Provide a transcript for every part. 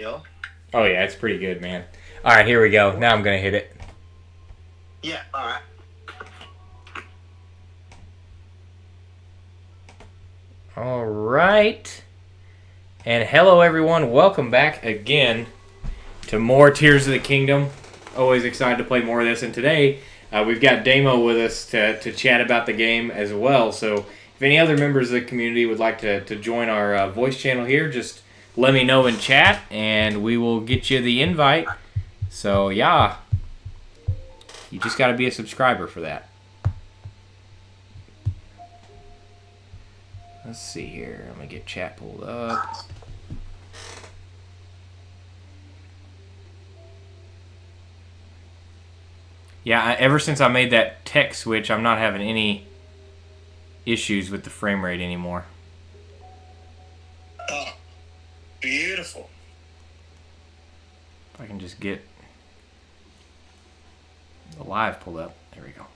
Yeah. Oh yeah, it's pretty good, man. All right, here we go. Now I'm gonna hit it. Yeah. All right. All right, and hello everyone. Welcome back again to more Tears of the Kingdom. Always excited to play more of this, and today we've got Damo with us to chat about the game as well. So if any other members of the community would like to join our voice channel here, just let me know in chat, and we will get you the invite. So yeah, you just got to be a subscriber for that. Let's see here. I'm going to get chat pulled up. Yeah, ever since I made that tech switch, I'm not having any issues with the frame rate anymore. Oh, beautiful. If I can just get the live pulled up. There we go.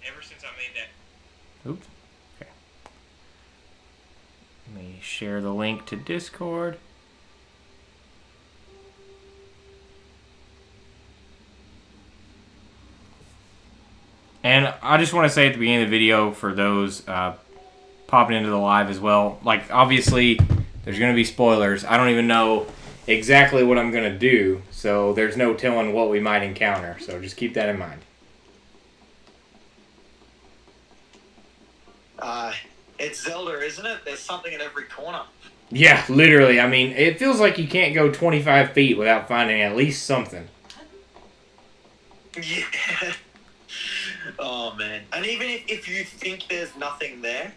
Ever since I made that... Oops. Okay. Let me share the link to Discord. And I just want to say at the beginning of the video, for those popping into the live as well, like, obviously, there's going to be spoilers. I don't even know exactly what I'm going to do, so there's no telling what we might encounter. So just keep that in mind. It's Zelda, isn't it? There's something in every corner. Yeah, literally. I mean, it feels like you can't go 25 feet without finding at least something. Yeah. Oh, man. And even if you think there's nothing there,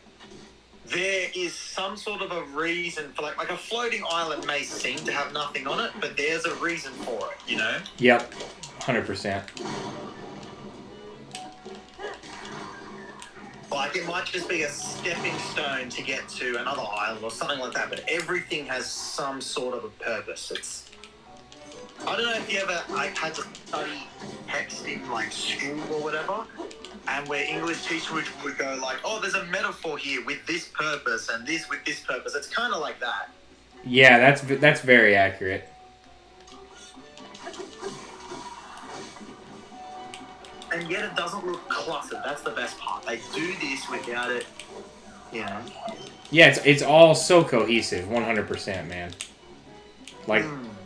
there is some sort of a reason for, like a floating island may seem to have nothing on it, but there's a reason for it, you know? Yep, 100%. Like, it might just be a stepping stone to get to another island or something like that, but everything has some sort of a purpose. I don't know if you ever had to study text in, school or whatever, and where English teacher would go oh, there's a metaphor here with this purpose and this with this purpose. It's kind of like that. Yeah, that's very accurate. And yet it doesn't look cluttered. That's the best part. They do this without it, you know. Yeah, it's all so cohesive, 100%, man.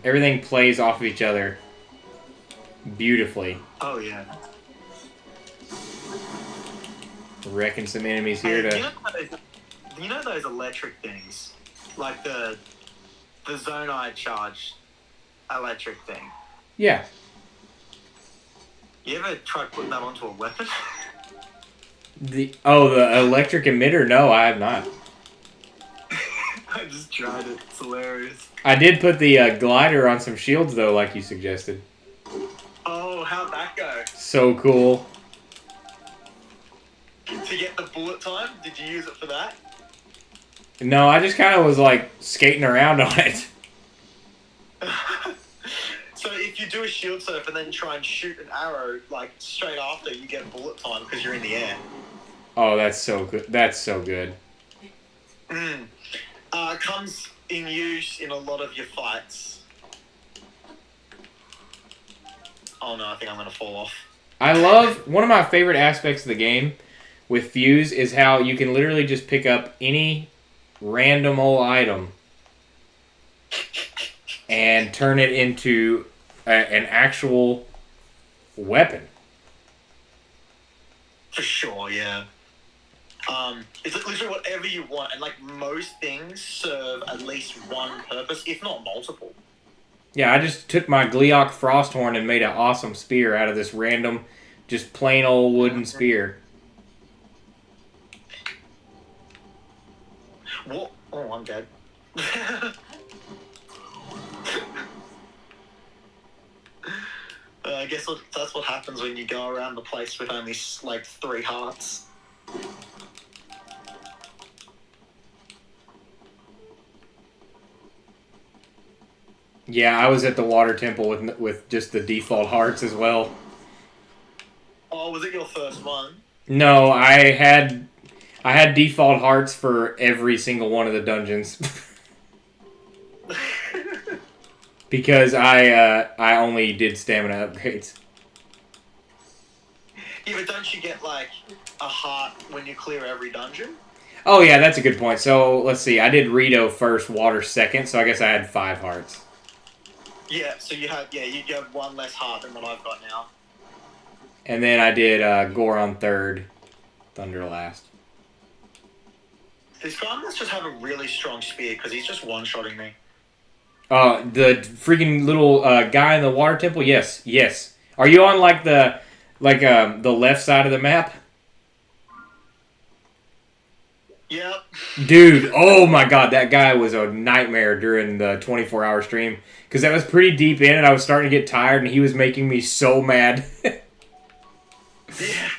Everything plays off of each other beautifully. Oh, yeah. Wrecking some enemies here to... You know those electric things? Like the zonite charge electric thing? Yeah. You ever tried putting that onto a weapon? The electric emitter? No, I have not. I just tried it. It's hilarious. I did put the glider on some shields, though, like you suggested. Oh, how'd that go? So cool. To get the bullet time? Did you use it for that? No, I just kind of was, skating around on it. So if you do a shield surf and then try and shoot an arrow, straight after, you get bullet time because you're in the air. Oh, that's so good. That's so good. Comes in use in a lot of your fights. Oh no, I think I'm going to fall off. I love... One of my favorite aspects of the game with Fuse is how you can literally just pick up any random old item and turn it into an actual weapon. For sure, yeah. It's literally whatever you want, and most things serve at least one purpose, if not multiple. Yeah, I just took my Gleok Frosthorn and made an awesome spear out of this random, just plain old wooden spear. What? Oh, I'm dead. I guess that's what happens when you go around the place with only 3 hearts. Yeah, I was at the water temple with just the default hearts as well. Oh, was it your first one? No, I had default hearts for every single one of the dungeons. Because I only did stamina upgrades. Yeah, but don't you get like a heart when you clear every dungeon? Oh yeah, that's a good point. So let's see. I did Rito first, water second. So I guess I had 5 hearts. Yeah. So you have you have one less heart than what I've got now. And then I did Goron third, Thunder last. This guy must just have a really strong spear because he's just one-shotting me. The freaking little guy in the water temple. Yes, yes. Are you on like the left side of the map? Yep. Dude, oh my god, that guy was a nightmare during the 24-hour stream. Because that was pretty deep in, and I was starting to get tired, and he was making me so mad. Yeah.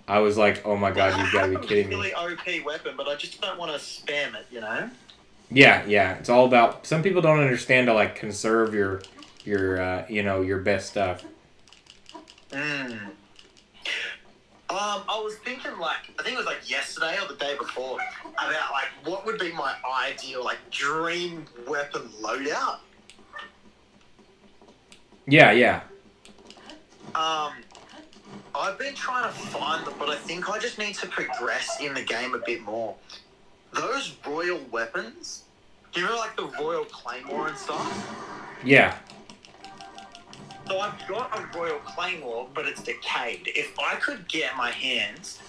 I was like, oh my god, you've got to be kidding me. Really OP weapon, but I just don't want to spam it, you know? Yeah. It's all about... Some people don't understand to, like, conserve your your best stuff. I was thinking, like, I think it was, like, yesterday or the day before, about, like, what would be my ideal, like, dream weapon loadout? Yeah. I've been trying to find them, but I think I just need to progress in the game a bit more. Those royal weapons, do you know, like, the royal claymore and stuff? Yeah. So I've got a royal claymore, but it's decayed. If I could get my hands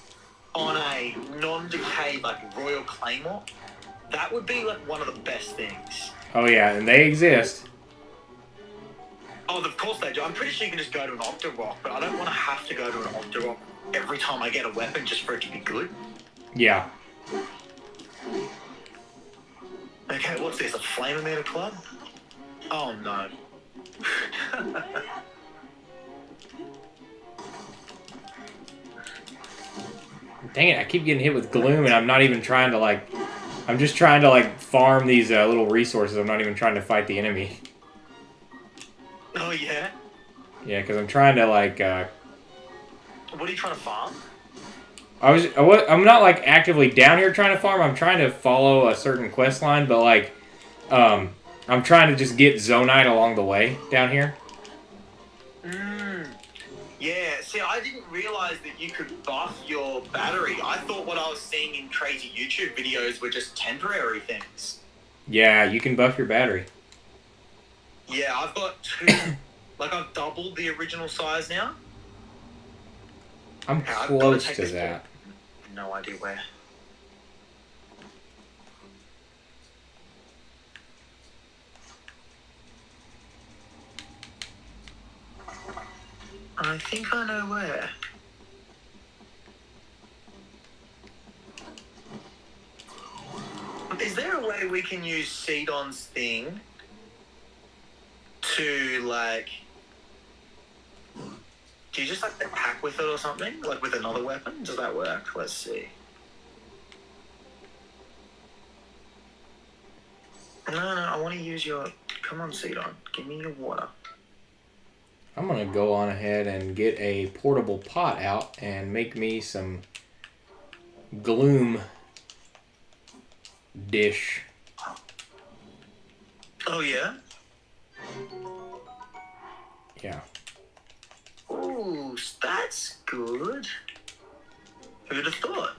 on a non-decayed, like, royal claymore, that would be, like, one of the best things. Oh, yeah, and they exist. Oh, of course they do. I'm pretty sure you can just go to an Octa-Rock, but I don't want to have to go to an Octa-Rock every time I get a weapon just for it to be good. Yeah. Okay, what's this? A flame emitter club? Oh, no. Dang it, I keep getting hit with gloom, and I'm not even trying to, like... I'm just trying to, like, farm these little resources. I'm not even trying to fight the enemy. Oh, yeah? Yeah, because I'm trying to, like... What are you trying to farm? I'm not, like, actively down here trying to farm. I'm trying to follow a certain quest line, but, like... I'm trying to just get Zonite along the way down here. Yeah, see, I didn't realize that you could buff your battery. I thought what I was seeing in crazy YouTube videos were just temporary things. Yeah, you can buff your battery. Yeah, I've got 2... like, I've doubled the original size now. I'm close to that. No idea where. I think I know where. Is there a way we can use Sidon's thing to, like... Do you just, like, attack with it or something? Like, with another weapon? Does that work? Let's see. No, I want to use your... Come on, Sidon. Give me your water. I'm going to go on ahead and get a portable pot out and make me some gloom dish. Oh, yeah? Yeah. Ooh, that's good. Who'd have thought?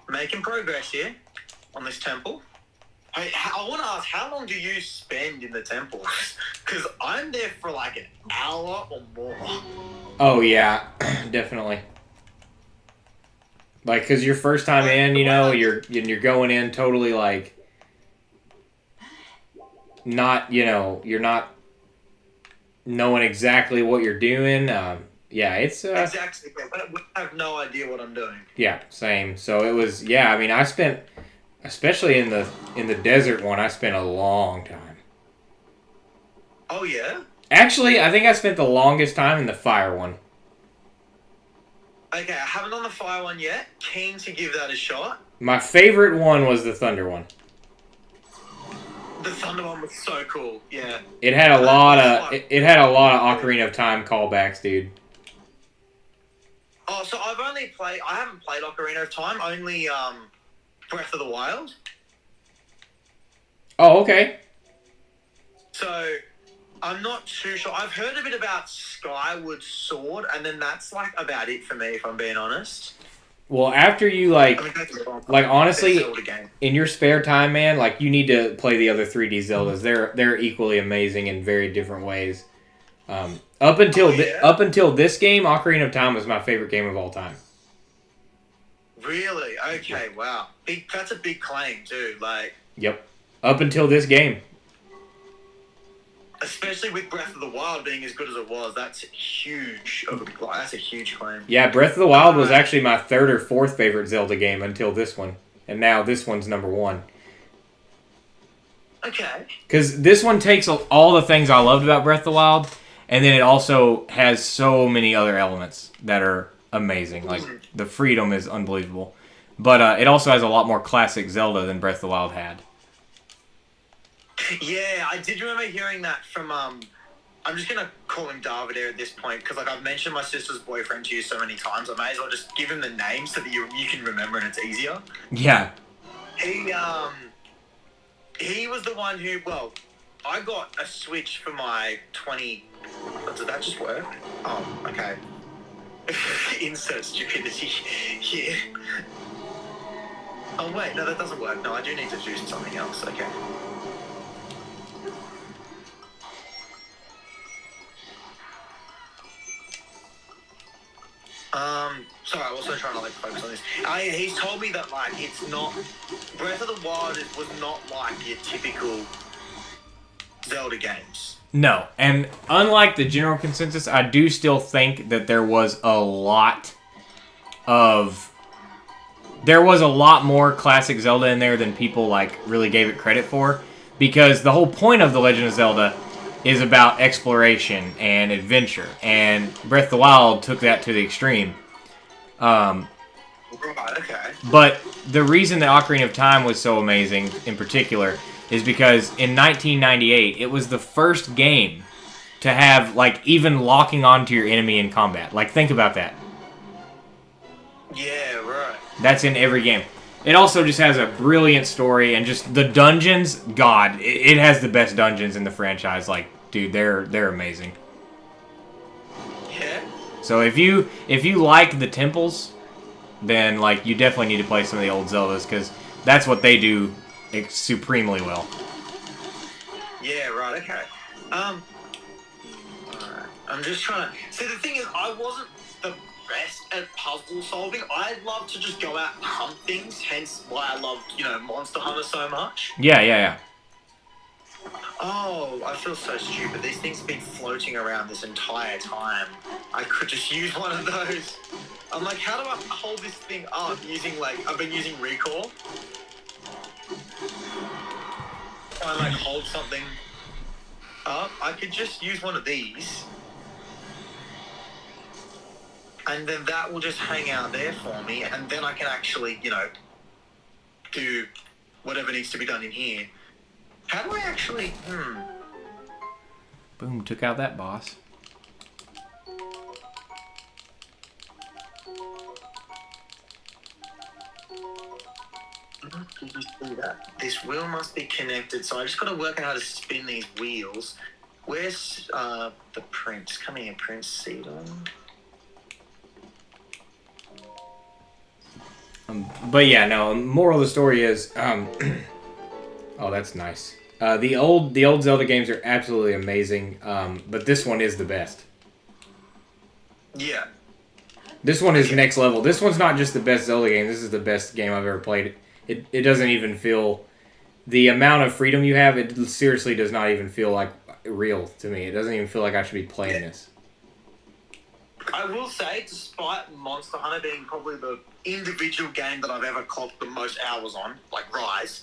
Making progress here on this temple. Hey, I want to ask, how long do you spend in the temple? Because I'm there for like an hour or more. Oh, yeah, definitely. Like, because your first time in, you know, you're going in totally, like, not, you know, you're not knowing exactly what you're doing. Yeah, it's... Exactly, but I have no idea what I'm doing. Yeah, same. So it was, yeah, I mean, I spent... Especially in the desert one, I spent a long time. Oh, yeah? Actually, I think I spent the longest time in the fire one. Okay, I haven't done the fire one yet. Keen to give that a shot. My favorite one was the thunder one. The thunder one was so cool, yeah. It had a lot of Ocarina of Time callbacks, dude. Oh, so I haven't played Ocarina of Time, only Breath of the Wild. Oh, okay. So I'm not too sure. I've heard a bit about Skyward Sword, and then that's like about it for me, if I'm being honest. Well, after you honestly, in your spare time, man, like you need to play the other 3D Zeldas. They're equally amazing in very different ways. Up until this game, Ocarina of Time was my favorite game of all time. Really? Okay. Wow. That's a big claim too. Like. Yep. Up until this game. Especially with Breath of the Wild being as good as it was, that's huge. That's a huge claim. Yeah, Breath of the Wild was actually my 3rd or 4th favorite Zelda game until this one, and now this one's number 1. Okay. Because this one takes all the things I loved about Breath of the Wild, and then it also has so many other elements that are amazing. Like, the freedom is unbelievable. But it also has a lot more classic Zelda than Breath of the Wild had. Yeah, I did remember hearing that from, I'm just going to call him Davide at this point, because, like, I've mentioned my sister's boyfriend to you so many times, I may as well just give him the name so that you can remember and it's easier. Yeah. He was the one who, well, I got a Switch for my 20... Did that just work? Oh, okay. Insert stupidity here. Oh, wait, no, that doesn't work. No, I do need to do something else. Okay. Sorry, I was also trying to like focus on this. He's told me that like it's not Breath of the Wild was not like your typical Zelda games. No, and unlike the general consensus, I do still think that there was a lot more classic Zelda in there than people like really gave it credit for, because the whole point of The Legend of Zelda is about exploration and adventure, and Breath of the Wild took that to the extreme. Right, okay. But the reason that Ocarina of Time was so amazing, in particular, is because in 1998, it was the first game to have, like, even locking onto your enemy in combat. Like, think about that. Yeah, right. That's in every game. It also just has a brilliant story, and just the dungeons, God, it has the best dungeons in the franchise. Like, dude, they're amazing. Yeah. So if you like the temples, then like you definitely need to play some of the old Zeldas, because that's what they do supremely well. Yeah, right. Okay. Alright. I'm just trying to see. The thing is, I wasn't the best at puzzle solving. I love to just go out and hunt things. Hence why I loved, Monster Hunter so much. Yeah. Oh, I feel so stupid. These things have been floating around this entire time. I could just use one of those. I'm like, how do I hold this thing up I've been using recall. I hold something up. I could just use one of these. And then that will just hang out there for me. And then I can actually, do whatever needs to be done in here. How do I actually... Boom, took out that boss. Did you see that? This wheel must be connected, so I just got to work out how to spin these wheels. Where's the prince? Come here, Prince Cedar. But yeah, no. Moral of the story is, oh, that's nice. The old Zelda games are absolutely amazing, but this one is the best. Yeah. This one is next level. This one's not just the best Zelda game. This is the best game I've ever played. It doesn't even feel... The amount of freedom you have, it seriously does not even feel like real to me. It doesn't even feel like I should be playing this. I will say, despite Monster Hunter being probably the individual game that I've ever clocked the most hours on, like Rise,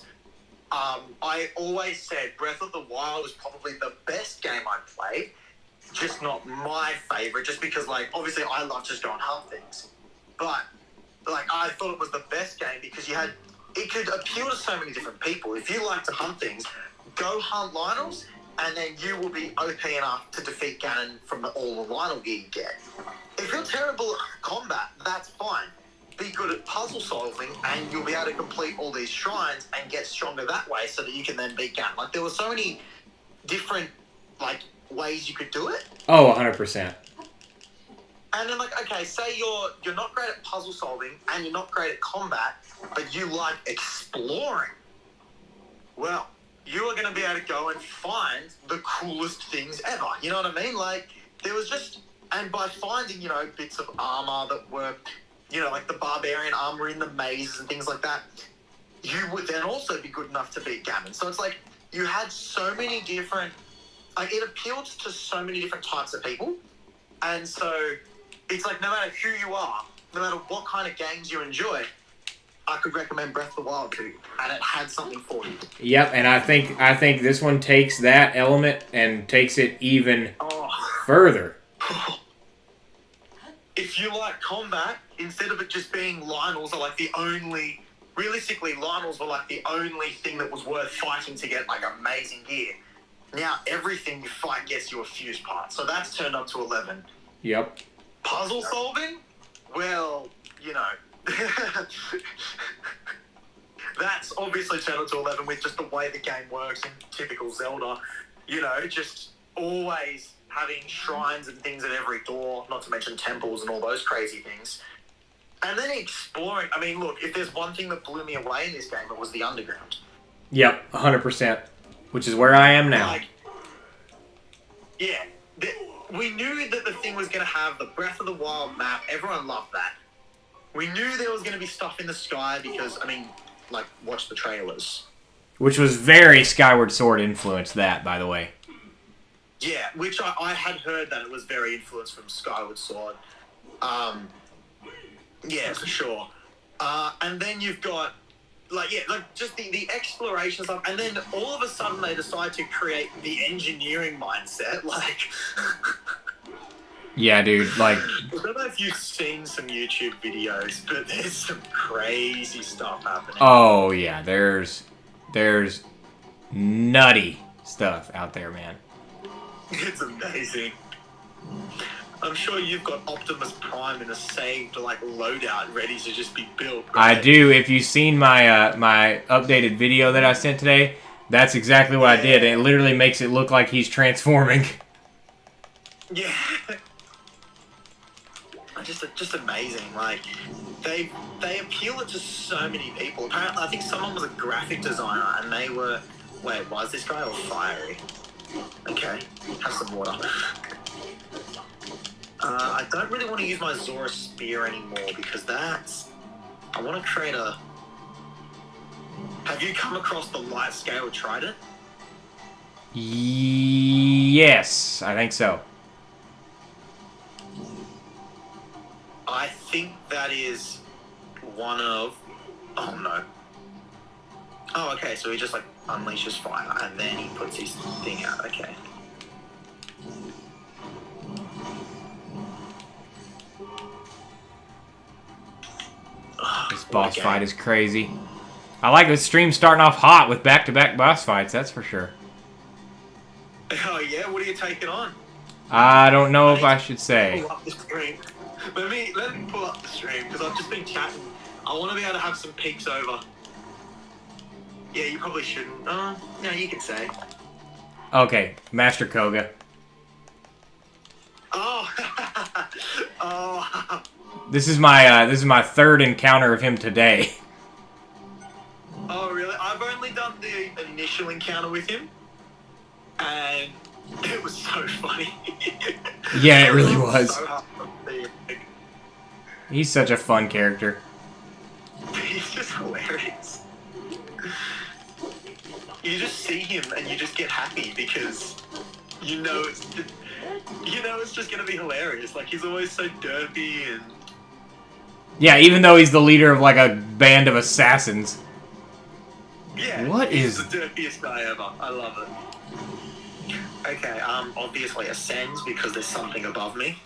I always said Breath of the Wild was probably the best game I played, just not my favorite, just because, like, obviously I love just going hunt things. But, like, I thought it was the best game because it could appeal to so many different people. If you like to hunt things, go hunt Lynels, and then you will be OP enough to defeat Ganon from all the Lynel gear you get. if you're terrible at combat, that's fine. Be good at puzzle solving, and you'll be able to complete all these shrines and get stronger that way, so that you can then beat Ganon. Like there were so many different ways you could do it. Oh, 100%. And then okay, say you're not great at puzzle solving and you're not great at combat, but you like exploring. Well, you are going to be able to go and find the coolest things ever. You know what I mean? Like there was just, and by finding bits of armor that were, like the barbarian armor in the mazes and things like that, you would then also be good enough to beat Ganon. So it's like you had so many different, it appealed to so many different types of people. And so it's like no matter who you are, no matter what kind of games you enjoy, I could recommend Breath of the Wild to you, and it had something for you. Yep, and I think this one takes that element and takes it even further. If you like combat, instead of it just being Lionels are like the only... Realistically, Lionels were like the only thing that was worth fighting to get amazing gear. Now everything you fight gets you a fuse part, so that's turned up to 11. Yep. Puzzle solving? Well, that's obviously turned up to 11 with just the way the game works in typical Zelda. Just always having shrines and things at every door, not to mention temples and all those crazy things. And then exploring. I mean, look, if there's one thing that blew me away in this game, it was the underground. Yep, 100%. Which is where I am now. We knew that the thing was going to have the Breath of the Wild map. Everyone loved that. We knew there was going to be stuff in the sky because, watch the trailers. Which was very Skyward Sword influenced, that, by the way. Yeah, which I had heard that it was very influenced from Skyward Sword. Yeah, for sure. And then you've got, just the exploration stuff. And then all of a sudden they decide to create the engineering mindset. Yeah, dude, I don't know if you've seen some YouTube videos, but there's some crazy stuff happening. Oh, yeah, there's nutty stuff out there, man. It's amazing. I'm sure you've got Optimus Prime in a saved loadout ready to just be built. Right? I do. If you've seen my my updated video that I sent today, that's exactly what I did. It literally makes it look like he's transforming. Yeah. Just amazing. They appeal it to so many people. Apparently, I think someone was a graphic designer, and they were. Wait, was this guy all fiery? Okay, have some water. I don't really want to use my Zora Spear anymore because that's... I want to create a... Have you come across the light scale trident? Yes, I think so. I think that is one of... Oh, no. Oh, okay, so he just, unleashes fire and then he puts his thing out. Okay. This boss fight is crazy. I like the stream starting off hot with back-to-back boss fights, that's for sure. Oh yeah? What are you taking on? I don't know if I should say. Pull up the stream. Let me pull up the stream, because I've just been chatting. I want to be able to have some peeks over. Yeah, you probably shouldn't. No, you can say. Okay, Master Koga. Oh! Oh! This is my third encounter of him today. Oh, really? I've only done the initial encounter with him, and it was so funny. Yeah, it really was. So hard to see. He's such a fun character. He's just hilarious. You just see him and you just get happy because you know it's just gonna be hilarious. He's always so derpy and... Yeah, even though he's the leader of a band of assassins. Yeah, he's the derpiest guy ever. I love it. Okay, obviously ascends because there's something above me.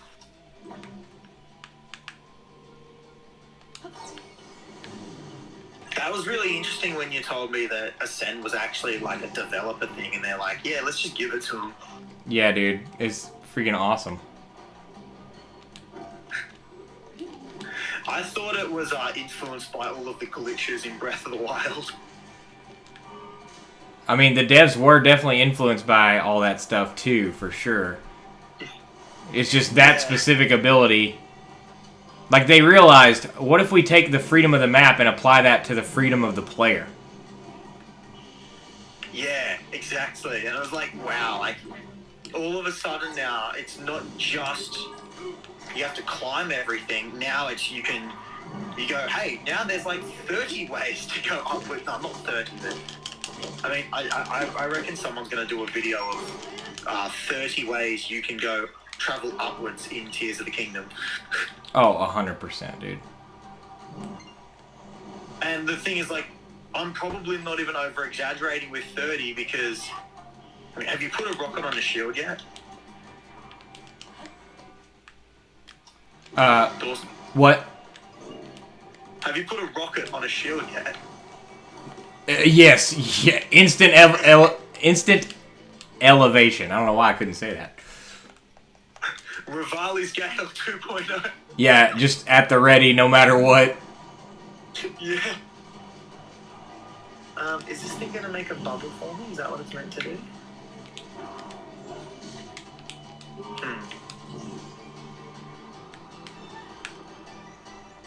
That was really interesting when you told me that Ascend was actually a developer thing, and they're like, yeah, let's just give it to him. Yeah, dude. It's freaking awesome. I thought it was influenced by all of the glitches in Breath of the Wild. I mean, the devs were definitely influenced by all that stuff too, for sure. It's just that specific ability. Like, they realized, what if we take the freedom of the map and apply that to the freedom of the player? Yeah, exactly. And I was like, wow, like, all of a sudden now, it's not just you have to climb everything. Now it's you go, hey, now there's like 30 ways to go upwards. No, not 30, but I mean, I reckon someone's going to do a video of 30 ways you can go travel upwards in Tears of the Kingdom. Oh, 100%, dude. And the thing is, like, I'm probably not even over-exaggerating with 30 because, I mean, have you put a rocket on a shield yet? Dawson, What? have you put a rocket on a shield yet? Yes. Yeah. Instant elevation. I don't know why I couldn't say that. Rivali's Gale 2.0. Yeah, just at the ready, no matter what. Yeah. Is this thing gonna make a bubble for me? Is that what it's meant to do?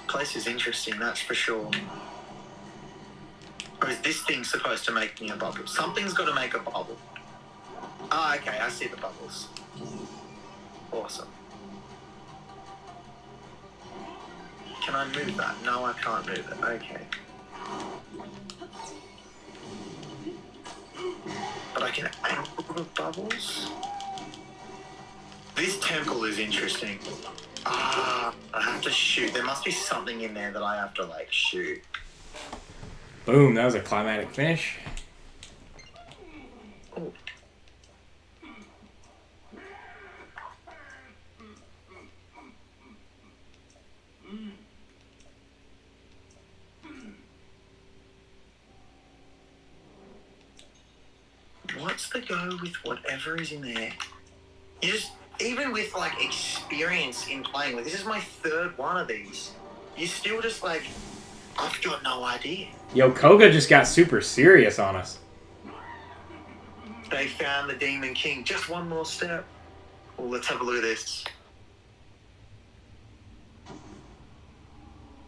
Place is interesting, that's for sure. Or is this thing supposed to make me a bubble? Something's got to make a bubble. Ah, okay, I see the bubbles. Awesome. Can I move that? No, I can't move it. Okay. But I can angle the bubbles? This temple is interesting. Ah, I have to shoot. There must be something in there that I have to, like, shoot. Boom, that was a climatic finish. Ooh. What's the go with whatever is in there? You just, even with like experience in playing, like this is my third one of these. You still just like, I've got no idea. Yo, Koga just got super serious on us. They found the Demon King. Just one more step. Well, let's have a look at this.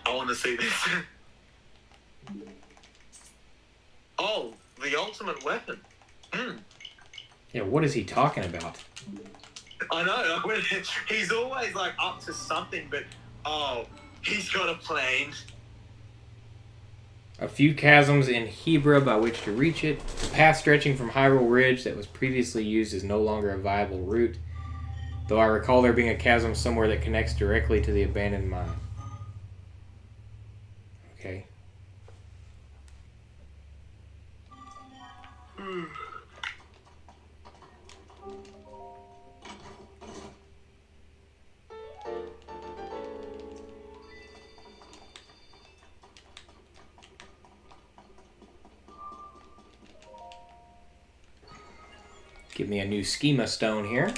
I want to see this. Oh, the ultimate weapon. Yeah, what is he talking about? I know. He's always like up to something, but oh, he's got a plan. A few chasms in Hebra by which to reach it. The path stretching from Hyrule Ridge that was previously used is no longer a viable route, though I recall there being a chasm somewhere that connects directly to the abandoned mine. Okay. Give me a new schema stone here.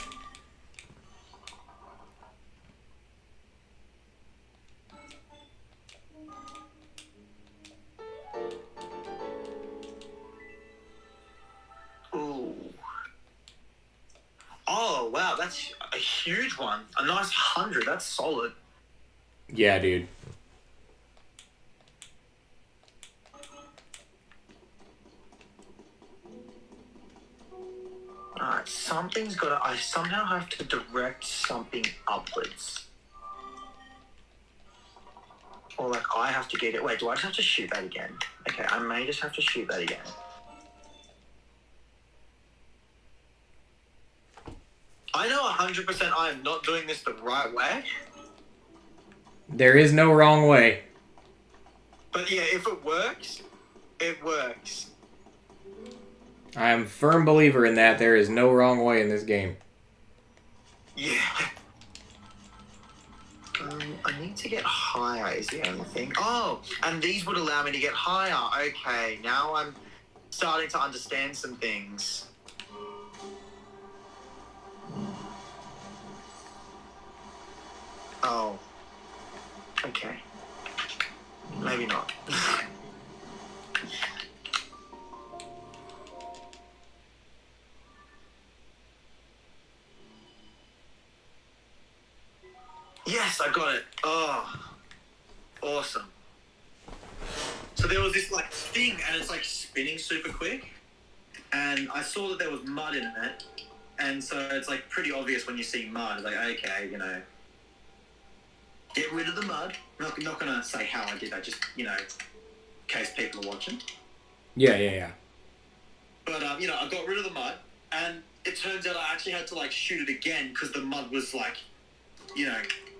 Ooh. Oh, wow, that's a huge one. A nice 100, that's solid. Yeah, dude. Alright, something's got to... I somehow have to direct something upwards. Or, like, I have to get it... Wait, do I just have to shoot that again? Okay, I may just have to shoot that again. I know 100% I am not doing this the right way. There is no wrong way. But yeah, if it works, it works. I am a firm believer in that. There is no wrong way in this game. Yeah. I need to get higher is the only thing. Oh, and these would allow me to get higher. Okay, now I'm starting to understand some things. Oh. Okay. maybe not. Yes, I got it. Oh, awesome. So there was this like thing, and it's like spinning super quick, and I saw that there was mud in it, and so it's like pretty obvious when you see mud. Like, okay, get rid of the mud. Not gonna say how I did that, just in case people are watching. Yeah. But I got rid of the mud, and it turns out I actually had to like shoot it again because the mud was like,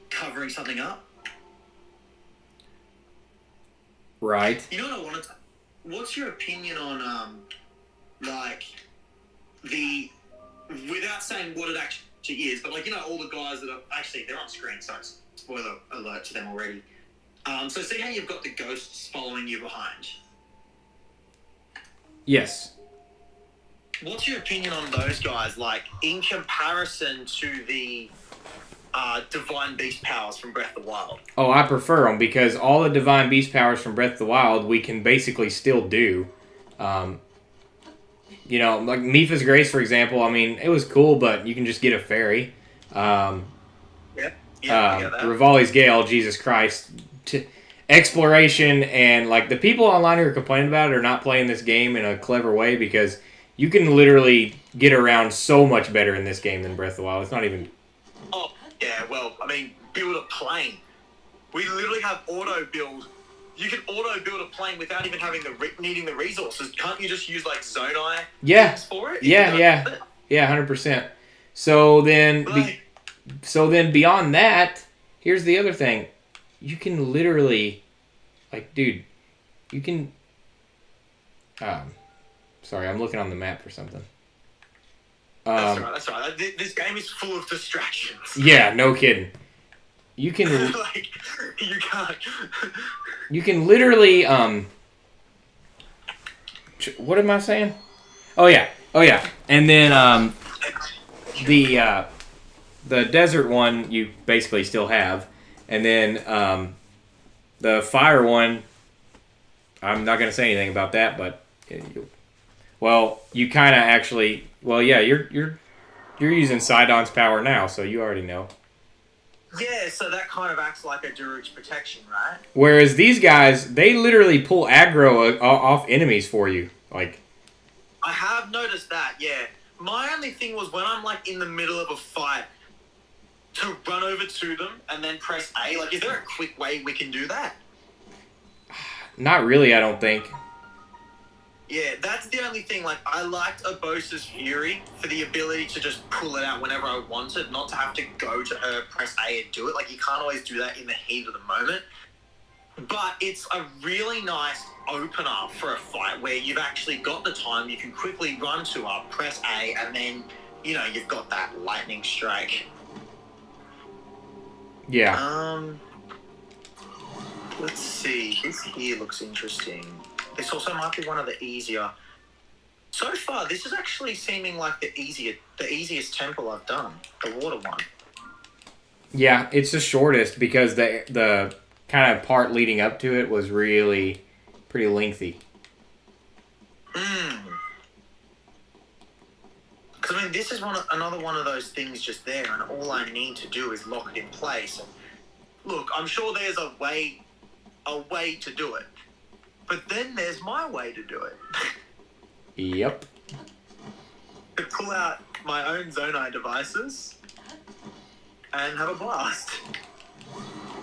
covering something up. Right. You know what I wanted to... What's your opinion on, without saying what it actually is, but all the guys that are... Actually, they're on screen, so it's spoiler alert to them already. So see how you've got the ghosts following you behind? Yes. What's your opinion on those guys, like, in comparison to the... Divine Beast powers from Breath of the Wild? Oh, I prefer them because all the Divine Beast powers from Breath of the Wild we can basically still do. Like Mipha's Grace, for example, I mean, it was cool, but you can just get a fairy. Yeah, I get that. Rivali's Gale, Jesus Christ. Exploration, and like the people online who are complaining about it are not playing this game in a clever way because you can literally get around so much better in this game than Breath of the Wild. It's not even... Oh, yeah, well, I mean, build a plane. We literally have auto build. You can auto build a plane without even having needing the resources. Can't you just use like Zonai things for it? Yeah, 100%. So then beyond that, here's the other thing. You can literally, like, dude, you can... sorry, I'm looking on the map for something. That's right. This game is full of distractions. Yeah, no kidding. You can... you can't... You can literally, what am I saying? Oh yeah. And then, the desert one you basically still have. And then, the fire one, I'm not going to say anything about that, but, you kind of actually, yeah, you're using Sidon's power now, so you already know. Yeah, so that kind of acts like a Daruk's protection, right? Whereas these guys, they literally pull aggro off enemies for you. Like, I have noticed that, yeah. My only thing was when I'm like in the middle of a fight to run over to them and then press A. Like, is there a quick way we can do that? Not really, I don't think. Yeah, that's the only thing. Like, I liked Abosa's Fury for the ability to just pull it out whenever I wanted, not to have to go to her, press A, and do it. Like, you can't always do that in the heat of the moment. But it's a really nice opener for a fight where you've actually got the time. You can quickly run to her, press A, and then, you've got that lightning strike. Yeah. Let's see. This here looks interesting. This also might be one of the easier. So far, this is actually seeming like the easiest temple I've done. The water one. Yeah, it's the shortest because the kind of part leading up to it was really pretty lengthy. Because, I mean, this is another one of those things just there, and all I need to do is lock it in place. And look, I'm sure there's a way to do it. But then there's my way to do it. Yep. To pull out my own Zonai devices and have a blast.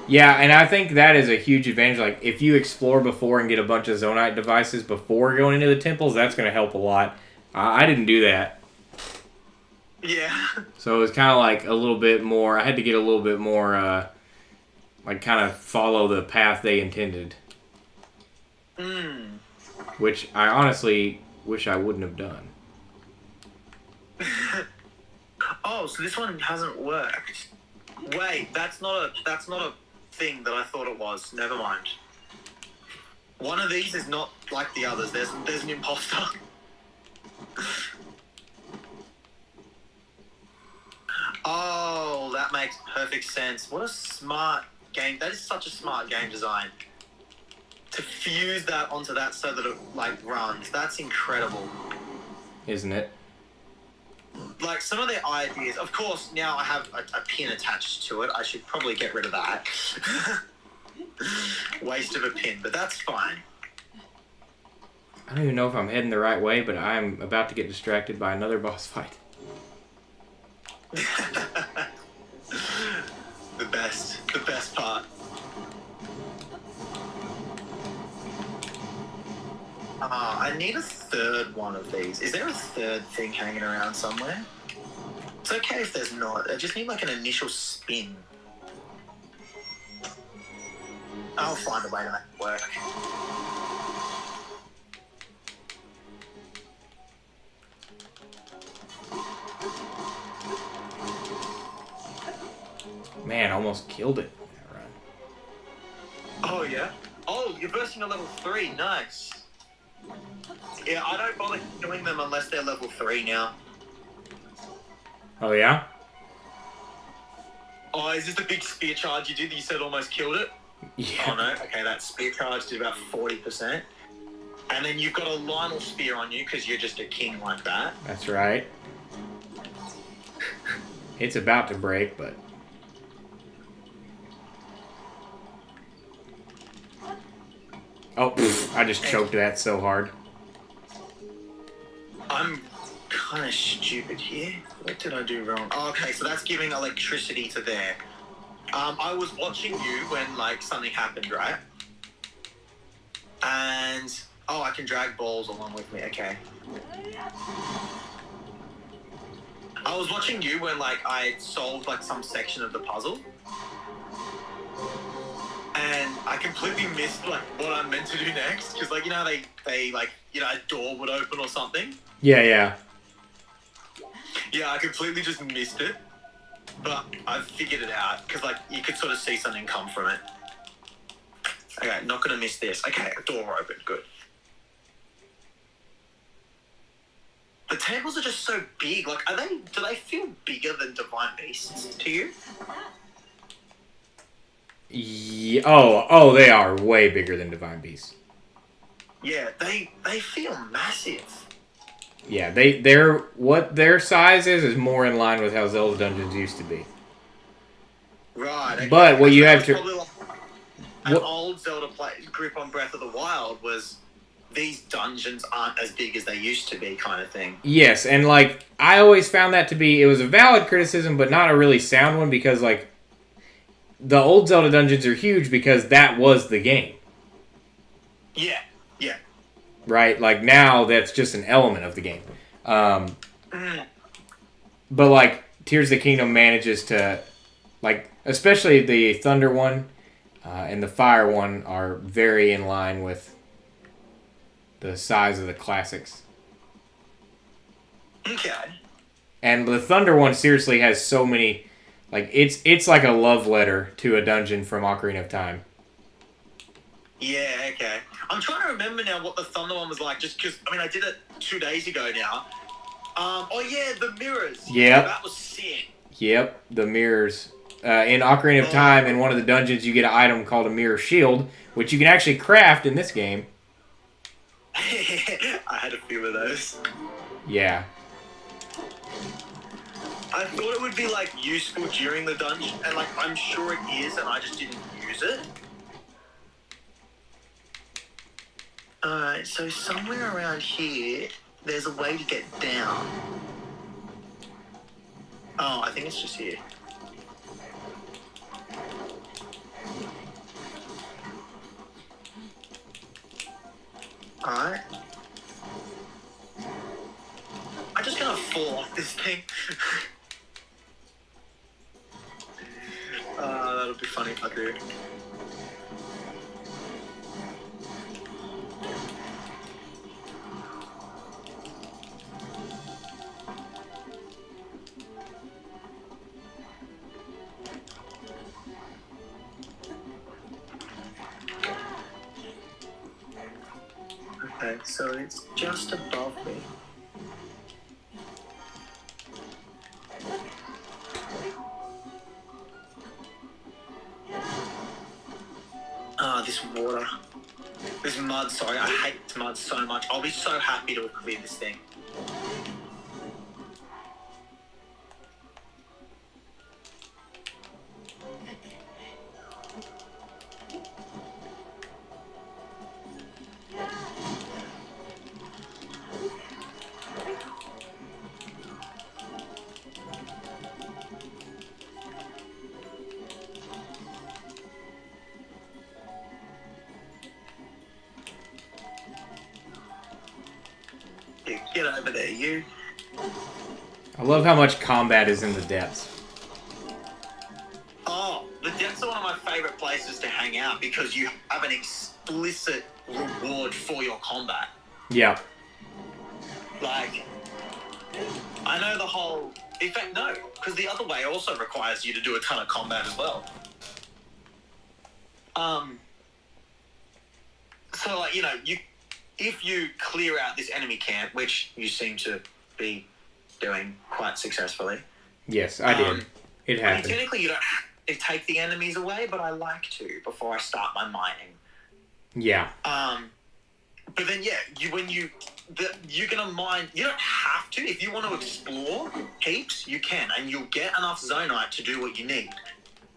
Yeah, and I think that is a huge advantage. Like, if you explore before and get a bunch of Zonite devices before going into the temples, that's going to help a lot. I didn't do that. Yeah. So it was kind of like a little bit more... I had to get a little bit more, kind of follow the path they intended. Which I honestly wish I wouldn't have done. Oh, so this one hasn't worked. Wait, that's not a thing that I thought it was. Never mind. One of these is not like the others. There's an imposter. Oh, that makes perfect sense. What a smart game. That is such a smart game design. to fuse that onto that so that it like runs. That's incredible. Isn't it? Like some of their ideas. Of course, now I have a pin attached to it. I should probably get rid of that. Waste of a pin, but that's fine. I don't even know if I'm heading the right way, but I'm about to get distracted by another boss fight. The best part. I need a third one of these. Is there a third thing hanging around somewhere? It's okay if there's not. I just need like an initial spin. I'll find a way to make it work. Man, almost killed it. That run. Oh, yeah? Oh, you're bursting a level 3. Nice. Yeah, I don't bother killing them unless they're level 3 now. Oh, yeah? Oh, is this the big spear charge you did that you said almost killed it? Yeah. Oh, no. Okay, that spear charge did about 40%. And then you've got a Lionel spear on you because you're just a king like that. That's right. It's about to break, but... Oh, pff, I just choked that so hard. I'm kind of stupid here. What did I do wrong? Oh, okay, so that's giving electricity to there. I was watching you when, like, something happened, right? And... Oh, I can drag balls along with me. Okay. I was watching you when, like, I solved, like, some section of the puzzle. And I completely missed, like, what I'm meant to do next. Because, like, you know, they like, you know, a door would open or something. Yeah. Yeah, I completely just missed it. But I figured it out. Because, like, you could sort of see something come from it. Okay, not going to miss this. Okay, a door opened. Good. The tables are just so big. Like, do they feel bigger than Divine Beasts to you? Yeah. Oh, they are way bigger than Divine Beasts. Yeah, they feel massive. Yeah, they're what their size is more in line with how Zelda dungeons used to be. Right. Okay. But what you have to... Probably like an old Zelda grip on Breath of the Wild was these dungeons aren't as big as they used to be kind of thing. Yes, and like I always found that to be... It was a valid criticism, but not a really sound one because like the old Zelda dungeons are huge because that was the game. Yeah. Right? Like now that's just an element of the game. But like Tears of the Kingdom manages to... Like, especially the Thunder one and the Fire one are very in line with the size of the classics. Okay. And the Thunder one seriously has so many... Like, it's like a love letter to a dungeon from Ocarina of Time. Yeah, okay. I'm trying to remember now what the Thunder one was like, just because, I mean, I did it 2 days ago now. Oh, yeah, the mirrors. Yep. Yeah, that was sick. Yep, the mirrors. In Ocarina of Time, in one of the dungeons, you get an item called a mirror shield, which you can actually craft in this game. I had a few of those. Yeah. I thought it would be, like, useful during the dungeon, and, like, I'm sure it is, and I just didn't use it. Alright, so somewhere around here, there's a way to get down. Oh, I think it's just here. Alright. I'm just gonna fall off this thing. That'll be funny if I do. Okay, so it's just above me. Ah, this water. This mud, sorry, I hate this mud so much. I'll be so happy to have cleared this thing. Get over there, you. I love how much combat is in the depths. Oh, the depths are one of my favourite places to hang out because you have an explicit reward for your combat. Yeah. Like, I know the whole... In fact, no, because the other way also requires you to do a ton of combat as well. So, like, you know, if you clear out this enemy camp, which you seem to be doing quite successfully. Yes, I did. It happened. I mean, technically, you don't have to take the enemies away, but I like to before I start my mining. Yeah. But then, yeah, you're gonna mine. You don't have to. If you want to explore heaps, you can, and you'll get enough zonite to do what you need.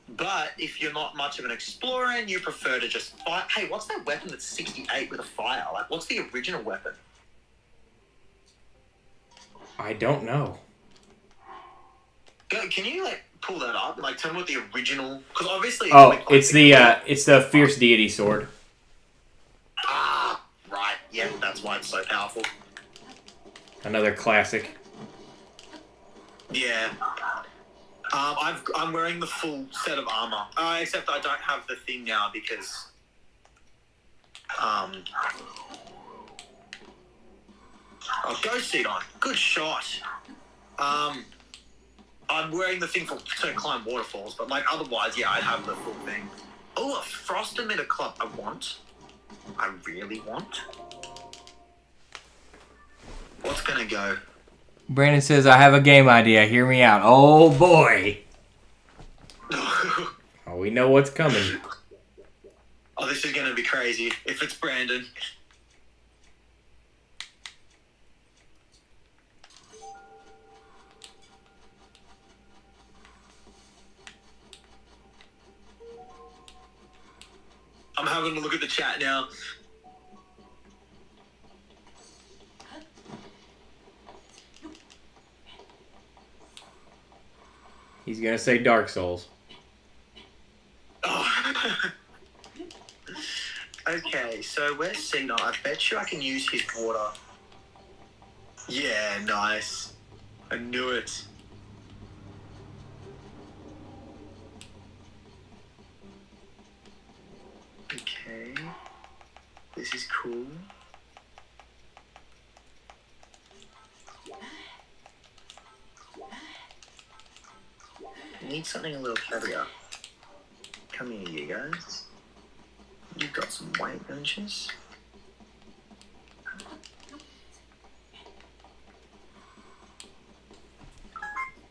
But if you're not much of an explorer and you prefer to just fight, hey, what's that weapon that's 68 with a fire? Like, what's the original weapon? I don't know. Can you like pull that up? Like, tell me what the original? Because obviously, it's the fierce deity sword. Ah, right. Yeah, that's why it's so powerful. Another classic. Yeah. I'm wearing the full set of armor. Except I don't have the thing now because oh, ghost seed on. Good shot. I'm wearing the thing to climb waterfalls, but like otherwise, yeah, I have the full thing. Oh, a frost emitter club. I really want. What's gonna go? Brandon says, I have a game idea. Hear me out. Oh, boy. Oh, we know what's coming. Oh, this is going to be crazy if it's Brandon. I'm having a look at the chat now. He's going to say Dark Souls. Oh. Okay, so where's Cena? I bet you I can use his water. Yeah, nice. I knew it. Okay. This is cool. Need something a little heavier. Come here, you guys. You've got some weight, don't you?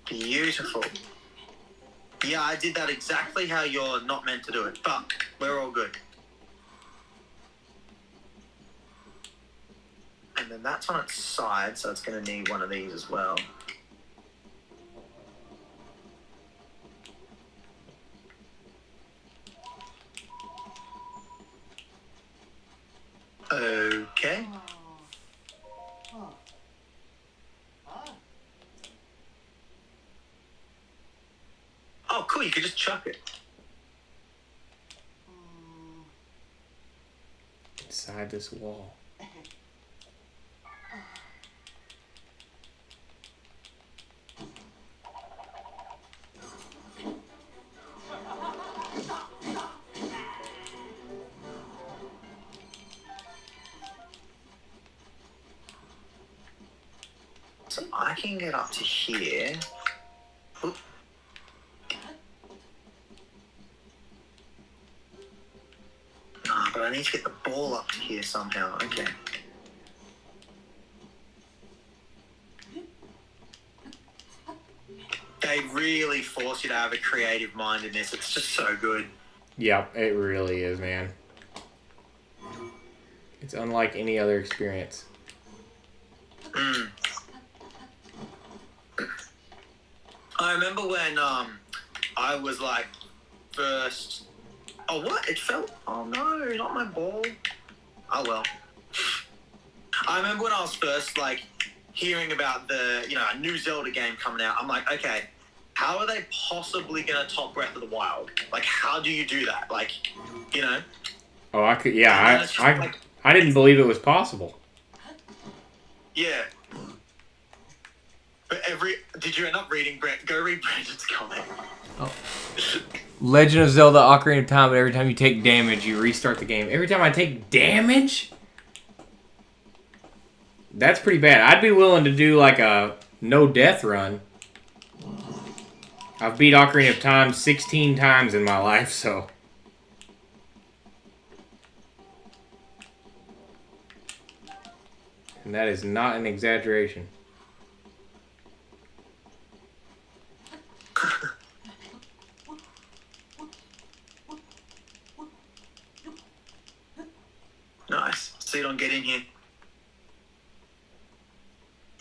Beautiful. Yeah, I did that exactly how you're not meant to do it, but we're all good. And then that's on its side, so it's going to need one of these as well. Okay. Oh, cool, you could just chuck it. Inside this wall. So I can get up to here. Oop. Ah, but I need to get the ball up to here somehow. Okay. They really force you to have a creative mind in this. It's just so good. Yep, it really is, man. It's unlike any other experience. I remember when I was like first. Oh, what? It fell. Oh no, not my ball. Oh well. I remember when I was first like hearing about the a new Zelda game coming out. I'm like, okay, how are they possibly gonna top Breath of the Wild? Like, how do you do that? Like, Oh, I could. Yeah, I didn't believe it was possible. Yeah. But did you end up reading Go read Brandon's comment. Oh. Legend of Zelda Ocarina of Time, but every time you take damage, you restart the game. Every time I take damage? That's pretty bad. I'd be willing to do like a no-death run. I've beat Ocarina of Time 16 times in my life, so... And that is not an exaggeration. Nice. So you don't get in here.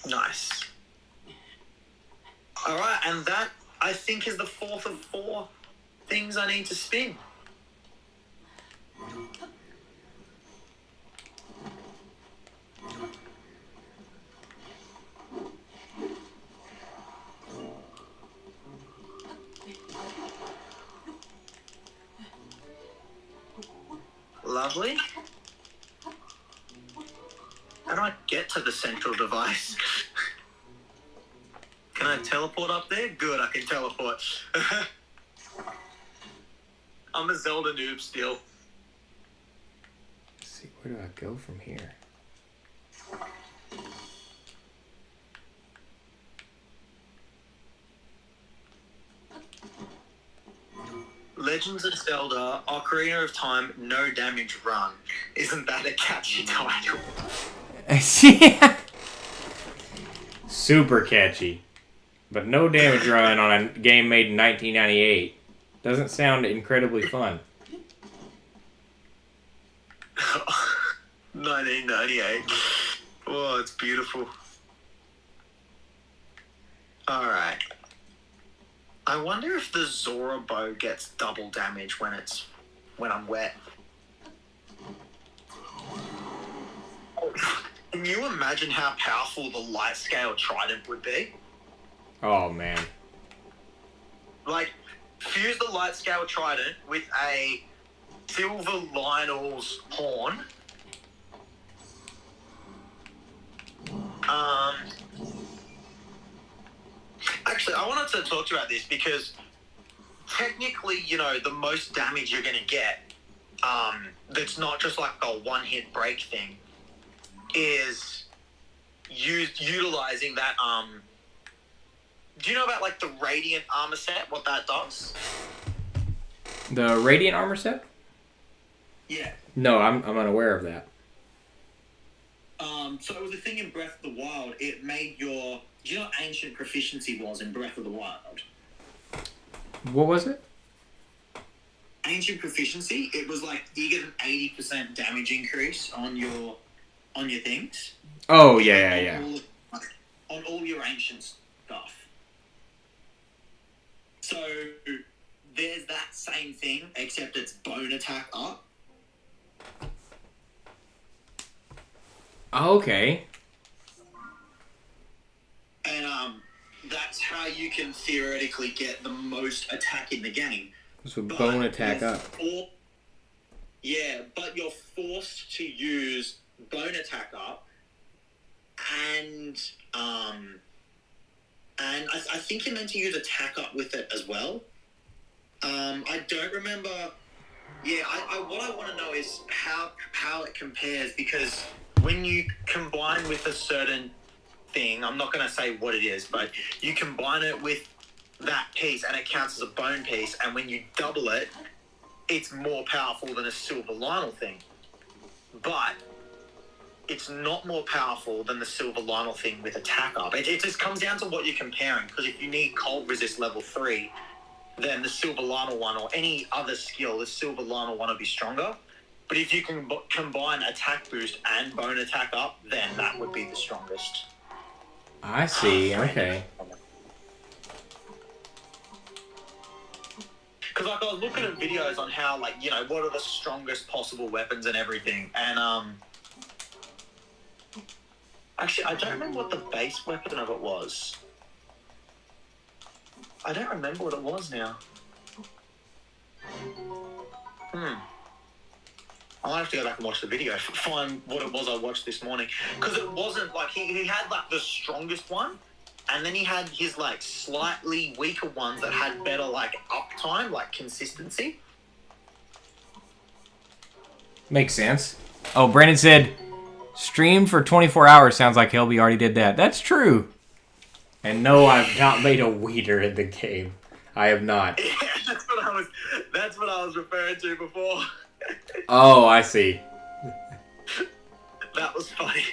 Nice. Alright, and that, I think, is the fourth of 4 things I need to spin. Lovely. How do I get to the central device? Can I teleport up there? Good, I can teleport. I'm a Zelda noob still. Let's see, where do I go from here? Legends of Zelda, Ocarina of Time, No Damage Run. Isn't that a catchy title? Yeah. Super catchy. But No Damage Run on a game made in 1998 doesn't sound incredibly fun. 1998. Oh, it's beautiful. Alright. I wonder if the Zora bow gets double damage when I'm wet. Can you imagine how powerful the light scale trident would be? Oh, man. Like, fuse the light scale trident with a silver Lionel's horn. Actually, I wanted to talk to you about this because technically, the most damage you're going to get, that's not just like a one-hit break thing, is utilizing that, do you know about like the Radiant armor set, what that does? The Radiant armor set? Yeah. No, I'm unaware of that. So it was a thing in Breath of the Wild. It made do you know what ancient proficiency was in Breath of the Wild? What was it? Ancient proficiency, it was like you get an 80% damage increase on your things. Oh, yeah. On all your ancient stuff. So there's that same thing, except it's bone attack up. Okay. And that's how you can theoretically get the most attack in the game. So bone attack up. Yeah, but you're forced to use bone attack up, and I think you're meant to use attack up with it as well. I don't remember. Yeah, what I want to know is how it compares, because when you combine with a certain thing, I'm not going to say what it is, but you combine it with that piece and it counts as a bone piece, and when you double it, it's more powerful than a silver Lionel thing. But it's not more powerful than the silver Lionel thing with attack up. It just comes down to what you're comparing, because if you need cold resist level 3, then the silver Lionel one, or any other skill, the silver Lionel one will be stronger. But if you can combine attack boost and bone attack up, then that would be the strongest. I see. Okay. Because like I was looking at videos on how like what are the strongest possible weapons and everything, and actually I don't remember what the base weapon of it was. I don't remember what it was now. I'll have to go back and watch the video, find what it was I watched this morning. Because it wasn't like he had like the strongest one, and then he had his like slightly weaker ones that had better like uptime, like consistency. Makes sense. Oh, Brandon said, streamed for 24 hours. Sounds like Helby already did that. That's true. And no, I've not made a weeder in the game. I have not. Yeah, that's what I was referring to before. Oh, I see. That was funny.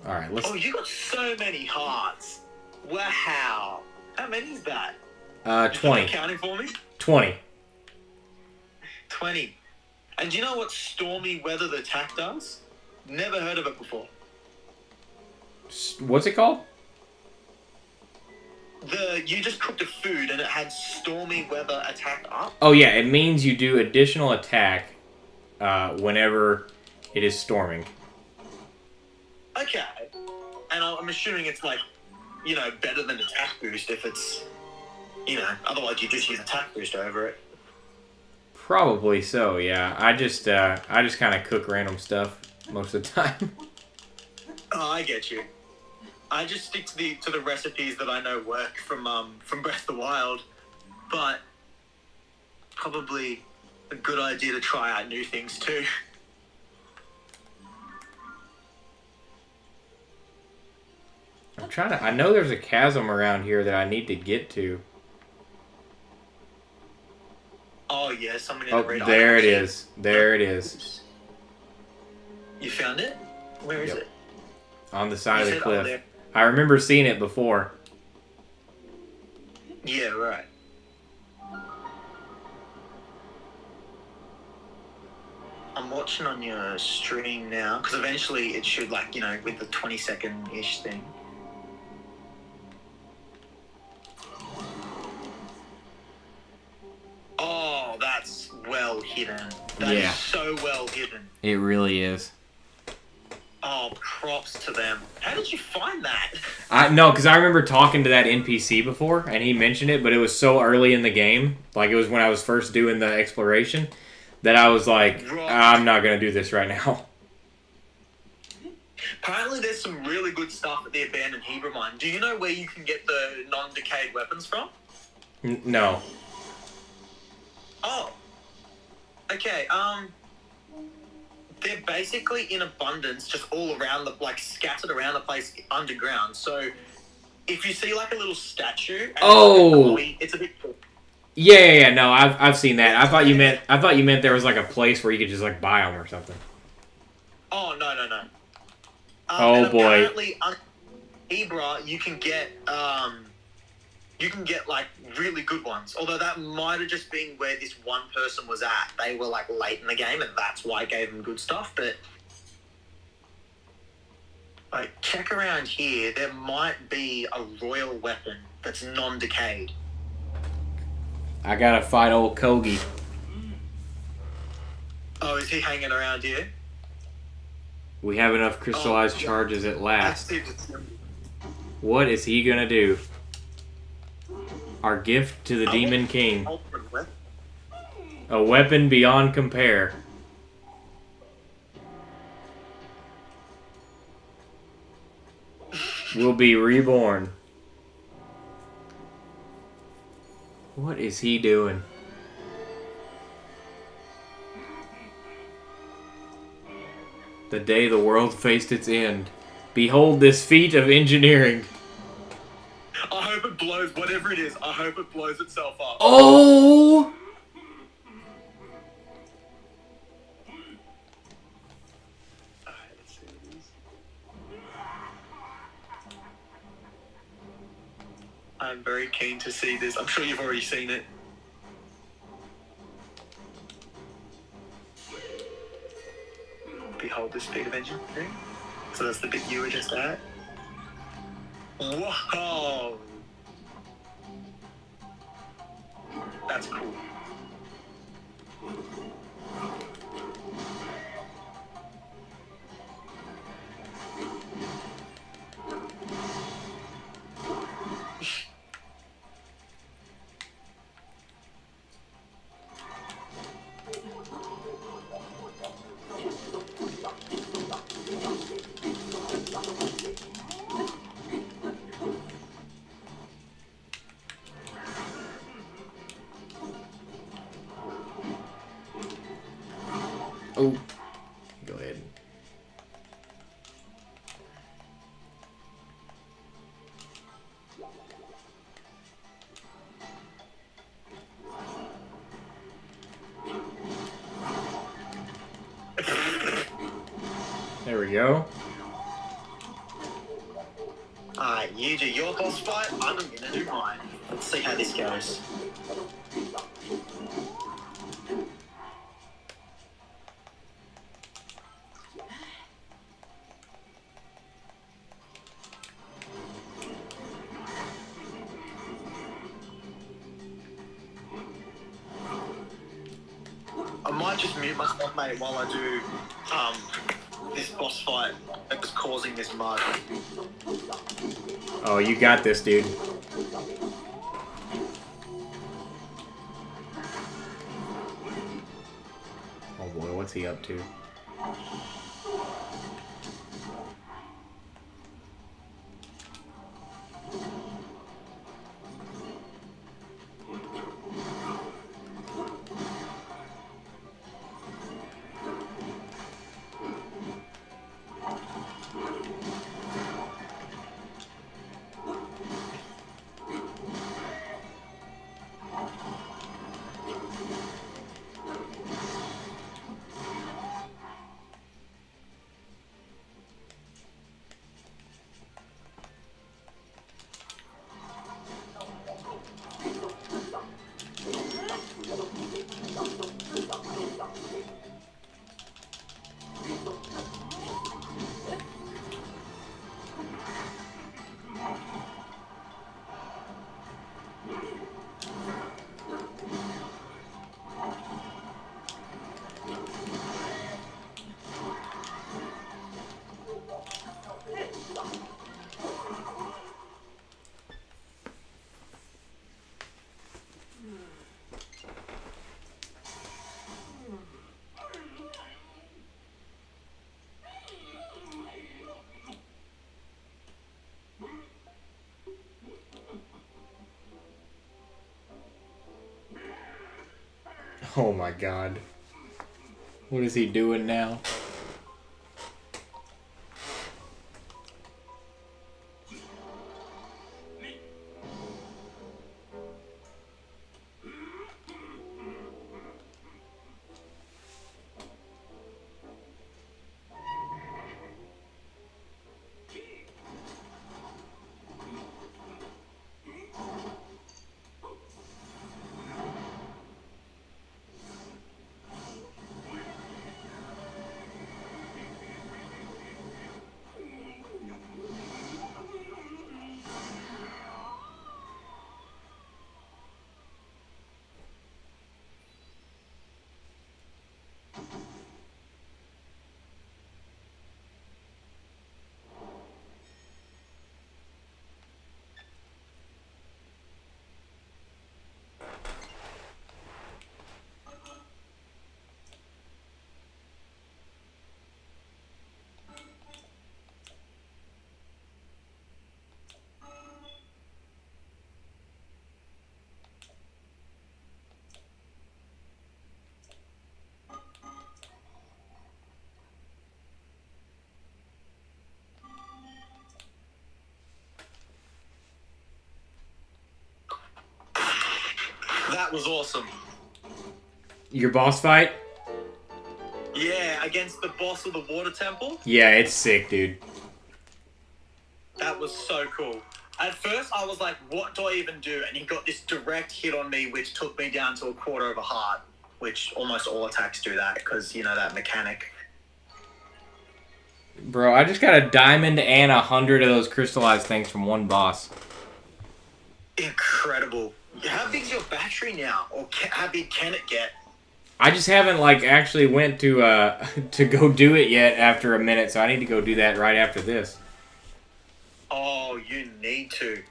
Alright, let's... Oh, you got so many hearts. Wow. How many is that? 20. Counting for me? 20. 20. And do you know what stormy weather attack does? Never heard of it before. What's it called? You just cooked a food and it had stormy weather attack up. Oh yeah, it means you do additional attack whenever it is storming. Okay. And I'm assuming it's like, better than attack boost if it's, otherwise you just use attack boost over it. Probably so, yeah. I just kind of cook random stuff most of the time. Oh, I get you. I just stick to the recipes that I know work from Breath of the Wild, but probably a good idea to try out new things too. I know there's a chasm around here that I need to get to. Oh yeah, someone in the red. There it is. There it is. You found it? Where is it? On the side of the cliff. I remember seeing it before. Yeah, right. I'm watching on your stream now, because eventually it should, with the 20-second-ish thing. Oh, that's well hidden. That is so well hidden. It really is. Oh, props to them. How did you find that? No, because I remember talking to that NPC before, and he mentioned it, but it was so early in the game, like it was when I was first doing the exploration, that I was like, I'm not going to do this right now. Apparently there's some really good stuff at the abandoned Hebrew mine. Do you know where you can get the non-decayed weapons from? No. Oh. Okay, they're basically in abundance, just all around scattered around the place underground. So if you see like a little statue, and it's a bit cool. Yeah. No, I've seen that. I thought you meant there was like a place where you could just like buy them or something. Oh no. Oh boy. Apparently, Ibra, you can get like really good ones. Although that might have just been where this one person was at. They were like late in the game, and that's why I gave them good stuff. But like, check around here. There might be a royal weapon that's non-decayed. I gotta fight old Kogi. Oh, is he hanging around here? We have enough crystallized charges at last. What is he gonna do? Our gift to the Demon King. A weapon beyond compare. Will be reborn. What is he doing? The day the world faced its end. Behold this feat of engineering. I hope it blows, whatever it is, I hope it blows itself up. Oh! I'm very keen to see this. I'm sure you've already seen it. behold this feat of engineering. So that's the bit you were just at. Whoa! That's cool. Oh, go ahead. There we go. Alright, you do your boss fight, I'm gonna do mine. Let's see how this goes. I might just mute myself, mate, while I do this boss fight that's causing this mud. Oh, you got this, dude. Oh boy, what's he up to? Oh my god. What is he doing now? That was awesome. Your boss fight? Yeah, against the boss of the water temple. Yeah, it's sick, dude. That was so cool. At first, I was like, what do I even do? And he got this direct hit on me, which took me down to a quarter of a heart, which almost all attacks do that, because, you know, that mechanic. Bro, I just got a diamond and 100 of those crystallized things from one boss. Incredible. How big's your battery now? Or how big can it get? I just haven't like actually went to to go do it yet after a minute, so I need to go do that right after this. Oh, you need to.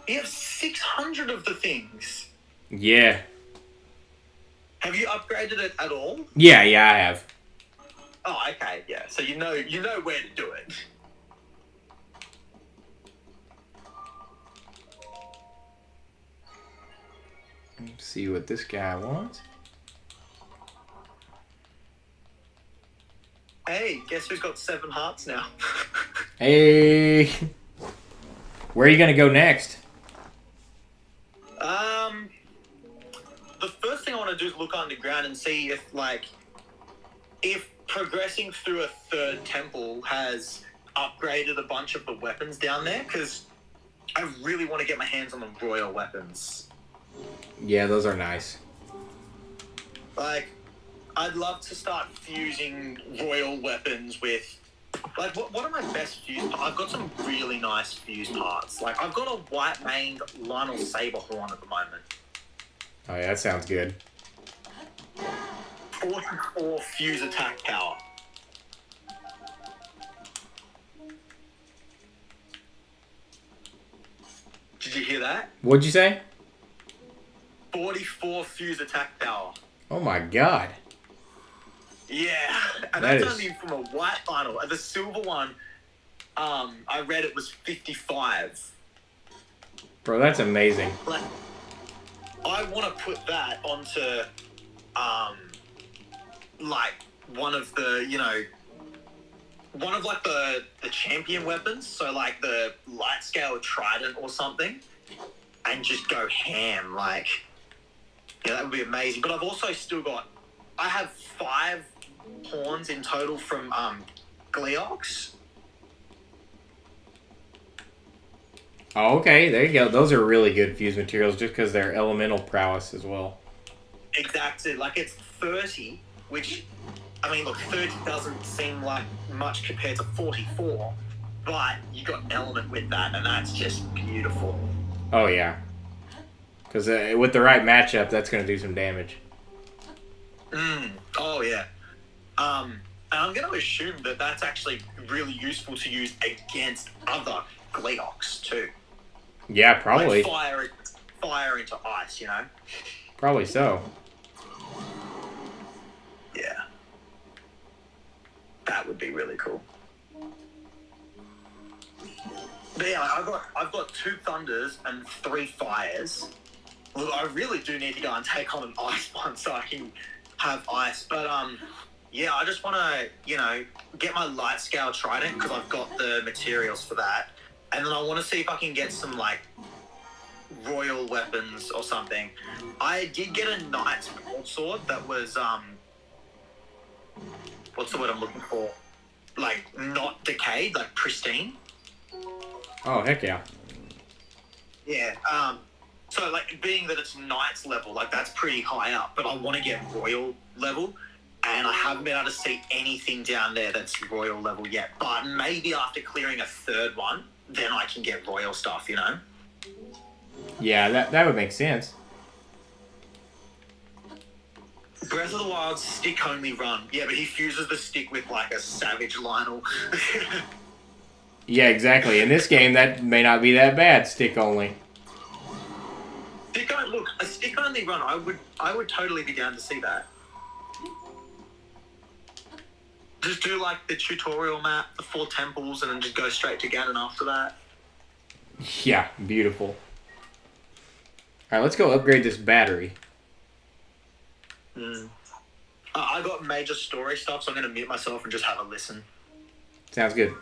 You have 600 of the things. Yeah. Have you upgraded it at all? Yeah, I have. Oh, okay, yeah. So you know where to do it. Let's see what this guy wants. Hey, guess who's got 7 hearts now? Hey. Where are you gonna go next? The first thing I want to do is look underground and see if progressing through a 3rd temple has upgraded a bunch of the weapons down there, because I really want to get my hands on the royal weapons. Yeah, those are nice. Like, I'd love to start fusing royal weapons with... Like, what are my best fuse parts? I've got some really nice fuse parts. Like, I've got a white-maned Lionel Saberhorn at the moment. Oh yeah, that sounds good. 44 fuse attack power. Did you hear that? What'd you say? 44 fuse attack power. Oh my god. Yeah, and That that's is- only from a white Lionel. And the silver one, I read it was 55. Bro, that's amazing. Like, I want to put that onto, like, one of the, the champion weapons. So, like, the light scale trident or something. And just go ham, like, yeah, that would be amazing. But I've also still got, I have 5 horns in total from, Gleox. Oh, okay, there you go. Those are really good fuse materials just because they're elemental prowess as well. Exactly. Like, it's 30, which, I mean, look, 30 doesn't seem like much compared to 44, but you got element with that, and that's just beautiful. Oh, yeah. Because with the right matchup, that's going to do some damage. Oh, yeah. And I'm going to assume that that's actually really useful to use against other Gleox, too. Yeah, probably. Like fire into ice, Probably so. Yeah. That would be really cool. But yeah, I've got 2 thunders and 3 fires. Look, I really do need to go and take on an ice one so I can have ice. But yeah, I just want to, get my light scale trident because I've got the materials for that. And then I want to see if I can get some, like, royal weapons or something. I did get a knight's broadsword that was, what's the word I'm looking for? Like, not decayed, like pristine. Oh, heck yeah. Yeah, so, like, being that it's knight's level, like, that's pretty high up, but I want to get royal level, and I haven't been able to see anything down there that's royal level yet. But maybe after clearing a 3rd one, then I can get royal stuff, Yeah, that would make sense. Breath of the Wild's stick-only run. Yeah, but he fuses the stick with, like, a savage Lionel. Yeah, exactly. In this game, that may not be that bad, stick only. Look, a stick-only run, I would totally be down to see that. Just do, like, the tutorial map, the 4 temples, and then just go straight to Ganon after that. Yeah, beautiful. Alright, let's go upgrade this battery. I got major story stuff, so I'm going to mute myself and just have a listen. Sounds good.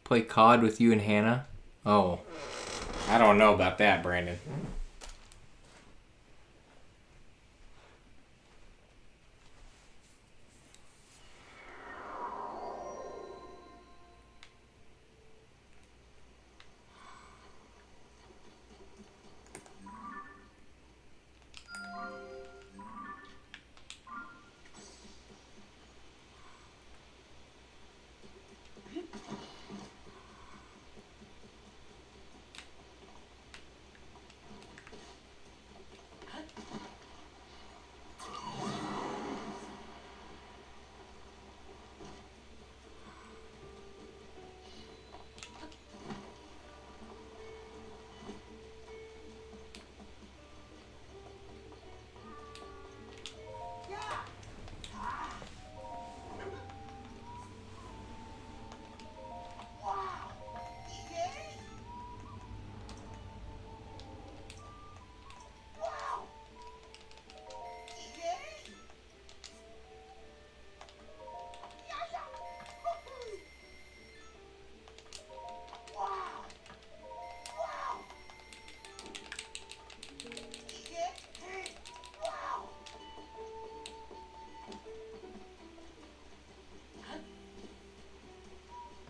Play COD with you and Hannah? Oh. I don't know about that, Brandon.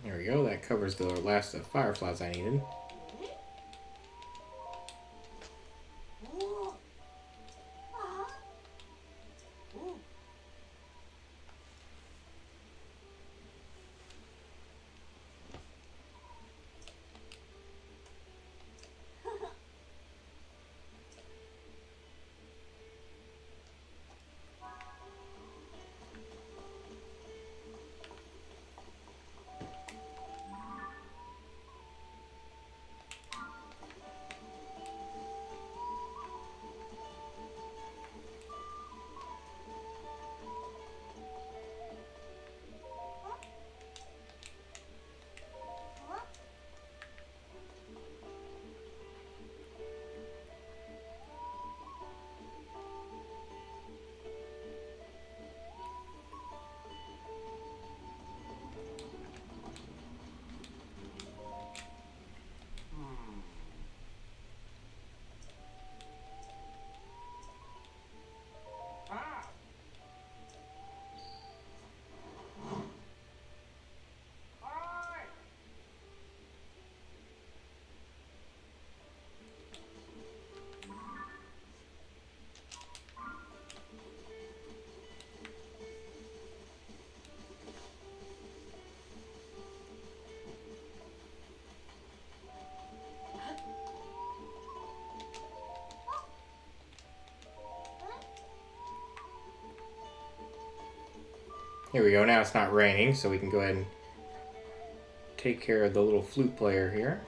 There we go. That covers the last of fireflies I needed. Here we go. Now it's not raining, so we can go ahead and take care of the little flute player here.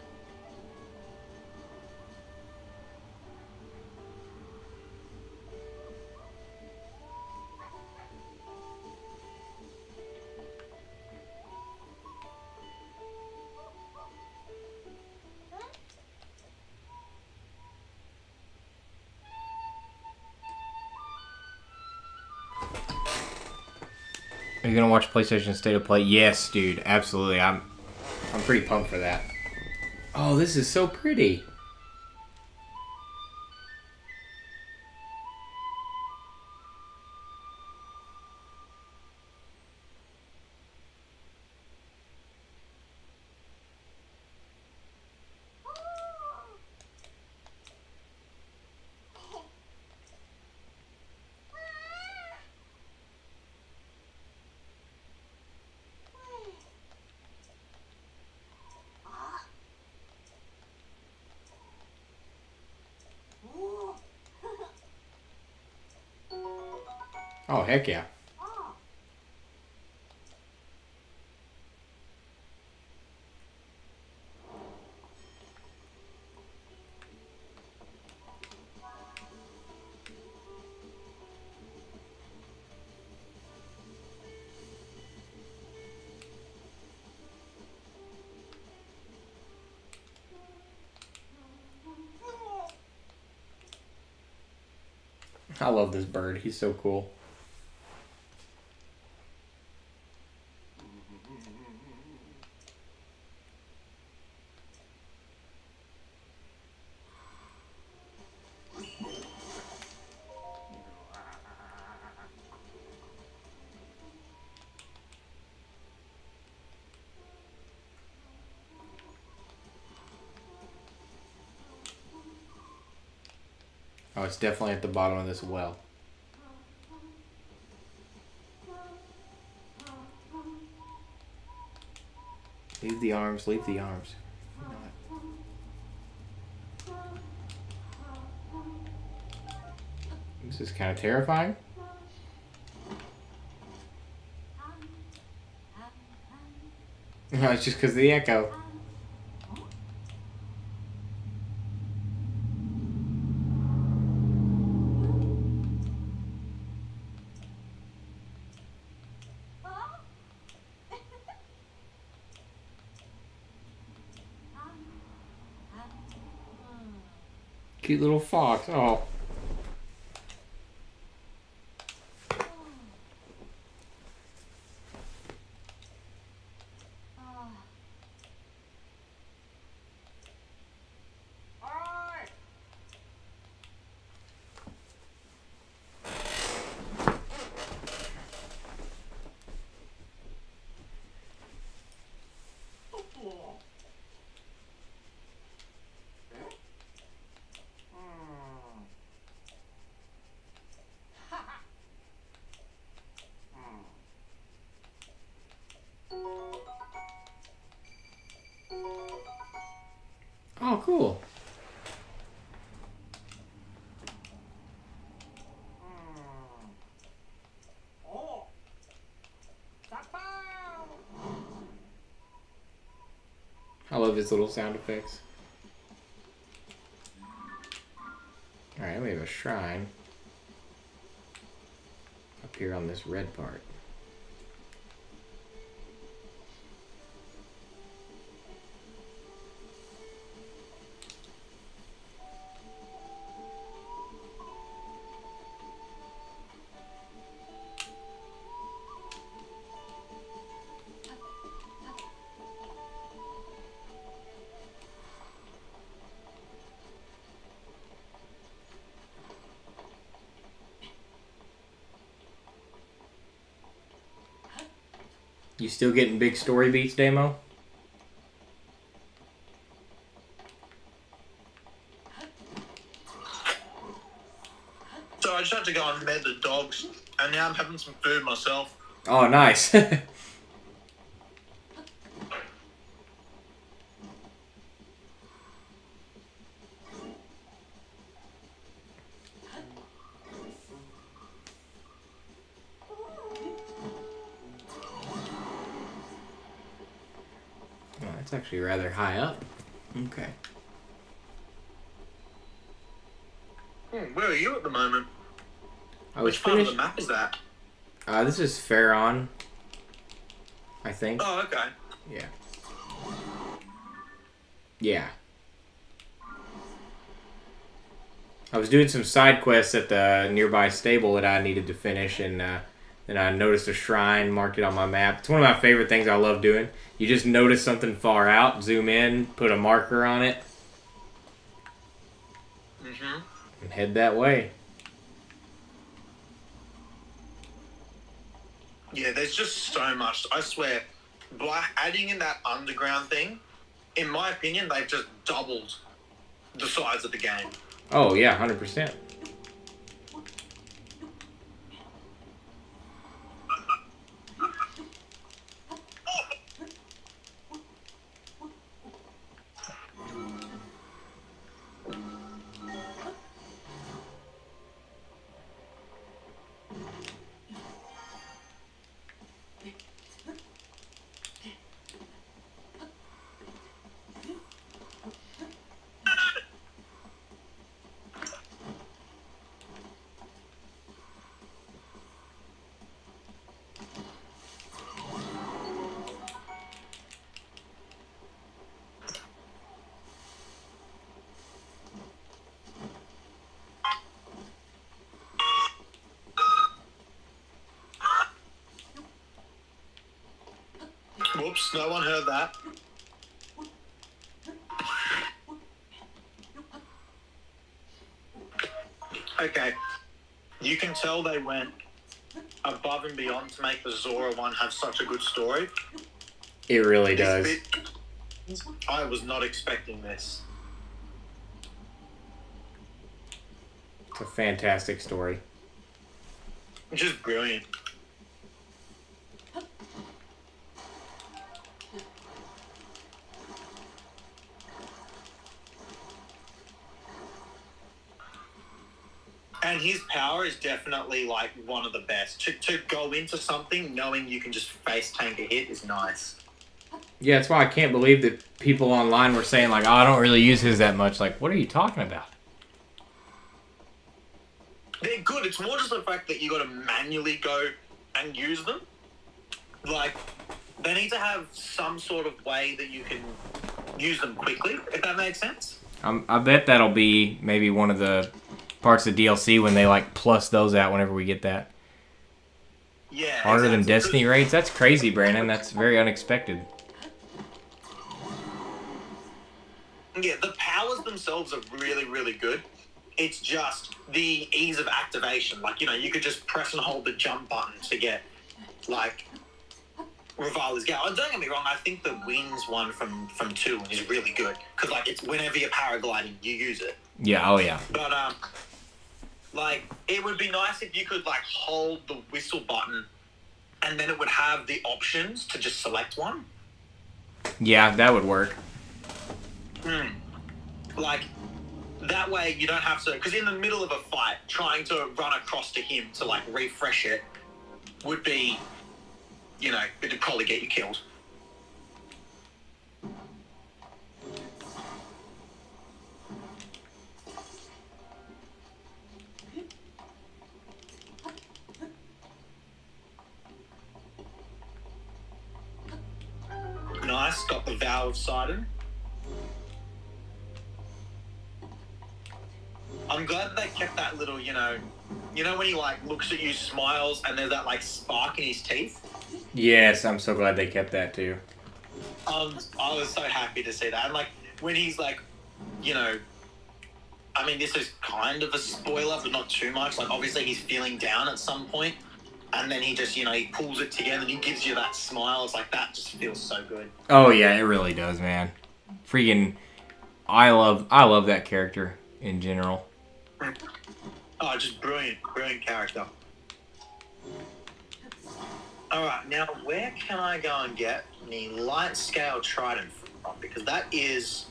Are you gonna watch PlayStation State of Play? Yes, dude, absolutely. I'm pretty pumped for that. Oh, this is so pretty. Oh, heck yeah. I love this bird. He's so cool. Oh, it's definitely at the bottom of this well. Leave the arms, leave the arms. This is kind of terrifying. No, it's just because of the echo. Cute little fox. Oh. Oh, cool. I love his little sound effects. Alright, we have a shrine up here on this red part. You still getting big story beats, Damo? So I just had to go and bed the dogs, and now I'm having some food myself. Oh, nice. Oh, that's actually rather high up. Okay. Where are you at the moment? I was Which part of finished. the map is that? This is Pharaon, I think. Oh, okay. Yeah. Yeah. I was doing some side quests at the nearby stable that I needed to finish, and then I noticed a shrine, marked it on my map. It's one of my favorite things I love doing. You just notice something far out, zoom in, put a marker on it, and head that way. Yeah, there's just so much. I swear, by adding in that underground thing, in my opinion, they've just doubled the size of the game. Oh, yeah, 100%. Whoops, no one heard that. Okay, you can tell they went above and beyond to make the Zora one have such a good story. It really This does. bit, I was not expecting this. It's a fantastic story. Just brilliant. And his power is definitely like one of the best. To go into something knowing you can just face tank a hit is nice. Yeah, that's why I can't believe that people online were saying, like, oh, I don't really use his that much. Like, what are you talking about? They're good. It's more just the fact that you got to manually go and use them. Like, they need to have some sort of way that you can use them quickly, if that makes sense. I bet that'll be maybe one of the parts of DLC when they, like, plus those out whenever we get that. Yeah. Harder than Destiny raids? That's crazy, Brandon. That's very unexpected. Yeah, the powers themselves are really, really good. It's just the ease of activation. Like, you could just press and hold the jump button to get, like, Rivala's Gate. Oh, don't get me wrong, I think the Wings one from 2 is really good. Because, like, it's whenever you're paragliding, you use it. Yeah, oh yeah. But, like, it would be nice if you could, like, hold the whistle button and then it would have the options to just select one. Yeah, that would work. Like, that way you don't have to... Because in the middle of a fight, trying to run across to him to, like, refresh it would be, it'd probably get you killed. Nice, got the Vow of Sidon. I'm glad they kept that little, when he, like, looks at you, smiles, and there's that, like, spark in his teeth? Yes, I'm so glad they kept that, too. I was so happy to see that. And, like, when he's, like, I mean, this is kind of a spoiler, but not too much. Like, obviously he's feeling down at some point, and then he just, he pulls it together and he gives you that smile. It's like, that just feels so good. Oh, yeah, it really does, man. Freaking, I love that character in general. Oh, just brilliant character. Alright, now where can I go and get the light scale trident from? Because that is...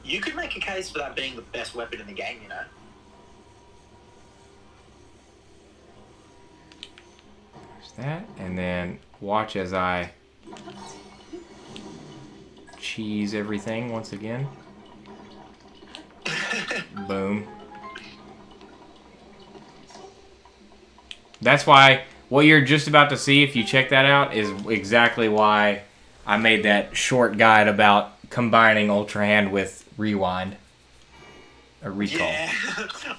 You could make a case for that being the best weapon in the game, There's that, and then watch as I cheese everything once again. Boom. That's why what you're just about to see, if you check that out, is exactly why I made that short guide about combining Ultra Hand with Rewind. Or Recall. Yeah.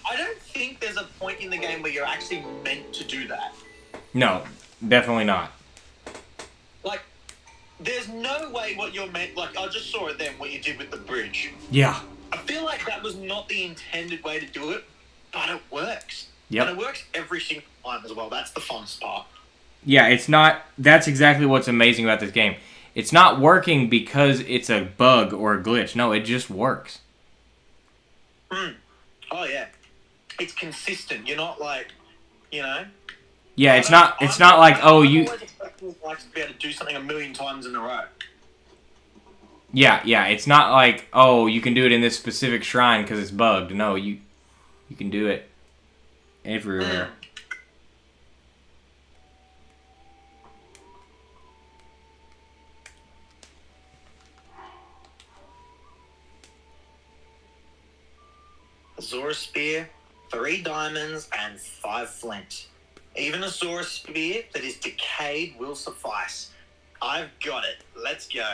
I don't think there's a point in the game where you're actually meant to do that. No, definitely not. Like, there's no way what you're meant... Like, I just saw it then, what you did with the bridge. Yeah. I feel like that was not the intended way to do it, but it works. Yep. And it works every single time as well. That's the fun part. Yeah, it's not... That's exactly what's amazing about this game. It's not working because it's a bug or a glitch. No, it just works. Oh, yeah. It's consistent. You're not like, Yeah, it's not like, oh, you... I'm always expecting like to be able to do something a million times in a row. Yeah, it's not like, oh, you can do it in this specific shrine because it's bugged. No, you can do it everywhere. Azora Spear, 3 diamonds, and 5 flint. Even a Azora Spear that is decayed will suffice. I've got it. Let's go.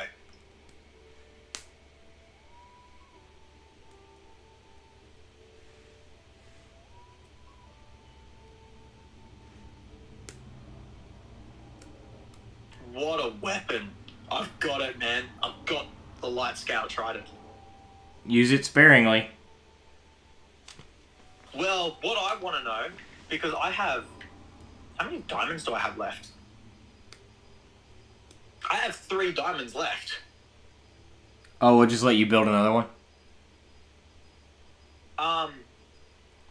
What a weapon. I've got it, man. I've got the light scale trident. Use it sparingly. Well, what I want to know, because I have... How many diamonds do I have left? I have 3 diamonds left. Oh, we'll just let you build another one?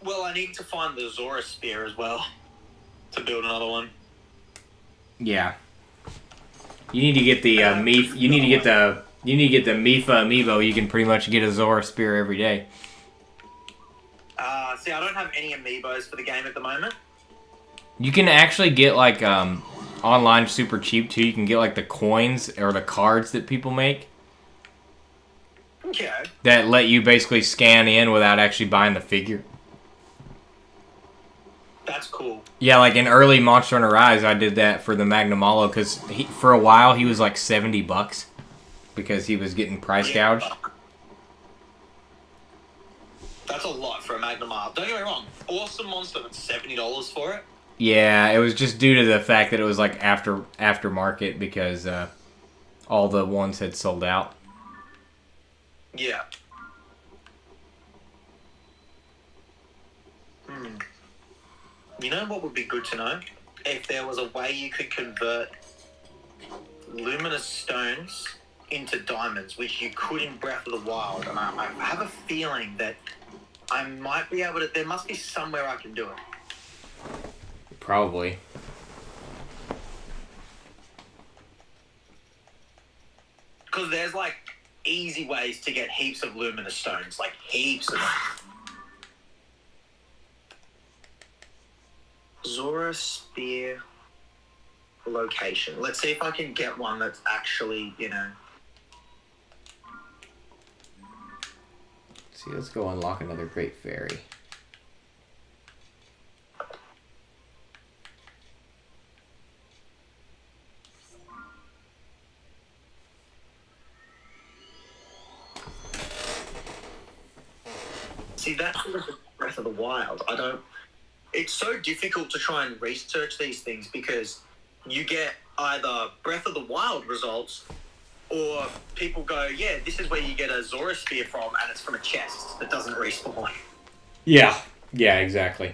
Well, I need to find the Zora Spear as well to build another one. Yeah. You need to get the Mif. You need to get the. You need to get the Mifa amiibo. You can pretty much get a Zora Spear every day. See, I don't have any amiibos for the game at the moment. You can actually get like online super cheap too. You can get like the coins or the cards that people make. Okay. That let you basically scan in without actually buying the figure. That's cool. Yeah, like in early Monster Hunter Rise, I did that for the Magnamalo because for a while he was like $70 because he was getting price gouged. That's a lot for a Magnamalo. Don't get me wrong. Awesome monster, but $70 for it. Yeah, it was just due to the fact that it was like aftermarket because all the ones had sold out. Yeah. You know what would be good to know? If there was a way you could convert luminous stones into diamonds, which you could in Breath of the Wild. And I have a feeling that I might be able to... There must be somewhere I can do it. Probably. Because there's, like, easy ways to get heaps of luminous stones. Like, heaps of them. Zora Spear location. Let's see if I can get one that's actually, you know... See, let's go unlock another Great Fairy. See, that's Breath of the Wild. I don't... It's so difficult to try and research these things because you get either Breath of the Wild results or people go, yeah, this is where you get a Zora Spear from, and it's from a chest that doesn't respawn. Yeah. Yeah, exactly.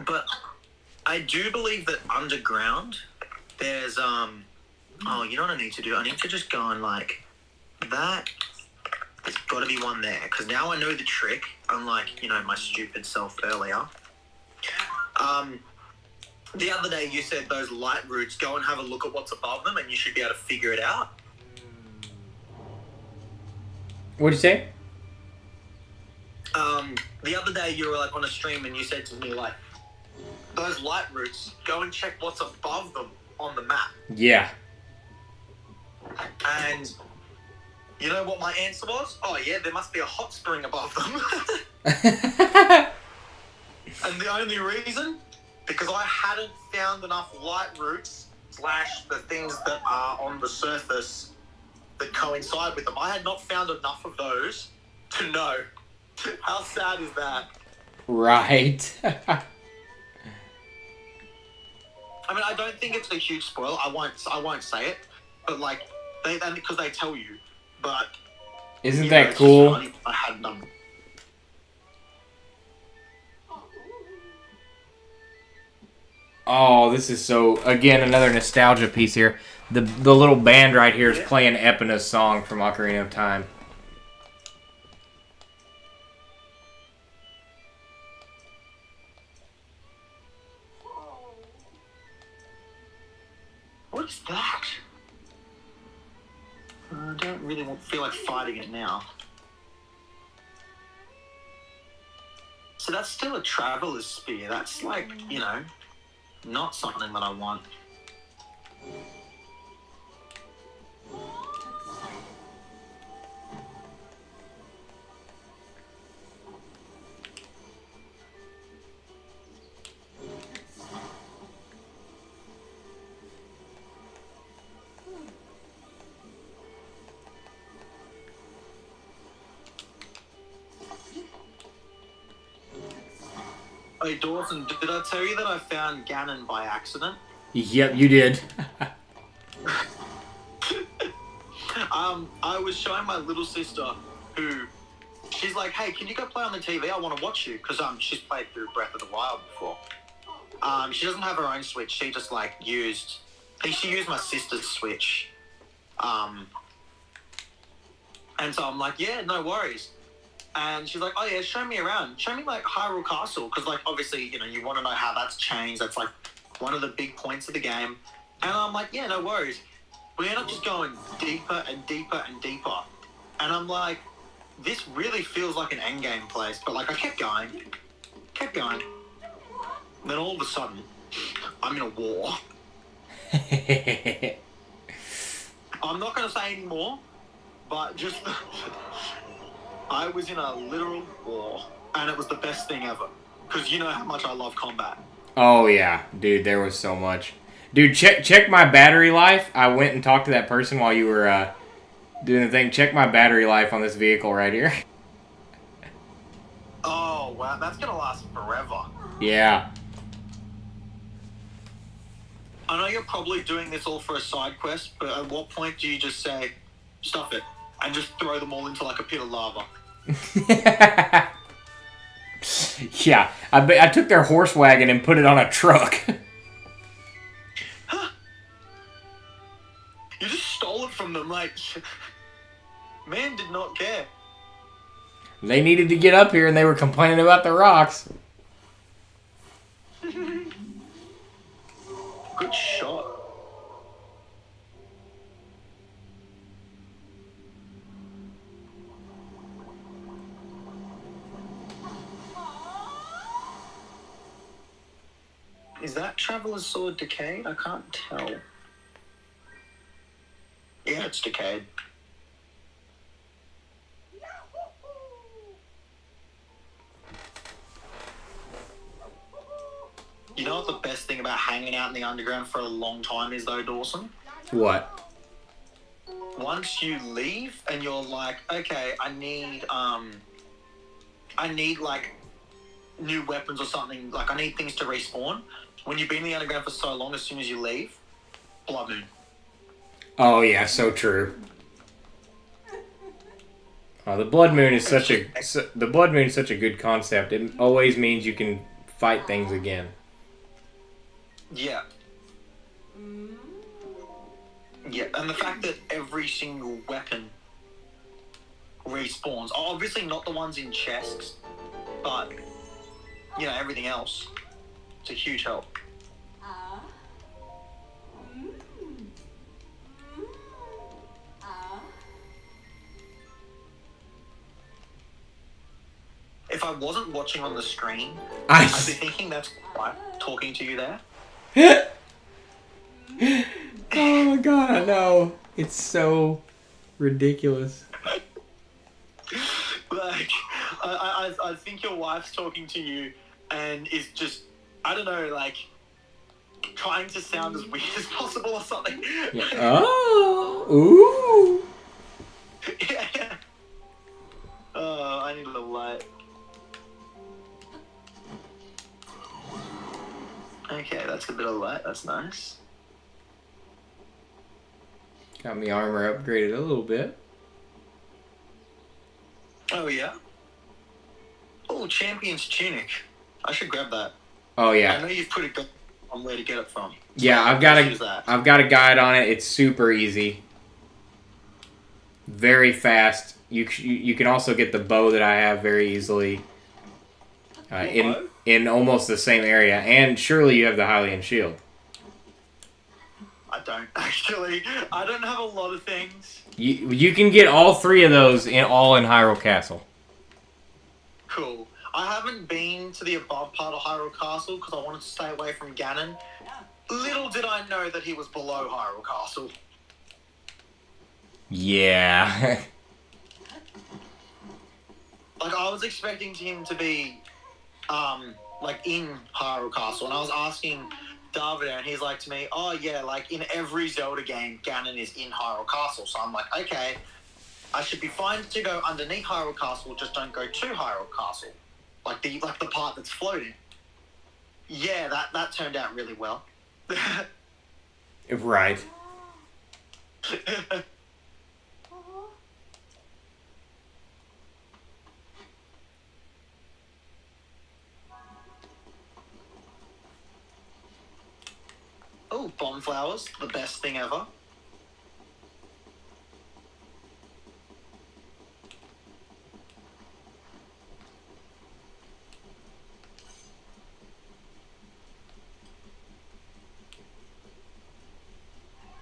But I do believe that underground, there's, oh, you know what I need to do? I need to just go and, like, that... There's got to be one there, because now I know the trick, unlike, you know, my stupid self earlier. The other day you said those light roots, go and have a look at what's above them, and you should be able to figure it out. What'd you say? The other day you were, like, on a stream, and you said to me, like, those light roots, go and check what's above them on the map. Yeah. And... You know what my answer was? Oh, yeah, there must be a hot spring above them. And the only reason? Because I hadn't found enough light roots / the things that are on the surface that coincide with them. I had not found enough of those to know. How sad is that? Right. I mean, I don't think it's a huge spoil. I won't say it. But, like, because they tell you. But isn't that cool? I had none. Oh, this is so... Again, another nostalgia piece here. The little band right here is playing Epina's song from Ocarina of Time. What is that? I don't really feel like fighting it now. So that's still a traveler's spear. That's like, you know, not something that I want. Hey Dawson, did I tell you that I found Ganon by accident? Yep, you did. I was showing my little sister who, she's like, hey, can you go play on the TV? I want to watch you. Because she's played through Breath of the Wild before. She doesn't have her own Switch. She just, like, used she used my sister's Switch. And so I'm like, yeah, no worries. And she's like, oh yeah, show me around. Show me like Hyrule Castle. Because like obviously, you want to know how that's changed. That's like one of the big points of the game. And I'm like, yeah, no worries. We end up just going deeper and deeper and deeper. And I'm like, this really feels like an endgame place. But like I kept going. And then all of a sudden, I'm in a war. I'm not going to say any more, but just I was in a literal war, and it was the best thing ever. Because you know how much I love combat. Oh yeah, dude, there was so much. Dude, check my battery life. I went and talked to that person while you were doing the thing. Check my battery life on this vehicle right here. Oh wow, that's going to last forever. Yeah. I know you're probably doing this all for a side quest, but at what point do you just say, stuff it, and just throw them all into like a pit of lava? Yeah, I took their horse wagon and put it on a truck. You just stole it from them, like, man did not care. They needed to get up here and they were complaining about the rocks. Good shot. Is that Traveler's Sword decayed? I can't tell. Yeah, it's decayed. You know what the best thing about hanging out in the underground for a long time is, though, Dawson? What? Once you leave and you're like, okay, I need like new weapons or something. Like I need things to respawn. When you've been in the underground for so long, as soon as you leave, blood moon. Oh yeah, so true. The blood moon is such a good concept. It always means you can fight things again. Yeah. Yeah, and the fact that every single weapon respawns. Obviously not the ones in chests, but, everything else. It's a huge help. If I wasn't watching on the screen, I'd be thinking that's right, talking to you there. Oh my god, I know. It's so ridiculous. Like, I think your wife's talking to you and is just, I don't know, like, trying to sound as weird as possible or something. Yeah. Oh, ooh. Yeah. Oh, I need a little light. Okay, that's a bit of light. That's nice. Got me armor upgraded a little bit. Oh, yeah? Oh, Champion's Tunic. I should grab that. Oh, yeah. I know you've put it on where to get it from. Yeah, I've got a guide on it. It's super easy. Very fast. You can also get the bow that I have very easily. In almost the same area. And surely you have the Hylian shield. I don't, actually. I don't have a lot of things. You can get all three of those in Hyrule Castle. Cool. I haven't been to the above part of Hyrule Castle because I wanted to stay away from Ganon. Little did I know that he was below Hyrule Castle. Yeah. Like, I was expecting him to be, like, in Hyrule Castle, and I was asking David, and he's like to me, oh, yeah, like, in every Zelda game, Ganon is in Hyrule Castle. So I'm like, okay, I should be fine to go underneath Hyrule Castle, just don't go to Hyrule Castle. Like the part that's floating. Yeah, that turned out really well. Right. Oh, bomb flowers, the best thing ever.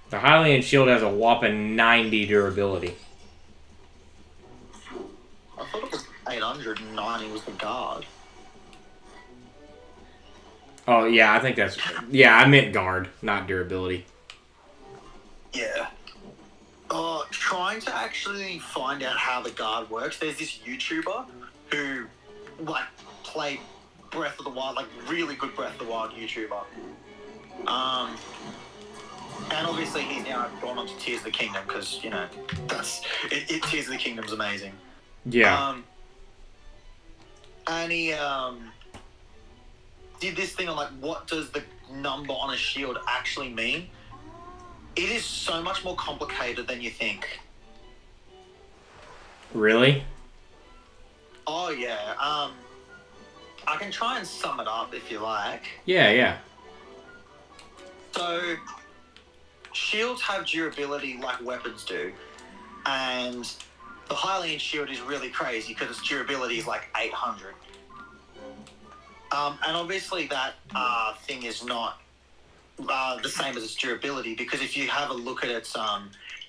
The Hylian shield has a whopping 90 durability. I thought it was 890 was the guard. Oh, yeah, I think that's... Yeah, I meant guard, not durability. Yeah. Trying to actually find out how the guard works, there's this YouTuber who, like, played Breath of the Wild, like, really good Breath of the Wild YouTuber. And obviously he's now gone on to Tears of the Kingdom, because, you know, Tears of the Kingdom's amazing. Yeah. And he, did this thing on, like, what does the number on a shield actually mean? It is so much more complicated than you think. Really? Oh, yeah. I can try and sum it up if you like. Yeah, yeah. So, shields have durability like weapons do. And the Hylian shield is really crazy because its durability is like 800. And obviously that thing is not the same as its durability, because if you have a look at its...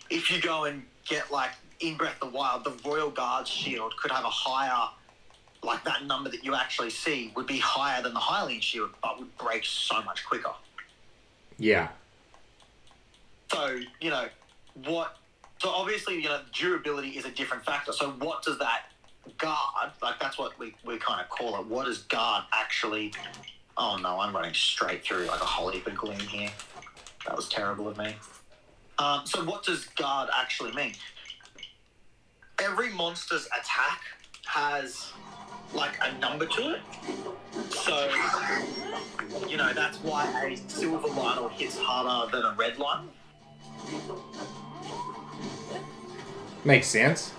if you go and get, like, in Breath of the Wild, the Royal Guard's shield could have a higher... Like, that number that you actually see would be higher than the Hylian shield, but would break so much quicker. Yeah. So, you know, what... So, obviously, you know, durability is a different factor. So, what does that guard... Like, that's what we kind of call it. What does guard actually... Oh, no, I'm running straight through, like, a whole heap of gloom here. That was terrible of me. So, what does guard actually mean? Every monster's attack has... like a number to it. So, you know, that's why a silver Lionel hits harder than a red Lionel. Makes sense.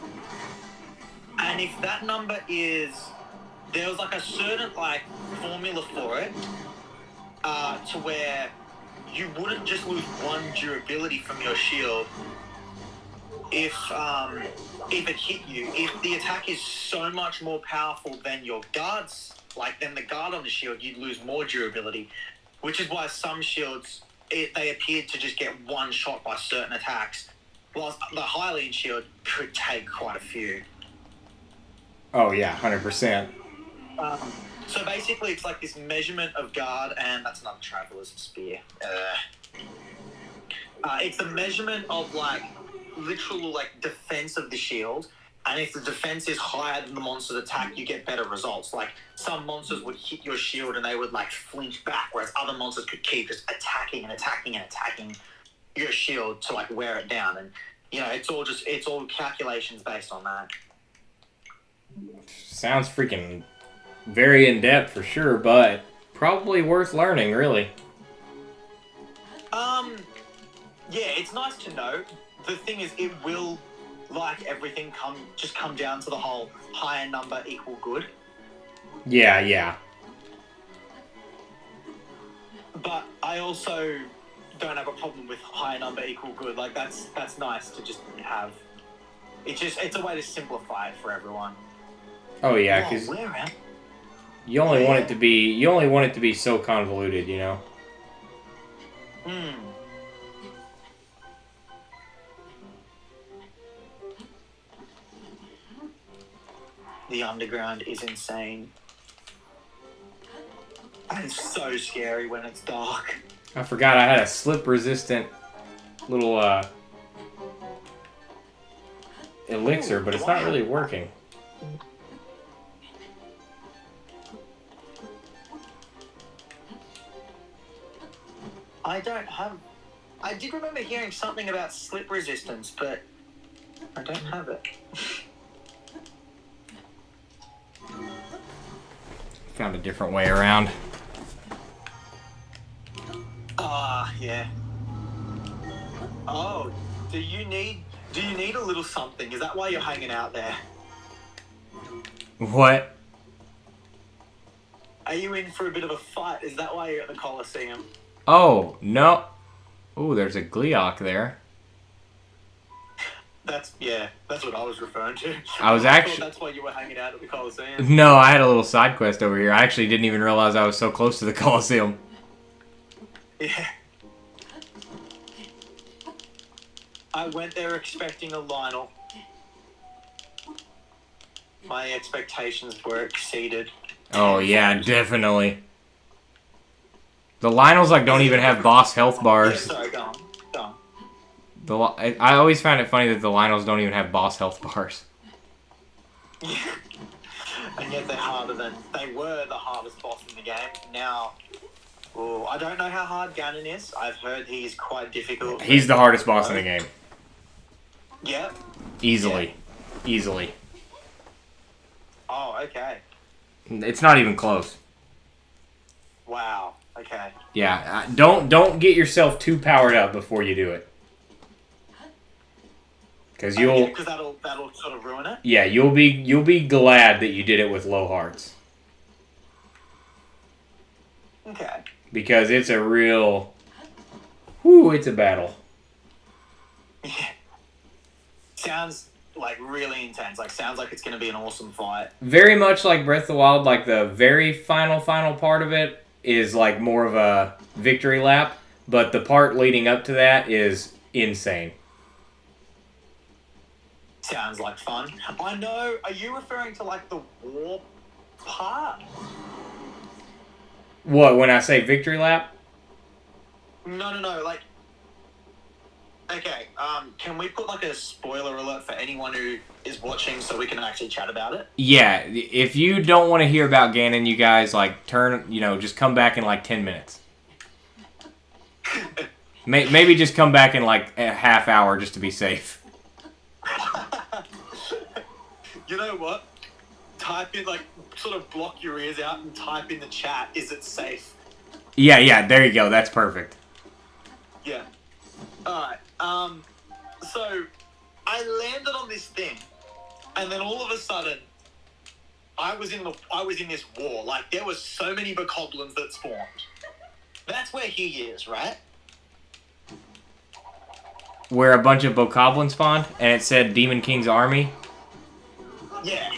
And if that number is... There was like a certain like formula for it to where you wouldn't just lose one durability from your shield if it hit you. If the attack is so much more powerful than your guards, like than the guard on the shield, you'd lose more durability, which is why some shields, they appeared to just get one shot by certain attacks, whilst the Hylian shield could take quite a few. Oh, yeah, 100%. So basically it's like this measurement of guard, and that's another Traveler's Spear. It's the measurement of like literal like defense of the shield, and if the defense is higher than the monster's attack, you get better results. Like some monsters would hit your shield and they would like flinch back, whereas other monsters could keep just attacking and attacking and attacking your shield to like wear it down. And you know, it's all calculations based on that. Sounds freaking very in depth for sure, but probably worth learning, really. Yeah, it's nice to know. The thing is, it will, like everything, come down to the whole higher number equal good. Yeah, yeah. But I also don't have a problem with higher number equal good. Like that's nice to just have. It's a way to simplify it for everyone. Oh yeah, because you only want it to be so convoluted, you know. The underground is insane. And it's so scary when it's dark. I forgot I had a slip-resistant little elixir, but it's not really working. I did remember hearing something about slip resistance, but I don't have it. Found a different way around. Yeah. Oh, do you need a little something? Is that why you're hanging out there? What? Are you in for a bit of a fight? Is that why you're at the Colosseum? Oh, no. Oh, there's a Gleeok there. That's what I was referring to. I was thought actually... that's why you were hanging out at the Coliseum. No, I had a little side quest over here. I actually didn't even realize I was so close to the Coliseum. Yeah. I went there expecting a Lionel. My expectations were exceeded. Oh, yeah, definitely. The Lionels, like, don't even have boss health bars. Yeah, sorry, go on. I always found it funny that the Lionels don't even have boss health bars. Yeah. And yet they were the hardest boss in the game. Now, I don't know how hard Ganon is. I've heard he's quite difficult. He's the hardest boss in the game. Yeah. Easily. Yeah. Easily. Oh, okay. It's not even close. Wow. Okay. Yeah, don't get yourself too powered up before you do it. Because that'll sort of ruin it. Yeah, you'll be glad that you did it with low hearts. Okay. Because it's a real... Whoo, it's a battle. Yeah. Sounds like really intense. Like, sounds like it's going to be an awesome fight. Very much like Breath of the Wild, like the very final part of it is like more of a victory lap, but the part leading up to that is insane. Sounds like fun. I know. Are you referring to like the war part? What, when I say victory lap? No. Like, okay. Can we put like a spoiler alert for anyone who is watching so we can actually chat about it? Yeah. If you don't want to hear about Ganon, you guys like just come back in like 10 minutes. Maybe just come back in like a half hour just to be safe. You know what? Type in, like, sort of block your ears out and type in the chat, is it safe? Yeah, there you go. That's perfect. Yeah. Alright, so, I landed on this thing, and then all of a sudden, I was in this war. Like, there were so many bokoblins that spawned. That's where he is, right? Where a bunch of bokoblins spawned, and it said Demon King's army. Yeah.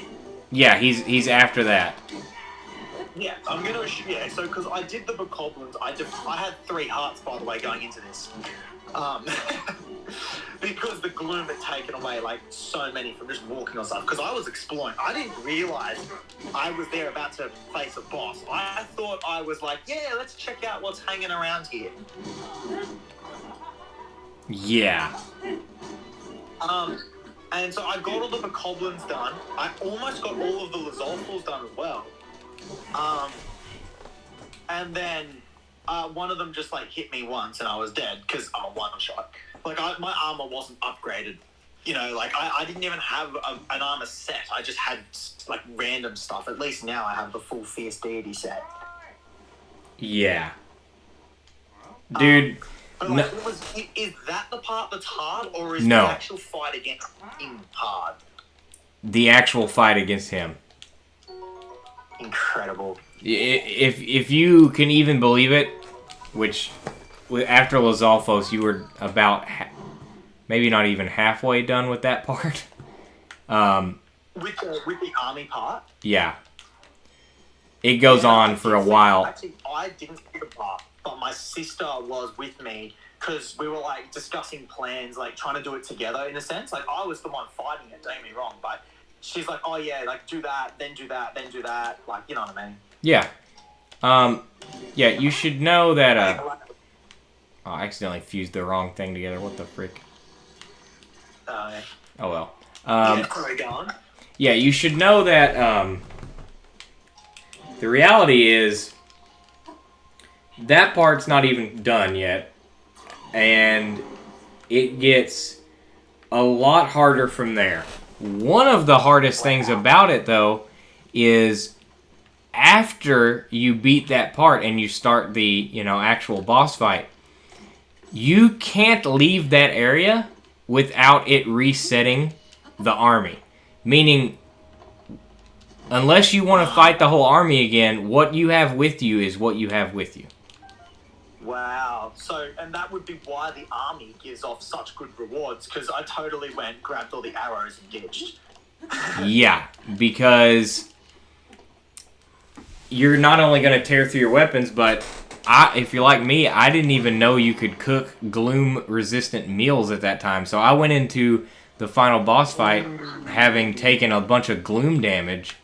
Yeah, he's after that. Yeah, I'm gonna assume, so because I did the bokoblins, I had 3 hearts, by the way, going into this. Because the gloom had taken away, like, so many from just walking on stuff. Because I was exploring. I didn't realize I was there about to face a boss. I thought I was like, yeah, let's check out what's hanging around here. Yeah. And so I got all the bokoblins done. I almost got all of the Lizalfos done as well. And then one of them just like hit me once and I was dead because I'm a one-shot. Like my armor wasn't upgraded. You know, like I didn't even have an armor set. I just had like random stuff. At least now I have the full Fierce Deity set. Yeah. Dude... But like, is that the part that's hard, or is No. the actual fight against him hard? The actual fight against him. Incredible. If you can even believe it, which after Lizalfos you were about maybe not even halfway done with that part. With the army part? Yeah. It goes on for a while. Actually, I didn't see the part, but my sister was with me because we were like discussing plans, like trying to do it together in a sense. Like I was the one fighting it, don't get me wrong, but she's like, oh yeah, like do that, then do that, then do that. Like, you know what I mean? Yeah. Yeah, you should know that, oh, I accidentally fused the wrong thing together. What the frick? Yeah. Oh well. Yeah, sorry, go on. Yeah, you should know that, the reality is that part's not even done yet, and it gets a lot harder from there. One of the hardest things about it, though, is after you beat that part and you start the, actual boss fight, you can't leave that area without it resetting the army. Meaning, unless you want to fight the whole army again, what you have with you is what you have with you. Wow. So, and that would be why the army gives off such good rewards, because I totally went, grabbed all the arrows and ditched. Yeah, because you're not only going to tear through your weapons, but if you're like me, I didn't even know you could cook gloom-resistant meals at that time. So I went into the final boss fight having taken a bunch of gloom damage.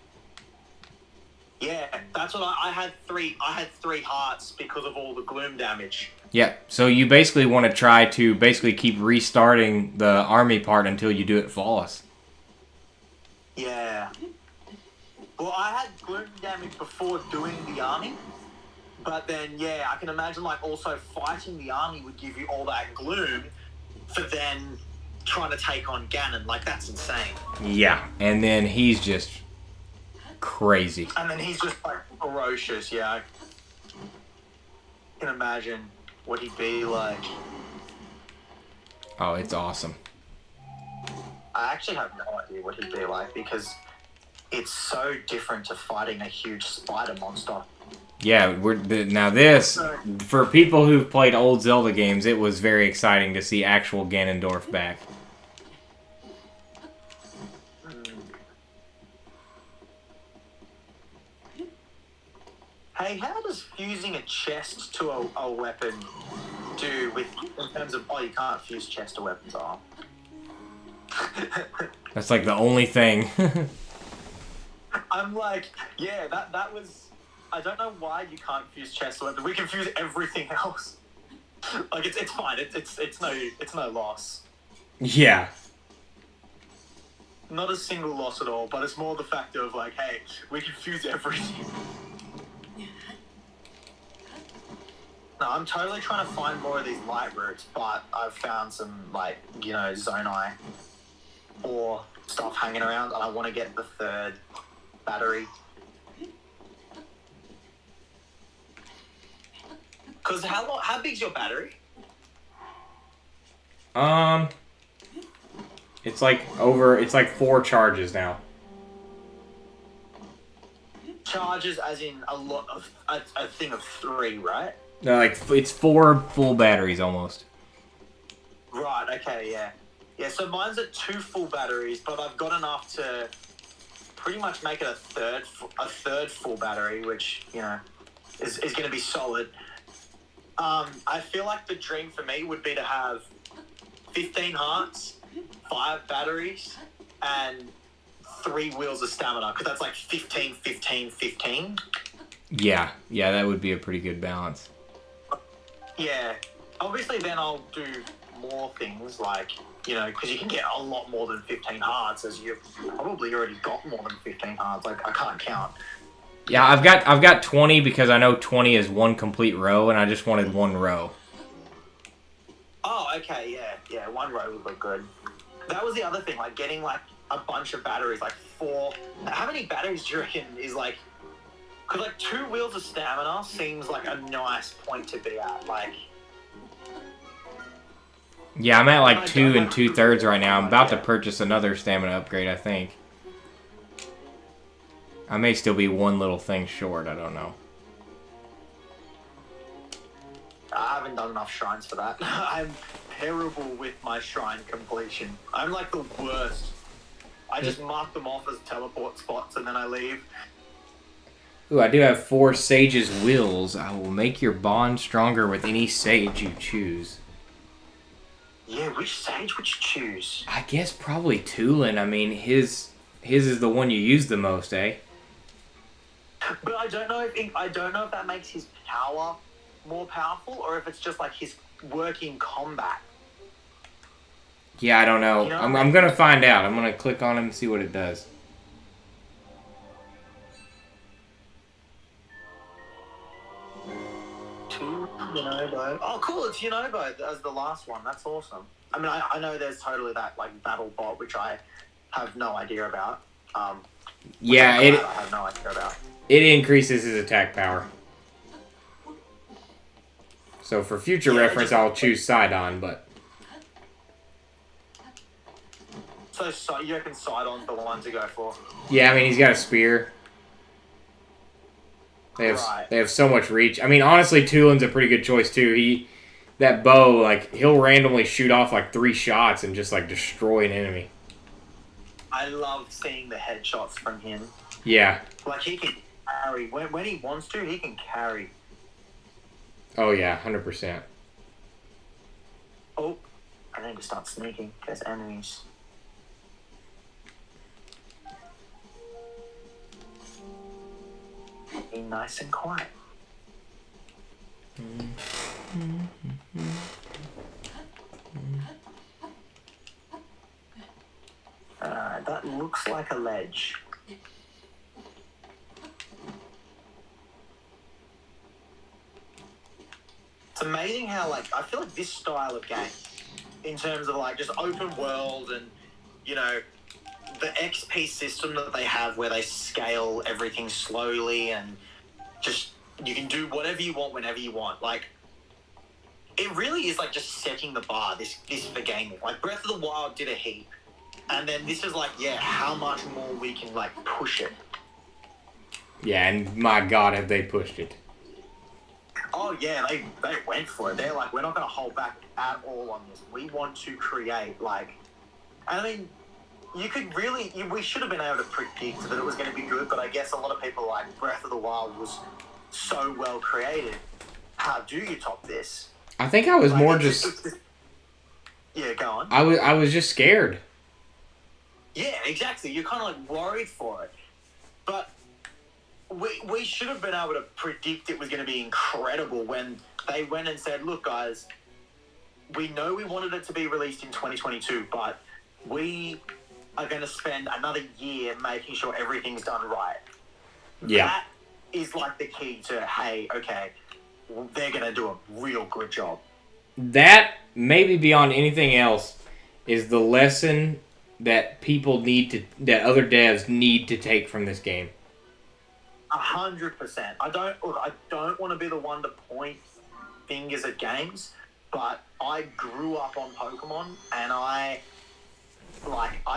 Yeah, that's what I had. I had 3 hearts because of all the gloom damage. Yeah, so you basically want to try to basically keep restarting the army part until you do it flawless. Yeah. Well, I had gloom damage before doing the army, but then, yeah, I can imagine, like, also fighting the army would give you all that gloom for then trying to take on Ganon. Like, that's insane. Yeah, and then he's just crazy. And then he's just, like, ferocious, yeah. I can imagine what he'd be like. Oh, it's awesome. I actually have no idea what he'd be like, because it's so different to fighting a huge spider monster. Yeah, now this, for people who've played old Zelda games, it was very exciting to see actual Ganondorf back. Hey, how does fusing a chest to a weapon do with, in terms of, oh, you can't fuse chest to weapons, oh. That's like the only thing. I'm like, yeah, that was, I don't know why you can't fuse chest to weapons. We can fuse everything else. Like, it's fine, it's no loss. Yeah. Not a single loss at all, but it's more the fact of, like, hey, we can fuse everything. No, I'm totally trying to find more of these light roots, but I've found some, like, you know, Zonai or stuff hanging around, and I want to get the 3rd battery. Because how big's your battery? It's like 4 charges now. Charges as in a lot of, a thing of 3, right? No, like, it's 4 full batteries almost. Right, okay, yeah. Yeah, so mine's at 2 full batteries, but I've got enough to pretty much make it a third full battery, which, you know, is going to be solid. I feel like the dream for me would be to have 15 hearts, 5 batteries, and 3 wheels of stamina, because that's like 15, 15, 15. Yeah, that would be a pretty good balance. Yeah. Obviously, then I'll do more things, like, you know, because you can get a lot more than 15 hearts, as you've probably already got more than 15 hearts. Like, I can't count. Yeah, I've got 20 because I know 20 is 1 complete row, and I just wanted 1 row. Oh, okay, yeah, 1 row would look good. That was the other thing, like, getting, like, a bunch of batteries, like 4. How many batteries do you reckon is, like, because, like, 2 wheels of stamina seems like a nice point to be at, like. Yeah, I'm at like 2 2/3 right now. I'm about to purchase another stamina upgrade, I think. I may still be 1 little thing short, I don't know. I haven't done enough shrines for that. I'm terrible with my shrine completion. I'm like the worst. I just mark them off as teleport spots and then I leave. Ooh, I do have 4 Sage's Wills. I will make your bond stronger with any sage you choose. Yeah, which sage would you choose? I guess probably Tulin. I mean, his is the one you use the most, eh? But I don't know if that makes his power more powerful, or if it's just like his work in combat. Yeah, I don't know. You know, I'm gonna find out. I'm gonna click on him and see what it does. Yunobo. Oh, cool! It's Yunobo as the last one. That's awesome. I mean, I know there's totally that like battle bot, which I have no idea about. Yeah, I have no idea about. It increases his attack power. So for future reference, I'll choose Sidon, but... So you reckon Sidon's the one to go for? Yeah, I mean, he's got a spear. They have so much reach. I mean, honestly, Tulin's a pretty good choice too. That bow, like, he'll randomly shoot off like 3 shots and just like destroy an enemy. I love seeing the headshots from him. Yeah. Like, he can carry. When he wants to, he can carry. Oh, yeah, 100%. Oh, I need to start sneaking. There's enemies. Be nice and quiet. That looks like a ledge. It's amazing how, like, I feel like this style of game, in terms of, like, just open world and, you know, the XP system that they have where they scale everything slowly and just, you can do whatever you want whenever you want. Like, it really is, like, just setting the bar, this for gaming. Like, Breath of the Wild did a heap. And then this is like, yeah, how much more we can, like, push it. Yeah, and my God, have they pushed it. Oh, yeah, they went for it. They're like, we're not going to hold back at all on this. We want to create, like... I mean, you could really... we should have been able to predict that it was going to be good, but I guess a lot of people like Breath of the Wild was so well created. How do you top this? I think I was, like, more just... Yeah, go on. I was just scared. Yeah, exactly. You're kind of, like, worried for it. But... We should have been able to predict it was going to be incredible when they went and said, look, guys, we know we wanted it to be released in 2022, but we are going to spend another year making sure everything's done right. Yeah. That is like the key to, hey, okay, they're going to do a real good job. That, maybe beyond anything else, is the lesson that that other devs need to take from this game. 100%. I don't want to be the one to point fingers at games, but I grew up on Pokemon, and I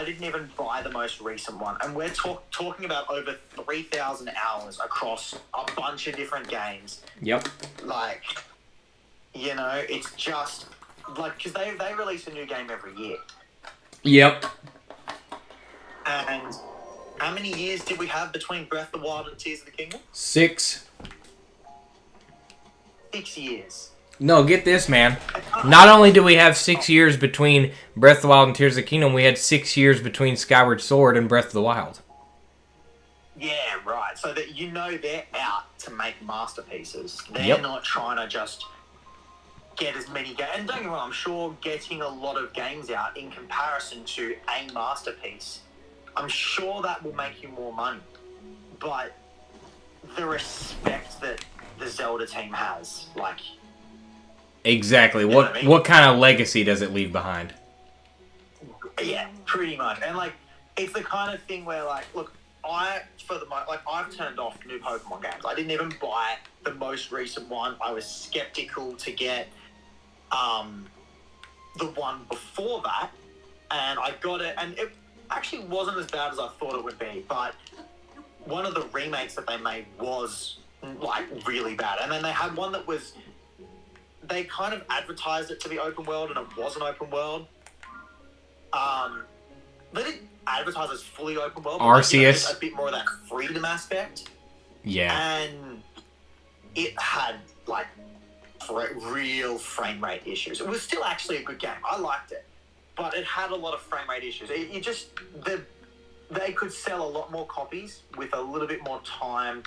didn't even buy the most recent one. And we're talking about over 3,000 hours across a bunch of different games. Yep. Like, you know, it's just like, because they release a new game every year. Yep. And how many years did we have between Breath of the Wild and Tears of the Kingdom? 6. 6 years. No, get this, man. Not only do we have 6 years between Breath of the Wild and Tears of the Kingdom, we had 6 years between Skyward Sword and Breath of the Wild. Yeah, right. So that, you know, they're out to make masterpieces. They're not trying to just get as many games. And don't get me wrong, I'm sure getting a lot of games out in comparison to a masterpiece, I'm sure that will make you more money. But the respect that the Zelda team has, like... Exactly. What kind of legacy does it leave behind? Yeah, pretty much. And, like, it's the kind of thing where, like, look, I've turned off new Pokemon games. I didn't even buy the most recent one. I was skeptical to get the one before that, and I got it, and it actually wasn't as bad as I thought it would be, but one of the remakes that they made was, like, really bad. And then they had one that was... They kind of advertised it to be open world, and it wasn't open world. They didn't advertise as fully open world. Arceus. But a bit more of that freedom aspect. Yeah. And it had, like, real frame rate issues. It was still actually a good game. I liked it. But it had a lot of frame rate issues. They could sell a lot more copies with a little bit more time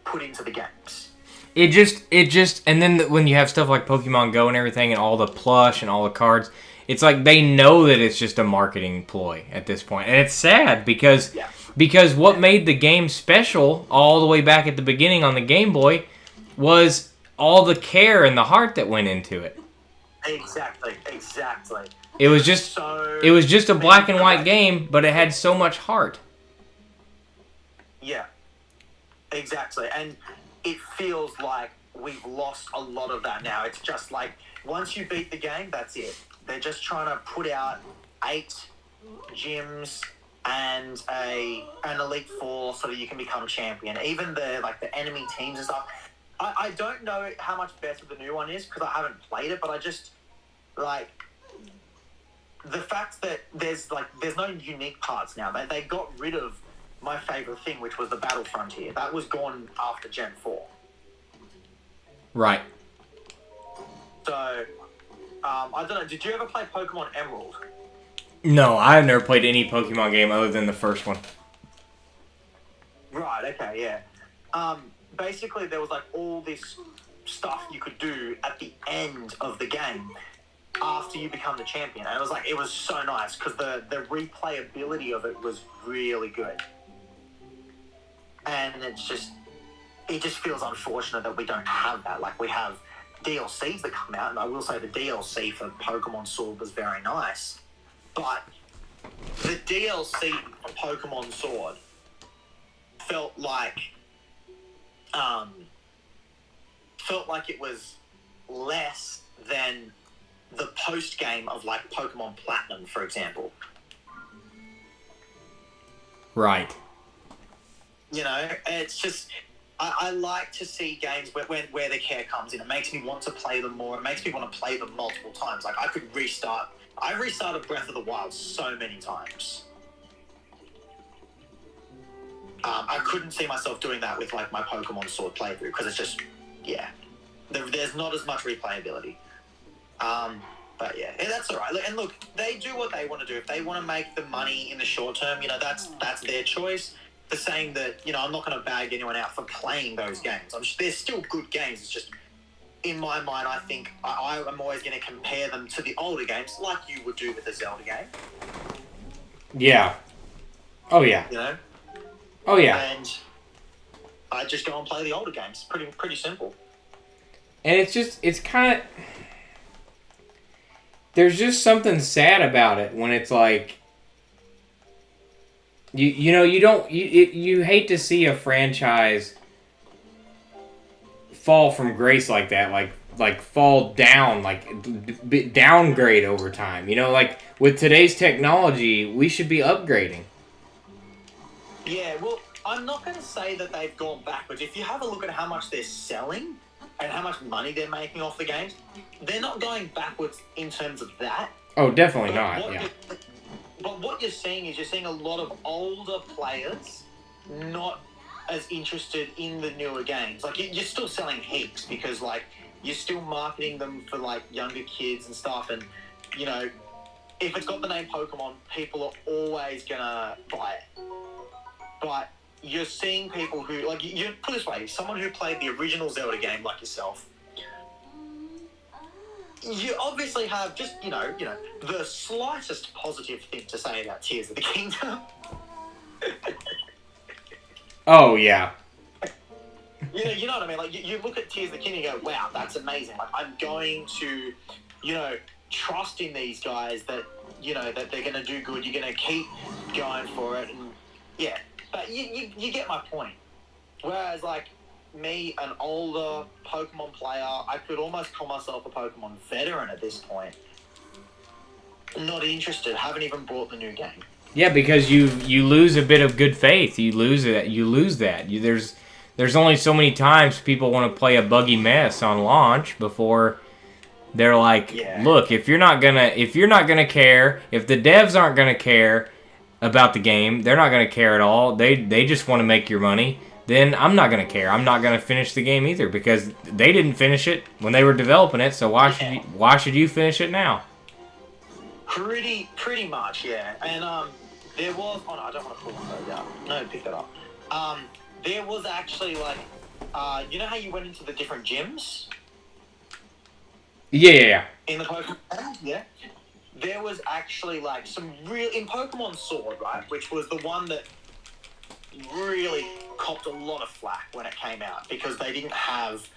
put into the games. It just, and then when you have stuff like Pokemon Go and everything, and all the plush and all the cards, it's like they know that it's just a marketing ploy at this point. And it's sad because what made the game special all the way back at the beginning on the Game Boy was all the care and the heart that went into it. Exactly. It was just a black and white game, but it had so much heart. Yeah, exactly. And it feels like we've lost a lot of that now. It's just like, once you beat the game, that's it. They're just trying to put out 8 gyms and an Elite Four so that you can become champion. Even the enemy teams and stuff. I don't know how much better the new one is because I haven't played it, but I just like the fact that there's no unique parts now. They got rid of my favorite thing, which was the Battle Frontier. That was gone after Gen 4. Right. So, I don't know. Did you ever play Pokemon Emerald? No, I've never played any Pokemon game other than the first one. Right, okay, yeah. Basically, there was all this stuff you could do at the end of the game after you become the champion. And it was so nice because the replayability of it was really good. And it just feels unfortunate that we don't have that. We have DLCs that come out, and I will say the DLC for Pokemon Sword was very nice. But the DLC for Pokemon Sword felt like it was less than the post game of Pokemon Platinum, for example. Right. It's just I like to see games where the care comes in. It makes me want to play them more. It makes me want to play them multiple times. I could restart. I restarted Breath of the Wild so many times. I couldn't see myself doing that with my Pokemon Sword playthrough because it's just, yeah, there's not as much replayability. But yeah, that's all right. And look, they do what they want to do. If they want to make the money in the short term, that's their choice. The saying that I'm not going to bag anyone out for playing those games. They're still good games. It's just in my mind, I think I'm always going to compare them to the older games, like you would do with the Zelda game. Yeah. Oh yeah. Oh yeah. And I just go and play the older games. Pretty simple. And it's kind of, there's just something sad about it when it's you hate to see a franchise fall from grace like that, like fall down, downgrade over time. With today's technology, we should be upgrading. Yeah, well, I'm not going to say that they've gone backwards. If you have a look at how much they're selling and how much money they're making off the games, they're not going backwards in terms of that. Oh, definitely not, yeah. But what you're seeing a lot of older players not as interested in the newer games. You're still selling heaps because, you're still marketing them for, younger kids and stuff. And, if it's got the name Pokemon, people are always going to buy it. But you're seeing people who, you put it this way, someone who played the original Zelda game like yourself, you obviously have just, the slightest positive thing to say about Tears of the Kingdom. Oh, yeah. You know what I mean? You look at Tears of the Kingdom and go, wow, that's amazing. I'm going to, trust in these guys that, that they're going to do good. You're going to keep going for it. And, yeah. But you get my point. Whereas, me, an older Pokemon player, I could almost call myself a Pokemon veteran at this point. Not interested. Haven't even bought the new game. Yeah, because you lose a bit of good faith. You lose that. There's only so many times people want to play a buggy mess on launch before they're look, if you're not gonna care, if the devs aren't gonna care about the game, they're not gonna care at all. They just want to make your money. Then I'm not going to care. I'm not going to finish the game either because they didn't finish it when they were developing it. So why should you finish it now? Pretty much, yeah. And there was. Oh no, I don't want to pull that up. No, pick that up. There was actually you know how you went into the different gyms? Yeah. In the Pokemon, yeah. There was actually some real in Pokemon Sword, right? Which was the one that really copped a lot of flack when it came out because they didn't have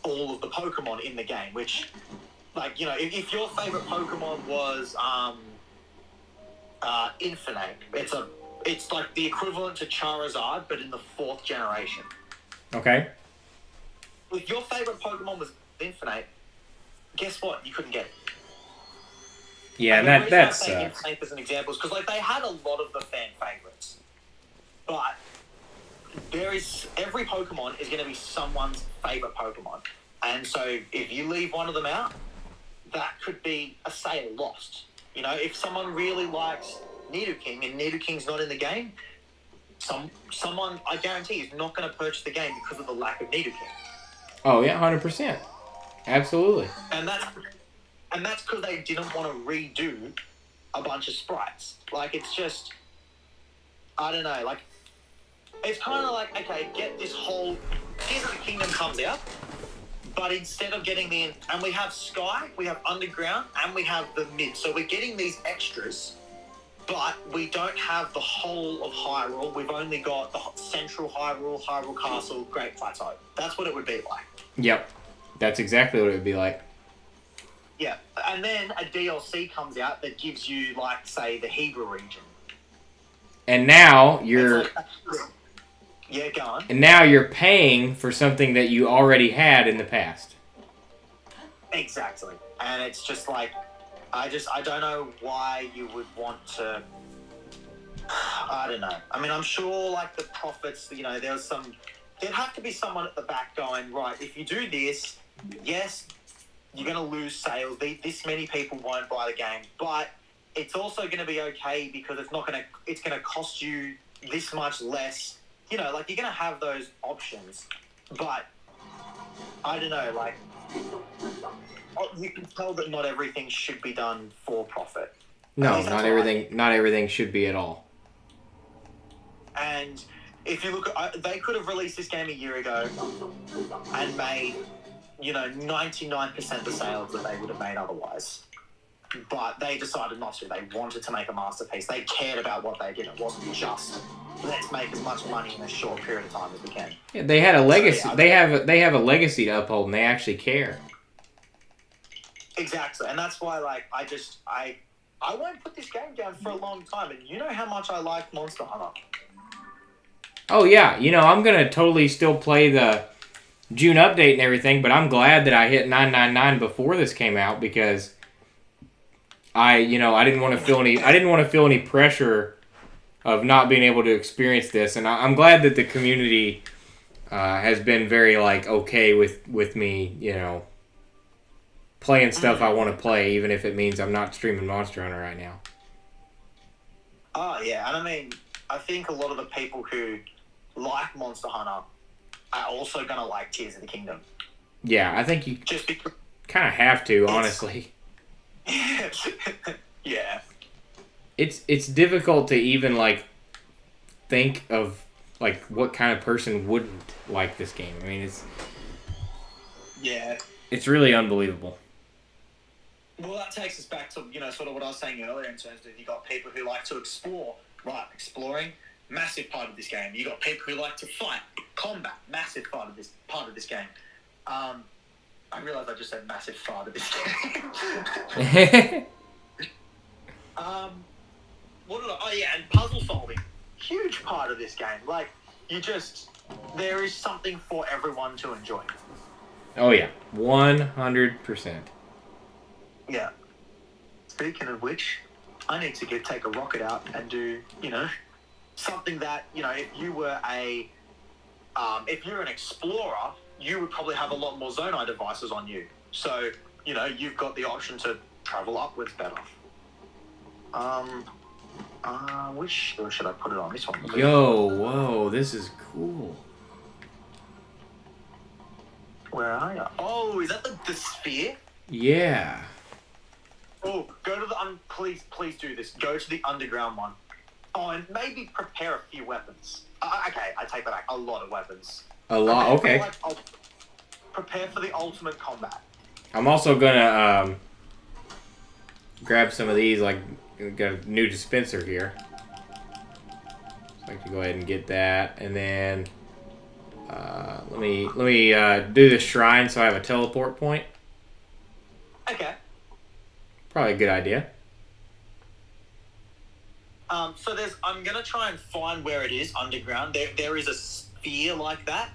all of the Pokemon in the game, which, if your favorite Pokemon was Infinite, it's the equivalent to Charizard, but in the 4th generation. Okay. If your favorite Pokemon was Infinite, guess what? You couldn't get it. Yeah, And and the that reason I say sucks. Inscape as an example is because like they had a lot of the fan favorites, but every Pokemon is going to be someone's favorite Pokemon, and so if you leave one of them out, that could be a sale lost. You know, if someone really likes Nidoking and Nidoking's not in the game, someone I guarantee is not going to purchase the game because of the lack of Nidoking. Oh yeah, 100%. Absolutely. And that's because they didn't want to redo a bunch of sprites. Like, it's just, I don't know, like, it's kind of like, okay, get this whole, Tears of the Kingdom comes out, but instead of getting and we have Sky, we have Underground, and we have the Mid. So we're getting these extras, but we don't have the whole of Hyrule. We've only got the central Hyrule, Hyrule Castle, Great Plateau. That's what it would be like. Yep. That's exactly what it would be like. Yeah, and then a DLC comes out that gives you, like, say, the Hebrew region. And now you're Like, yeah, go on. and now you're paying for something that you already had in the past. Exactly. And it's just like, I don't know why you would want to, I don't know. I mean, I'm sure, like, the profits, you know, there'd have to be someone at the back going, right, if you do this, yes, you're going to lose sales. This many people won't buy the game, but it's also going to be okay because it's going to cost you this much less. You know, like, you're going to have those options, but I don't know, like, you can tell that not everything should be done for profit. No, not everything should be at all. And if you look at, they could have released this game a year ago and made, you know, 99% the sales that they would have made otherwise. But they decided not to. They wanted to make a masterpiece. They cared about what they did. It wasn't just, let's make as much money in a short period of time as we can. Yeah, they had a legacy. So, yeah, they have a legacy to uphold, and they actually care. Exactly. And that's why, like, I won't put this game down for a long time. And you know how much I like Monster Hunter. Oh yeah, you know, I'm gonna totally still play the June update and everything, but I'm glad that I hit 999 before this came out because I didn't want to feel any pressure of not being able to experience this, and I'm glad that the community has been very, like, okay with me, you know, playing stuff I want to play, even if it means I'm not streaming Monster Hunter right now. Oh yeah, and I mean, I think a lot of the people who like Monster Hunter are also gonna like Tears of the Kingdom. Yeah, I think you Just because. kind of have to, honestly. Yeah. It's difficult to even, like, think of, like, what kind of person wouldn't like this game. I mean, it's really unbelievable. Well, that takes us back to, you know, sort of what I was saying earlier in terms of you got people who like to explore. Right, exploring, massive part of this game. You got people who like to fight, combat, massive part of this game. I realised I just said massive part of this game. And puzzle solving, huge part of this game. Like, there is something for everyone to enjoy. Oh yeah, 100%. Yeah. Speaking of which, I need to take a rocket out and do, you know, something that, you know, if you're an explorer, you would probably have a lot more Zonai devices on you. So, you know, you've got the option to travel upwards better. Which should I put it on? This one. Yo, whoa, this is cool. Where are you? Oh, is that the sphere? Yeah. Oh, go to the please do this. Go to the underground one. Oh, and maybe prepare a few weapons. Okay, I take that back. A lot of weapons. A lot. Okay. Prepare for the ultimate combat. I'm also gonna grab some of these. Like, got a new dispenser here. So I like to go ahead and get that, and then let me do the shrine so I have a teleport point. Okay. Probably a good idea. So I'm gonna try and find where it is underground. There is a sphere like that,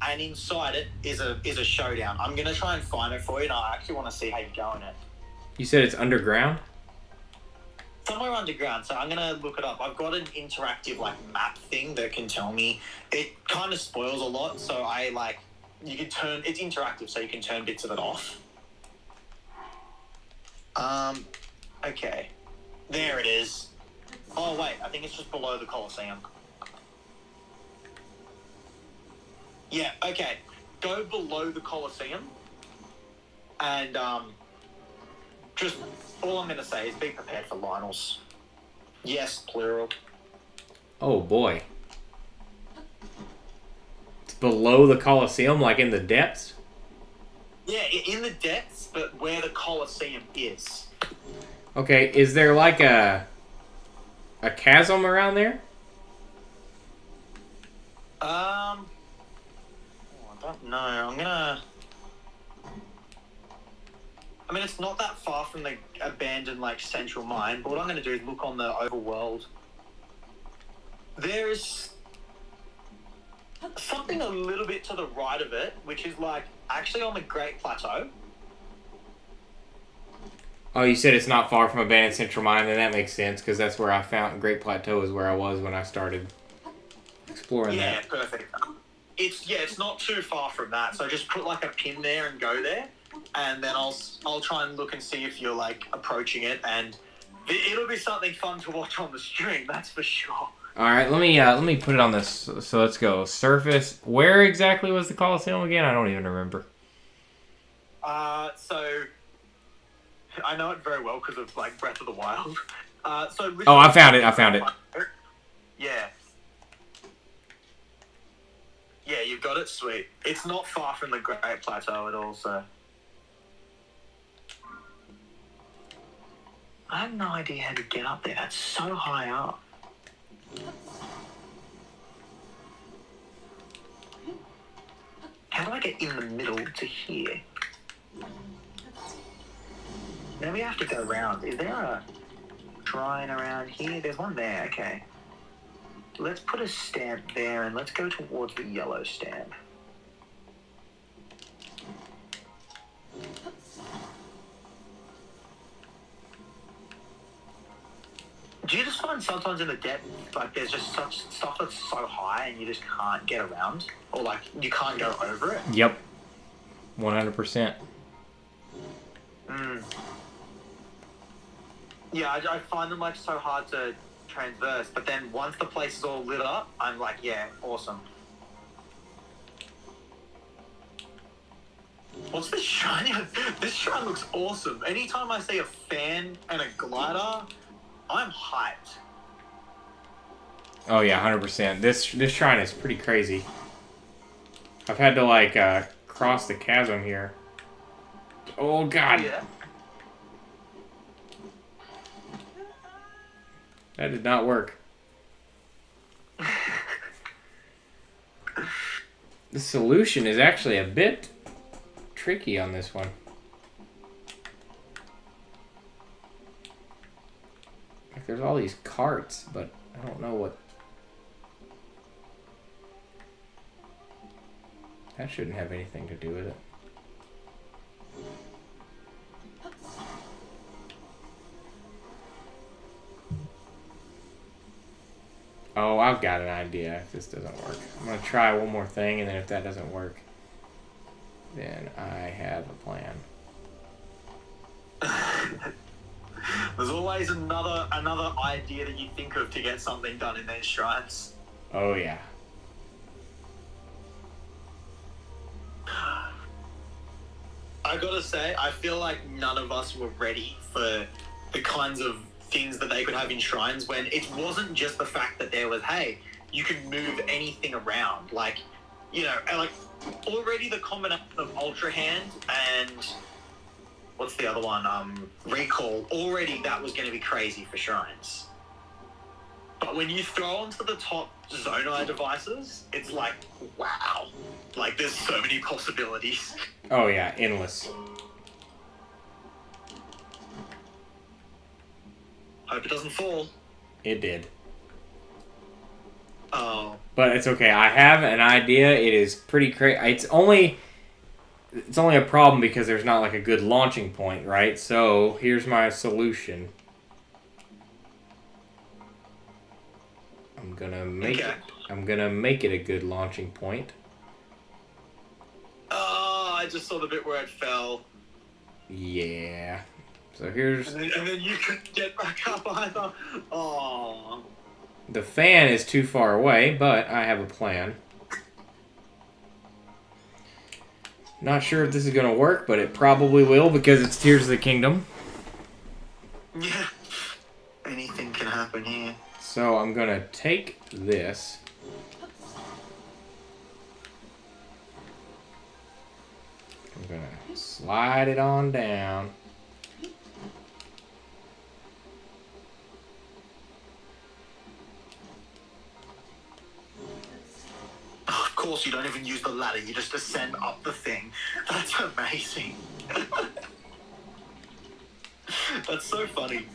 and inside it is a showdown. I'm gonna try and find it for you, and I actually want to see how you go in it. You said it's underground? somewhere underground. So I'm gonna look it up. I've got an interactive like map thing that can tell me. It kind of spoils a lot, so I like you can turn. It's interactive, so you can turn bits of it off. Okay, there it is. Oh wait, I think it's just below the Colosseum. Yeah. Okay, go below the Colosseum, and just all I'm gonna say is be prepared for Lionels. Yes, plural. Oh boy. It's below the Colosseum, like in the depths? Yeah, in the depths, but where the Colosseum is. Okay, is there like a chasm around there? I don't know. I mean, it's not that far from the abandoned, like, central mine, but what I'm gonna do is look on the overworld. There's something a little bit to the right of it, which is, like, actually on the Great Plateau. Oh, you said it's not far from abandoned central mine, then that makes sense, because that's where I found Great Plateau is where I was when I started exploring that. Yeah, perfect. It's not too far from that, so just put, like, a pin there and go there. And then I'll try and look and see if you're like approaching it, and it'll be something fun to watch on the stream. That's for sure. All right, let me put it on this. So let's go surface. Where exactly was the Colosseum again? I don't even remember. So I know it very well because of like Breath of the Wild. Oh, I found it. Yeah. Yeah, you've got it. Sweet. It's not far from the Great Plateau at all, so. I have no idea how to get up there. That's so high up. How do I get in the middle to here? Now we have to go around. Is there a shrine around here? There's one there, okay. Let's put a stamp there and let's go towards the yellow stamp. Do you just find sometimes in the depth, like there's just such stuff that's so high and you just can't get around? Or like you can't go over it? Yep. 100%. Yeah, I find them like so hard to transverse, but then once the place is all lit up, I'm like, yeah, awesome. What's this shrine? This shrine looks awesome. Anytime I see a fan and a glider, I'm hyped. Oh yeah, 100%. This shrine is pretty crazy. I've had to like cross the chasm here. Oh god. Yeah. That did not work. The solution is actually a bit tricky on this one. Like there's all these carts, but I don't know what. That shouldn't have anything to do with it. Oh, I've got an idea if this doesn't work. I'm going to try one more thing, and then if that doesn't work, then I have a plan. There's always another idea that you think of to get something done in these shrines. Oh, yeah. I gotta say, I feel like none of us were ready for the kinds of things that they could have in shrines when it wasn't just the fact that there was, hey, you can move anything around. Like, you know, like already the combination of Ultra Hand and what's the other one? Recall. Already that was going to be crazy for shrines. But when you throw onto the top Zonai devices, it's like, wow. Like, there's so many possibilities. Oh, yeah, endless. Hope it doesn't fall. It did. Oh. But it's okay. I have an idea. It is pretty crazy. It's only a problem because there's not like a good launching point, right? So here's my solution. I'm gonna make it. I'm gonna make it a good launching point. Oh, I just saw the bit where it fell. Yeah. So here's... And then you could get back up either. Oh. The fan is too far away, but I have a plan. Not sure if this is going to work, but it probably will because it's Tears of the Kingdom. Yeah. Anything can happen here. So I'm going to take this. I'm going to slide it on down. Of course, you don't even use the ladder. You just ascend up the thing. That's amazing. That's so funny.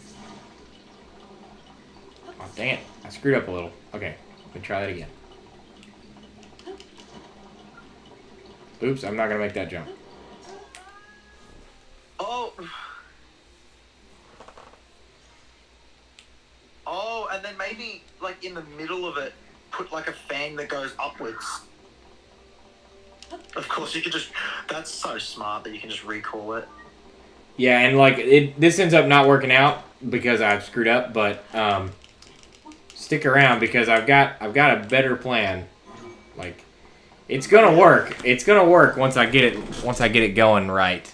Oh, dang it. I screwed up a little. Okay, let me try that again. Oops, I'm not going to make that jump. Oh. Oh, and then maybe, like, in the middle of it, put, like, a fan that goes upwards. Of course, you could just... That's so smart that you can just recall it. Yeah, and, like, this ends up not working out because I've screwed up, but stick around because I've got a better plan. Like, it's gonna work. It's gonna work once I get it going right.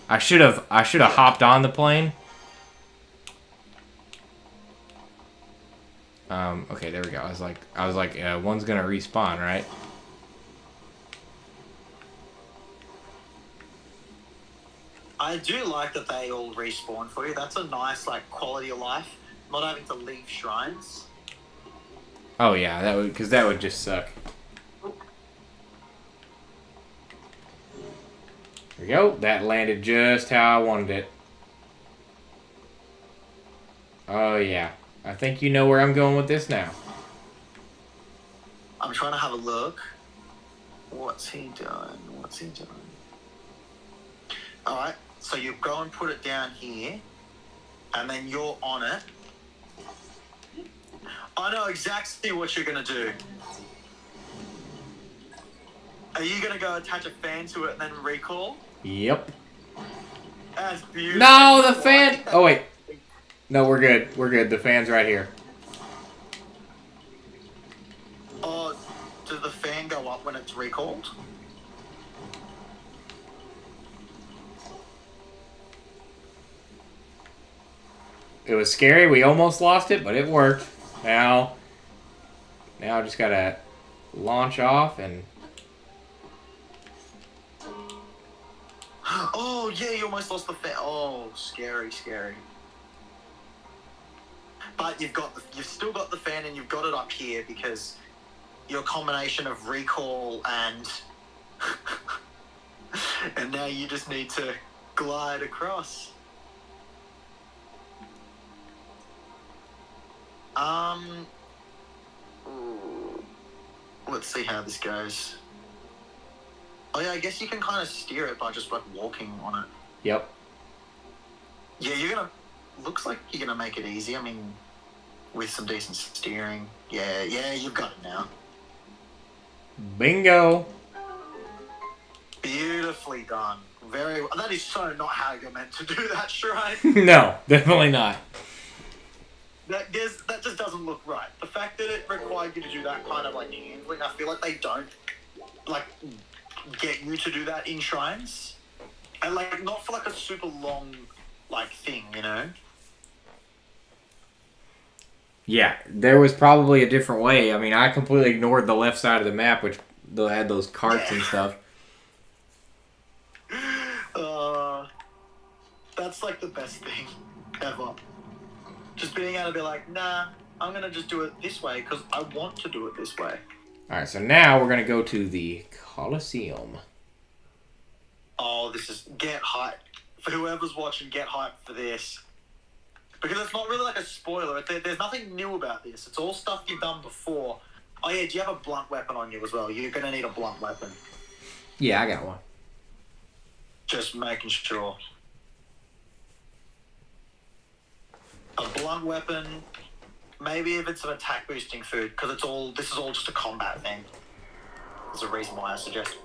I should have hopped on the plane. Okay, there we go. I was like, one's gonna respawn, right? I do like that they all respawn for you. That's a nice, like, quality of life. Not having to leave shrines. Oh yeah, that would just suck. There we go. That landed just how I wanted it. Oh yeah. I think you know where I'm going with this now. I'm trying to have a look. What's he doing? What's he doing? Alright, so you go and put it down here, and then you're on it. I know exactly what you're going to do. Are you going to go attach a fan to it and then recall? Yep. That's beautiful. No, the fan... Oh, wait. No, we're good. We're good. The fan's right here. Oh, does the fan go up when it's recalled? It was scary. We almost lost it, but it worked. Now I just gotta launch off and... Oh, yeah, you almost lost the fan. Oh, scary, scary. But you've still got the fan and you've got it up here because your combination of recall and and now you just need to glide across. Let's see how this goes. Oh yeah, I guess you can kind of steer it by just like walking on it. Yep. Yeah, looks like you're gonna make it easy. I mean, with some decent steering. Yeah, you've got it now. Bingo. Beautifully done. That is so not how you're meant to do that shrine. No, definitely not. That just doesn't look right. The fact that it required you to do that kind of like handling, I feel like they don't like get you to do that in shrines, and like not for like a super long like thing, you know. Yeah, there was probably a different way. I mean, I completely ignored the left side of the map, which had those carts and stuff. That's like the best thing ever. Just being able to be like, nah, I'm going to just do it this way because I want to do it this way. Alright, so now we're going to go to the Colosseum. Oh, this is... Get hyped. For whoever's watching, get hyped for this. Because it's not really like a spoiler. There's nothing new about this. It's all stuff you've done before. Oh yeah, do you have a blunt weapon on you as well? You're going to need a blunt weapon. Yeah, I got one. Just making sure. A blunt weapon, Maybe if it's an attack boosting food, because this is all just a combat thing. There's a reason why I suggest.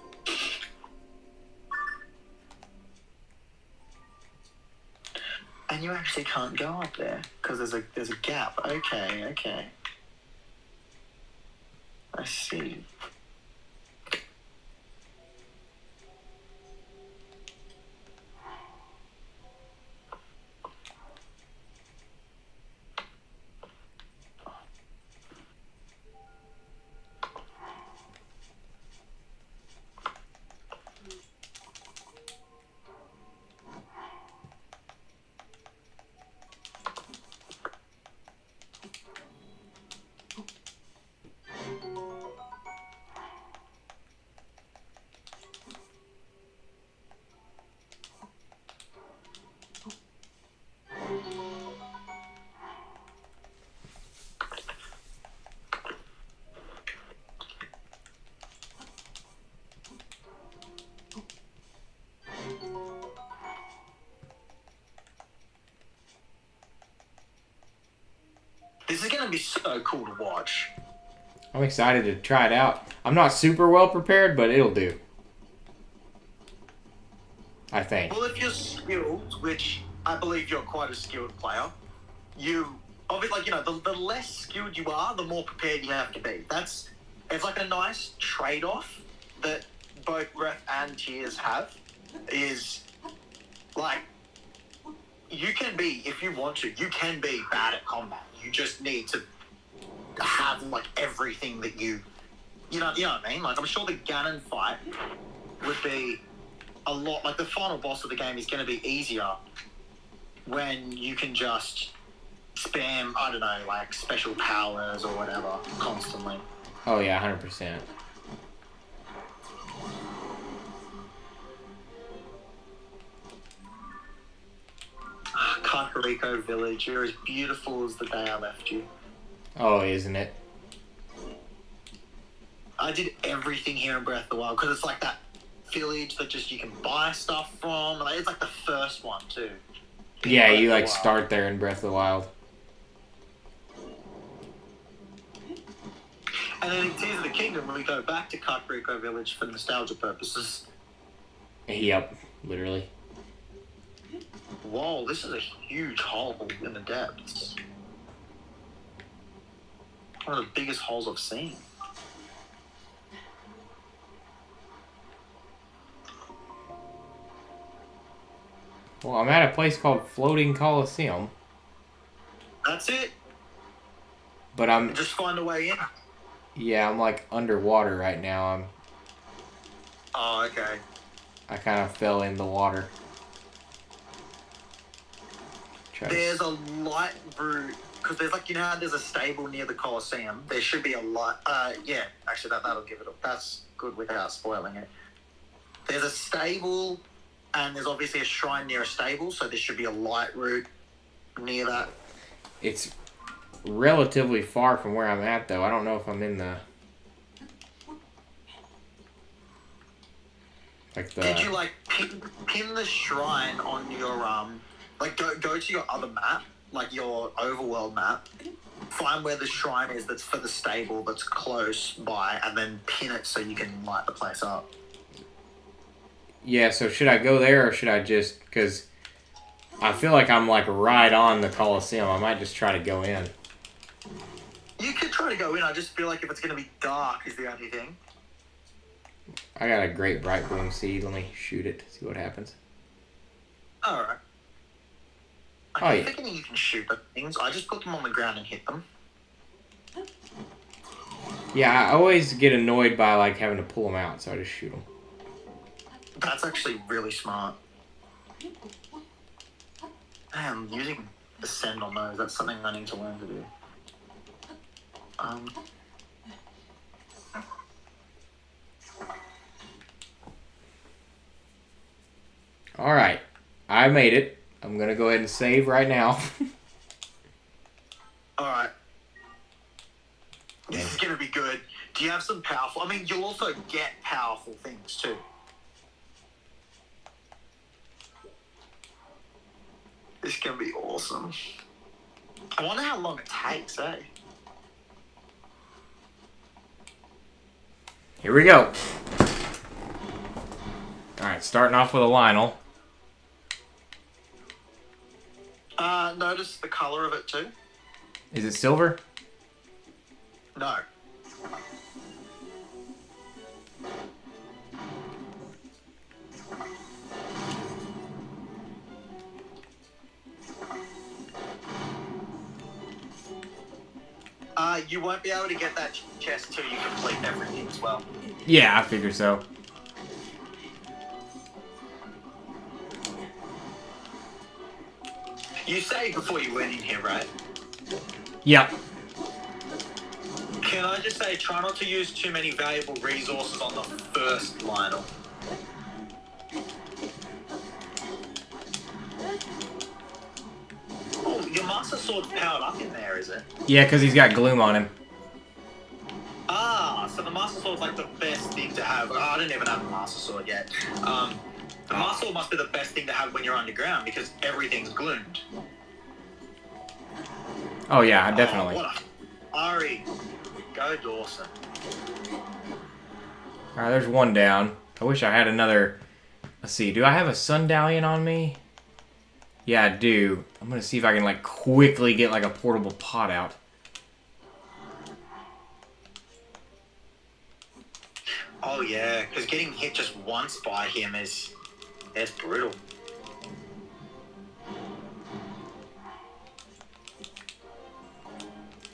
And you actually can't go up there because there's a gap. Okay. I see. This is going to be so cool to watch. I'm excited to try it out. I'm not super well prepared, but it'll do. I think. Well, if you're skilled, which I believe you're quite a skilled player, the less skilled you are, the more prepared you have to be. It's like a nice trade-off that both Breath and Tears have. Is like you can be, if you want to, you can be bad at combat. You just need to have like everything that you know what I mean? Like I'm sure the Ganon fight would be a lot, like the final boss of the game is going to be easier when you can just spam, I don't know, like special powers or whatever constantly. Oh yeah, 100%. Kakariko Village, you're as beautiful as the day I left you. Oh, isn't it? I did everything here in Breath of the Wild because it's like that village that just you can buy stuff from. Like, it's like the first one too. Yeah, you like start there in Breath of the Wild. And then in Tears of the Kingdom, when we go back to Kakariko Village for nostalgia purposes. Yep, literally. Whoa, this is a huge hole in the depths. One of the biggest holes I've seen. Well, I'm at a place called Floating Coliseum. That's it? But I'm... Just find a way in? Yeah, I'm like underwater right now. Oh, okay. I kind of fell in the water. There's a light route, because there's like, you know how there's a stable near the Coliseum? There should be a light, yeah, actually that'll give it up. That's good without spoiling it. There's a stable, and there's obviously a shrine near a stable, so there should be a light route near that. It's relatively far from where I'm at, though. I don't know if I'm in the... Did you, like, pin the shrine on your, like, go to your other map, like your overworld map, find where the shrine is that's for the stable that's close by, and then pin it so you can light the place up. Yeah, so should I go there, or should I just... Because I feel like I'm, like, right on the Coliseum. I might just try to go in. You could try to go in. I just feel like if it's going to be dark is the only thing. I got a great bright boom seed. Let me shoot it, see what happens. Alright. I keep thinking you can shoot the things. I just put them on the ground and hit them. Yeah, I always get annoyed by like having to pull them out, so I just shoot them. That's actually really smart. Damn, using Ascend on those, that's something I need to learn to do. Alright, I made it. I'm gonna go ahead and save right now. Alright. This is gonna be good. Do you have some powerful... I mean, you'll also get powerful things too. This can be awesome. I wonder how long it takes, eh? Here we go. Alright, starting off with a Lionel. Notice the color of it too? Is it silver? No. You won't be able to get that chest till you complete everything as well. Yeah, I figure so. You saved before you went in here, right? Yep. Can I just say, try not to use too many valuable resources on the first Lionel. Oh, your Master Sword's powered up in there, is it? Yeah, because he's got gloom on him. Ah, so the Master Sword's like the best thing to have. Oh, I don't even have a Master Sword yet. The Master Sword must be the best thing to have when you're underground because everything's gloomed. Oh yeah, definitely. Oh, what a hurry. Go Dawson. Alright, there's one down. I wish I had another... Let's see, do I have a Sundallion on me? Yeah, I do. I'm gonna see if I can, like, quickly get, like, a portable pot out. Oh yeah, because getting hit just once by him it's brutal.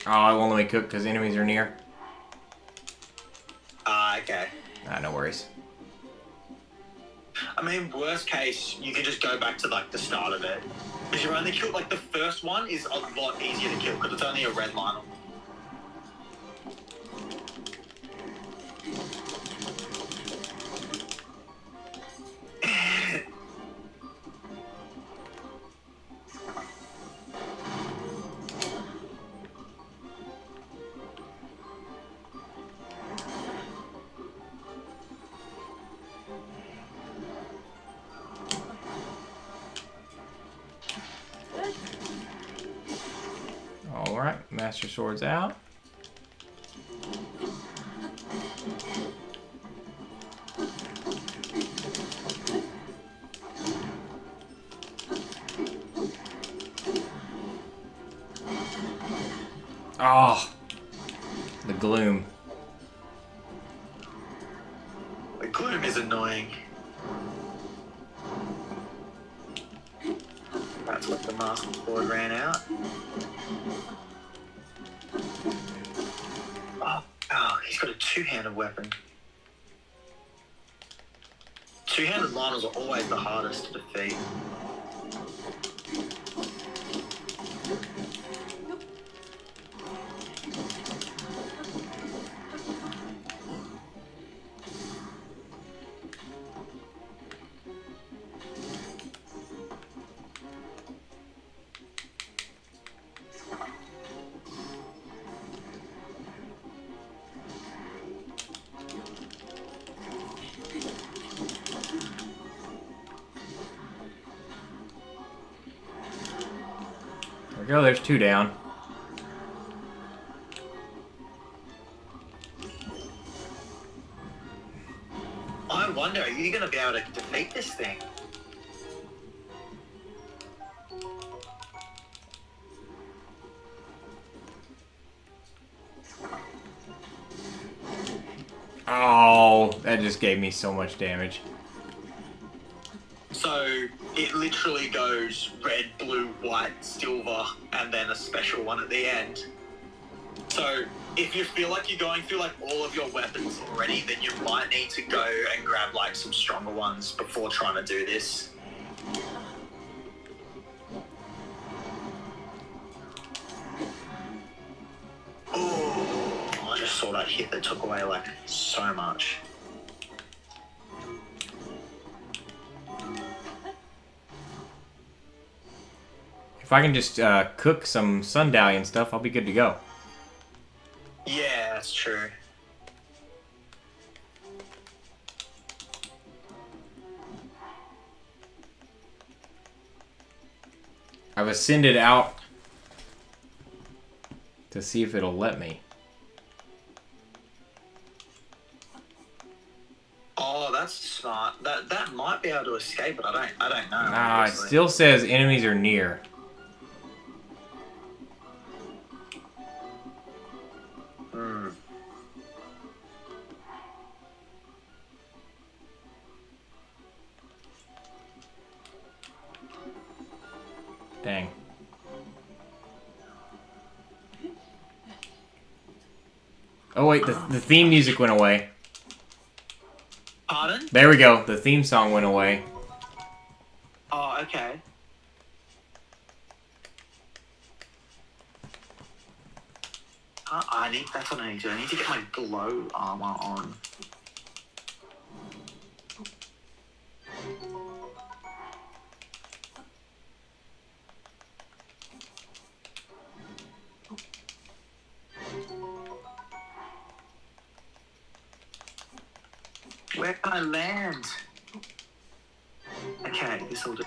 Oh, it won't let me cook because enemies are near. Okay. No worries. I mean, worst case, you can just go back to, like, the start of it. Because you're only killed, like, the first one is a lot easier to kill because it's only a red Lionel. Alright, Master Sword's out. Oh, the gloom. The gloom is annoying. That's what the Master Sword ran out. Oh, he's got a two-handed weapon. Two-handed Lionels are always the hardest to defeat. There we go, there's two down. I wonder, are you going to be able to defeat this thing? Oh, that just gave me so much damage. So it literally goes red, blue, white, silver, and then a special one at the end. So if you feel like you're going through like all of your weapons already, then you might need to go and grab like some stronger ones before trying to do this. Oh, I just saw that hit that took away like so much. If I can just cook some Sundallion stuff, I'll be good to go. Yeah, that's true. I've ascended out to see if it'll let me. Oh, that's smart. That might be able to escape it. I don't know. Nah, it honestly. still says enemies are near. Hmm. Dang. Oh wait, the theme music went away. Pardon? There we go. The theme song went away. Oh, okay. That's what I need to do. I need to get my glow armor on. Where can I land? Okay, this will do.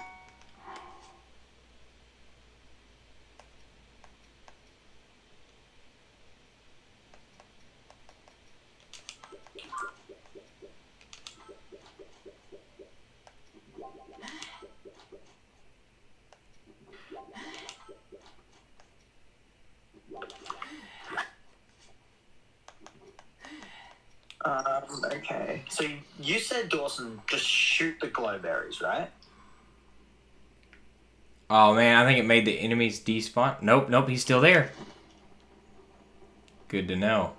Okay. So you said, Dawson, just shoot the glowberries, right? Oh man, I think it made the enemies despawn. Nope, nope, he's still there. Good to know.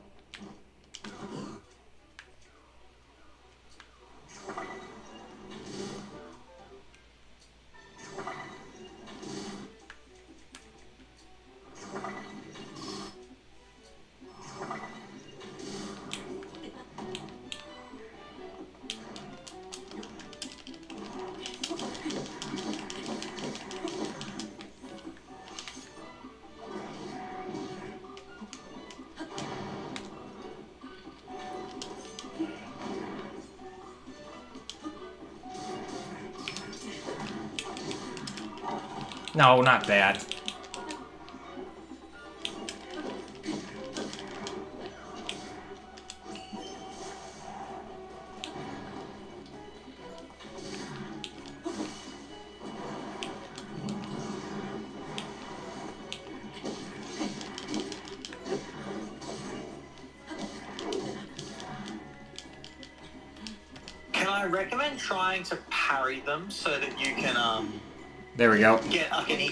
No, not that. Can I recommend trying to parry them so that you can There we go. get like any?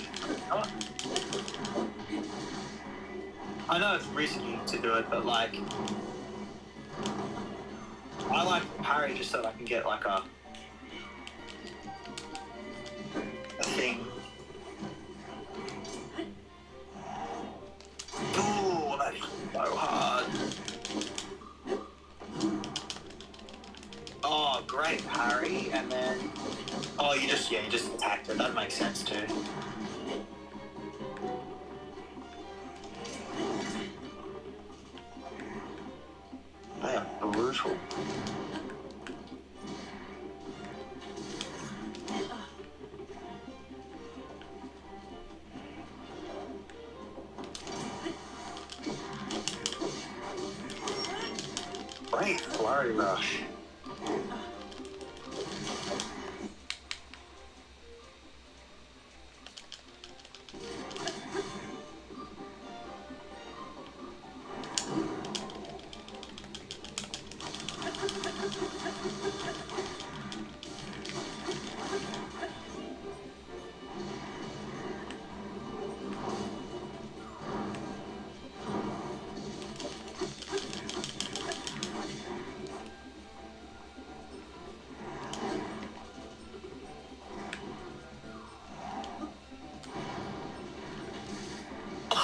I know it's risky to do it, but like I like to parry just so that I can get like a thing. Ooh, that's so hard. Oh, great parry, and then you just attacked it. That makes sense too. They are brutal. Great flurry rush.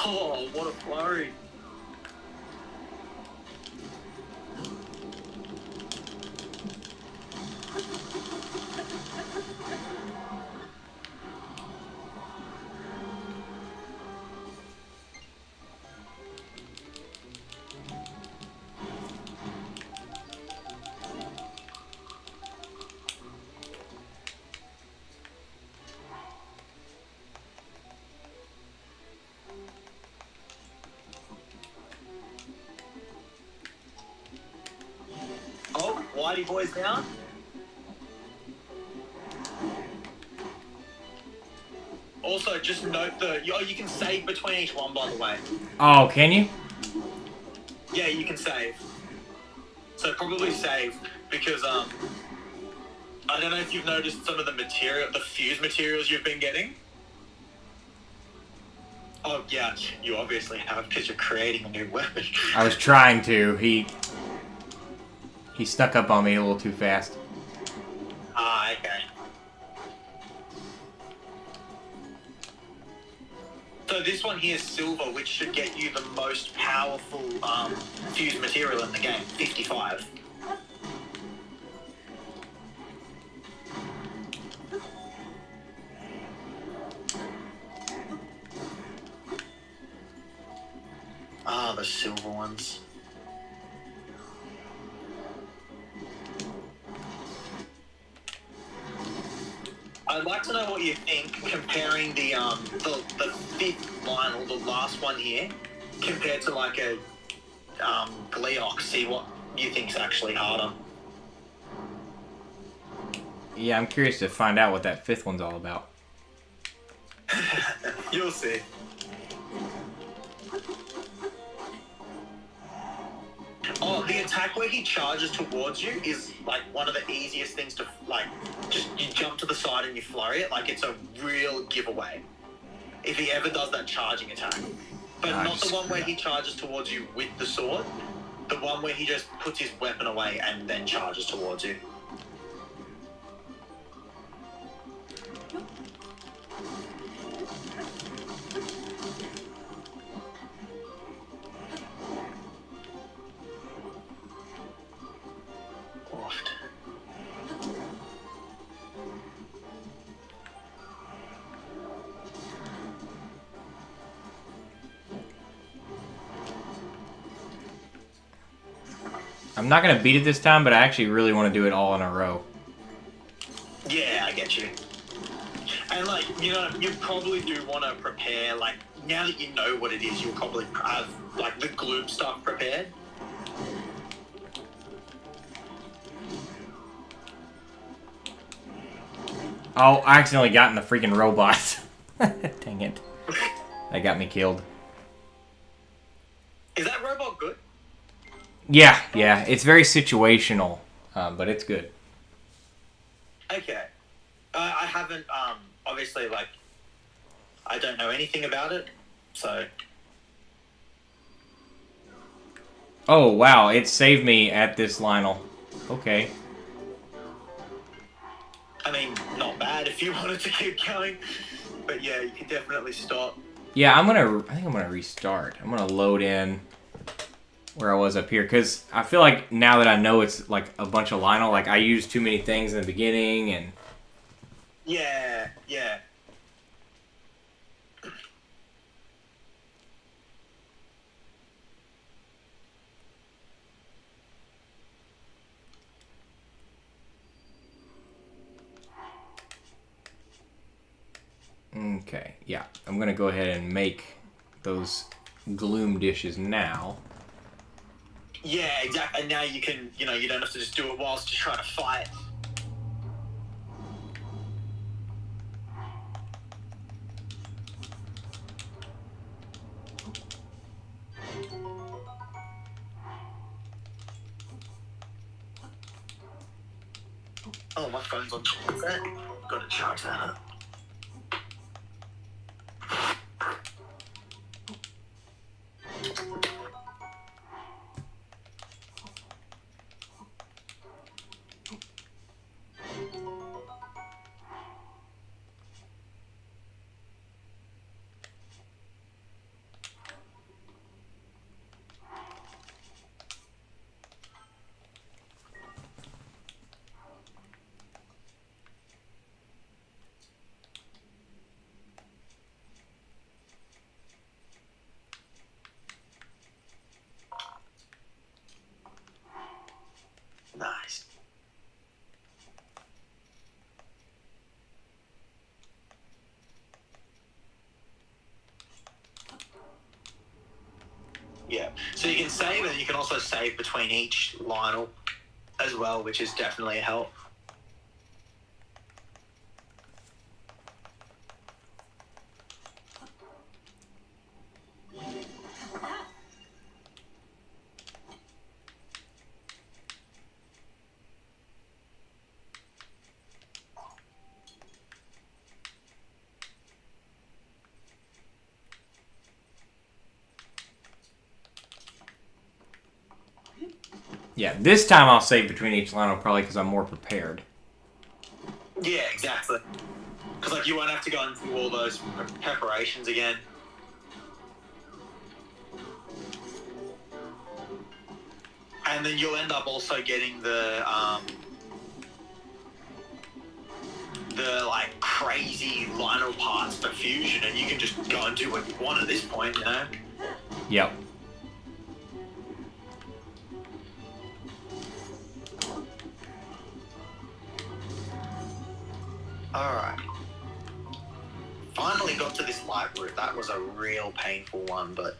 Oh, what a flurry. Whitey boys down. Also, just note you can save between each one, by the way. Oh, can you? Yeah, you can save. So probably save, because I don't know if you've noticed some of the fuse materials you've been getting. Oh yeah, you obviously have, because you're creating a new weapon. I was trying to. He stuck up on me a little too fast. Ah, okay. So this one here is silver, which should get you the most powerful fused material in the game, 55. Ah, the silver ones. I'd like to know what you think comparing the fifth line, or the last one here, compared to like a Gleeok. See what you think's actually harder. Yeah, I'm curious to find out what that fifth one's all about. You'll see. Oh, the attack where he charges towards you is like one of the easiest things to like. Just you jump to the side and you flurry it. Like, it's a real giveaway if he ever does that charging attack. But not the one where he charges towards you with the sword. The one where he just puts his weapon away and then charges towards you. I'm not gonna beat it this time, but I actually really want to do it all in a row. Yeah, I get you. And like, you know, you probably do want to prepare, like, now that you know what it is, you'll probably have like the gloom stuff prepared. Oh, I accidentally got in the freaking robot. Dang it. That got me killed. Is that robot good? Yeah, it's very situational, but it's good. Okay. I haven't, obviously, like, I don't know anything about it, so... Oh, wow, it saved me at this Lionel. Okay. I mean, not bad if you wanted to keep going, but yeah, you can definitely stop. Yeah, I think I'm gonna restart. I'm gonna load in where I was up here, because I feel like now that I know it's like a bunch of Lionel, like I used too many things in the beginning, and... Yeah. Okay, yeah. I'm gonna go ahead and make those gloom dishes now. Yeah, exactly. And now you can, you know, you don't have to just do it whilst you're trying to fight. Oh, my phone's on top of that. Gotta charge that up. Nice. Yeah. So you can save, and you can also save between each Lionel. as well, which is definitely a help. Yeah, this time I'll save between each line, probably because I'm more prepared. Yeah, exactly. Because like you won't have to go and do all those preparations again. And then you'll end up also getting the like crazy Lionel parts for fusion, and you can just go and do what you want at this point, you know? Yep. Alright. Finally got to this light route. That was a real painful one, but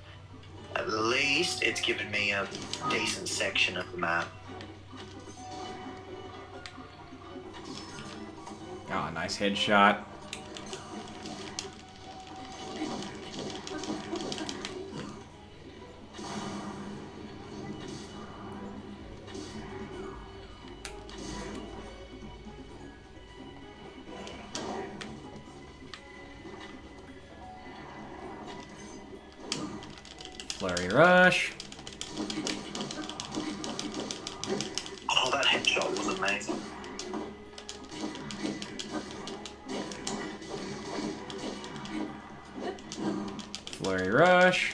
at least it's given me a decent section of the map. Oh, nice headshot. Flurry rush. Oh, that headshot was amazing. Flurry rush.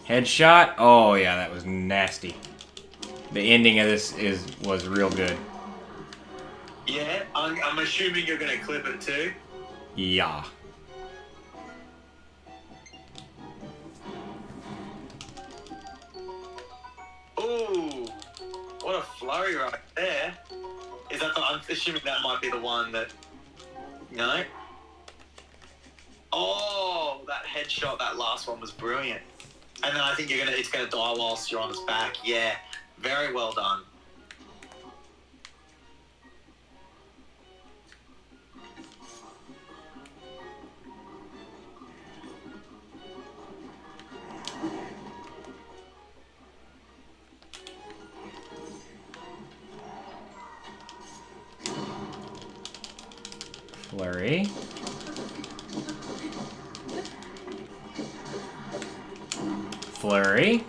Headshot. Oh yeah, that was nasty. The ending of this was real good. Yeah, I'm assuming you're going to clip it too. Yeah. Ooh, what a flurry right there. Is that I'm assuming that might be the one that... No? Oh, that headshot, that last one was brilliant. And then I think it's gonna die whilst you're on its back. Yeah, very well done. Flurry. Flurry.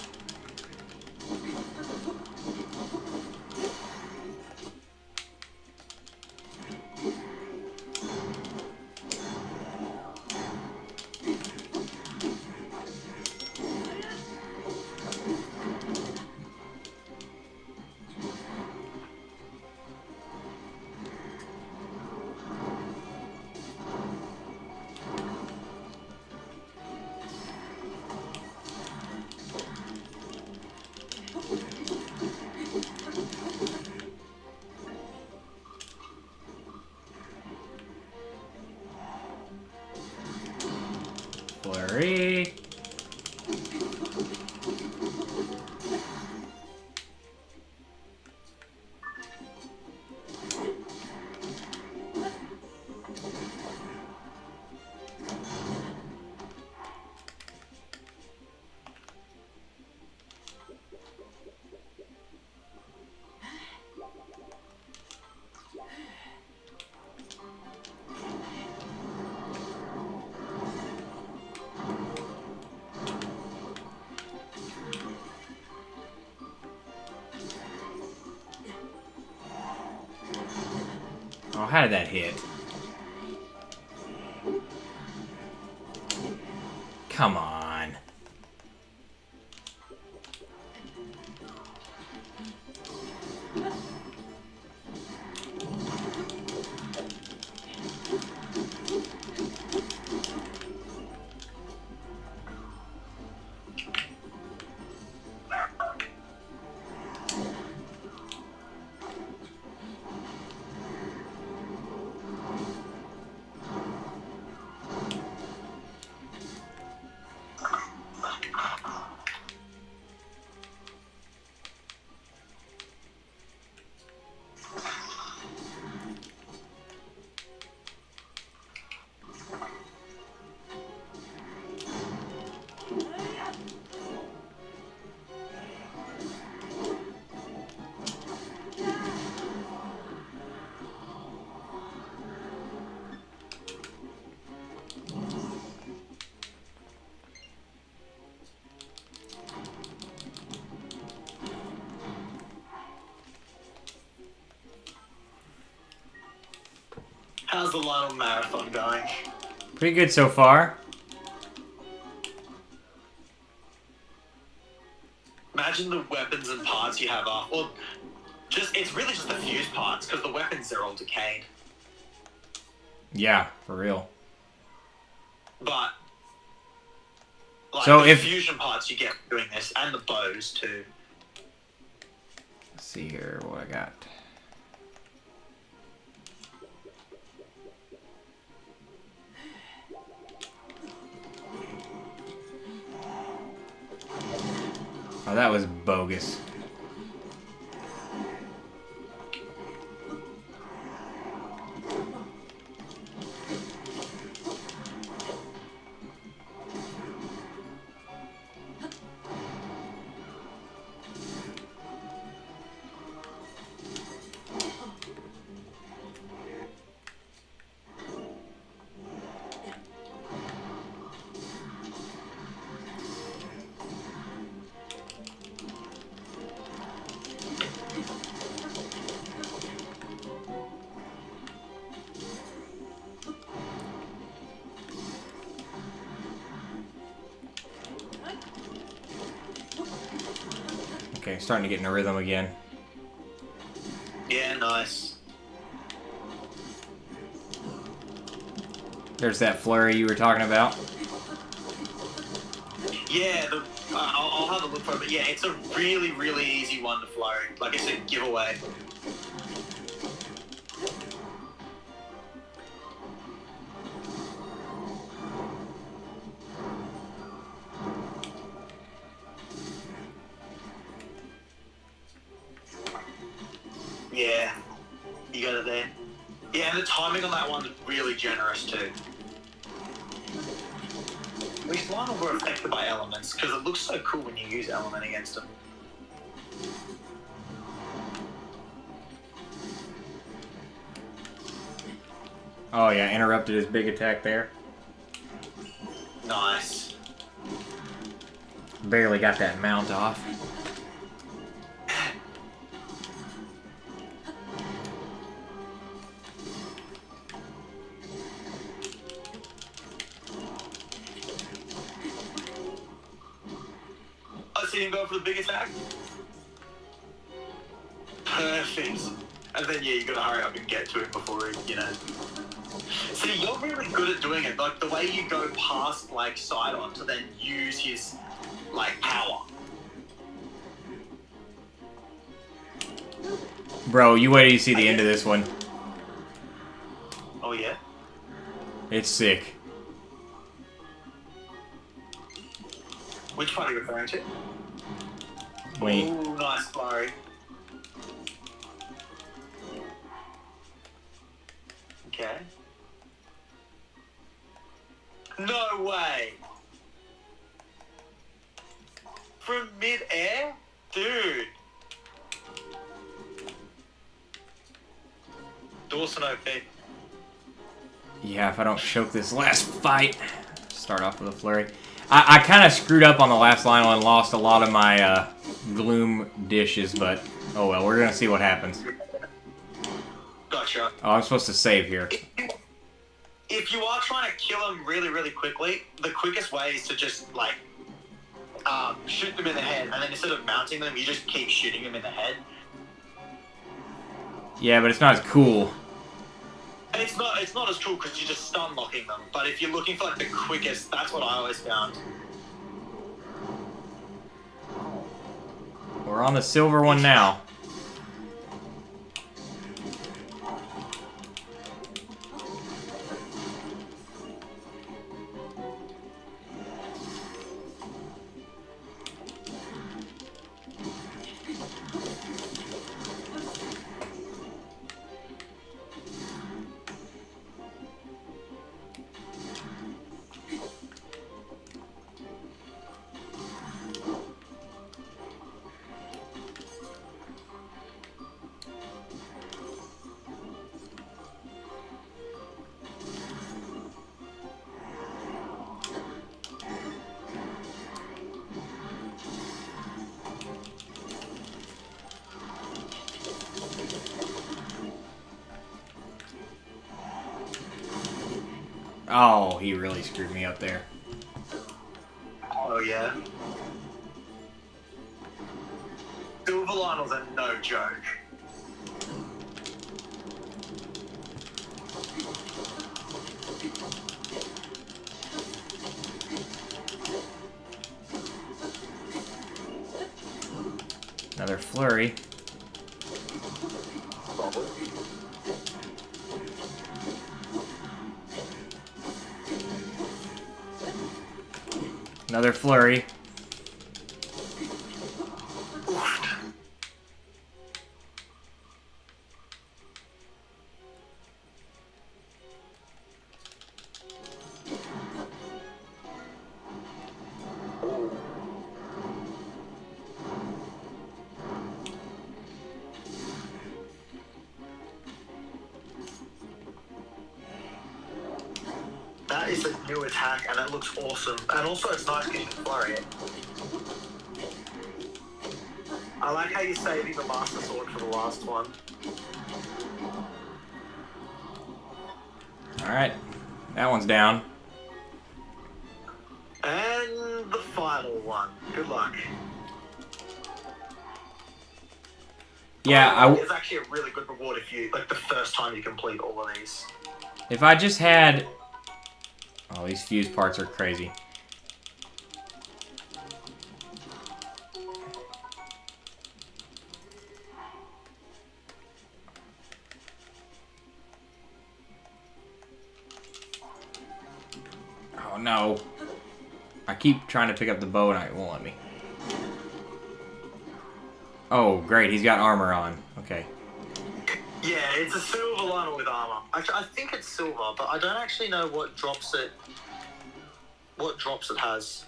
Flurry. Oh, how did that hit? Come on. How's the Lionel Marathon going? Pretty good so far. Imagine the weapons and parts you have are, well, it's really just the fuse parts, because the weapons, they're all decayed. Yeah, for real. But, like, So the if- fusion parts you get from doing this, and the bows, too. Let's see here what I got. Oh, that was bogus. Okay, starting to get in a rhythm again. Yeah, nice. There's that flurry you were talking about. Yeah, I'll have a look for it, but yeah, it's a really, really easy one to flurry. Like I said, giveaway. Yeah, you got it there. Yeah, and the timing on that one is really generous too. These Lionel were affected by elements because it looks so cool when you use element against them. Oh yeah, interrupted his big attack there. Nice. Barely got that mount off. I see him go for the big attack. Perfect. And then, yeah, you gotta hurry up and get to him before he, you know. See, you're really good at doing it. Like, the way you go past, like, Sidon to then use his, like, power. Bro, you wait till you see the end of this one. Oh, yeah? It's sick. Which one are you referring to? Wait. Ooh, nice flurry. Okay. No way! From mid-air? Dude! Dawson OP. Yeah, if I don't choke this last fight. Start off with a flurry. I kind of screwed up on the last Lionel and lost a lot of my gloom dishes, but oh well, we're gonna see what happens. Gotcha. Oh, I'm supposed to save here. If you are trying to kill him really, really quickly, the quickest way is to just, like, shoot them in the head, and then instead of mounting them, you just keep shooting them in the head. Yeah, but it's not as cool. And it's not as cool because you're just stun locking them, but if you're looking for, like, the quickest, that's what I always found. We're on the silver one now. Oh, he really screwed me up there. Oh yeah. Silver Lionels are no joke. Another flurry. Another flurry. That is a new attack, and it looks awesome. And also, it's nice because you can flurry it. I like how you're saving the Master Sword for the last one. Alright. That one's down. And the final one. Good luck. Yeah, It's actually a really good reward if you, like, the first time you complete all of these. if I just had... Oh, these fuse parts are crazy. Oh no. I keep trying to pick up the bow and it won't let me. Oh, great. He's got armor on. Okay. Yeah, it's a silver liner with armor. Actually, I think it's silver, but I don't actually know what drops it. What drops it has.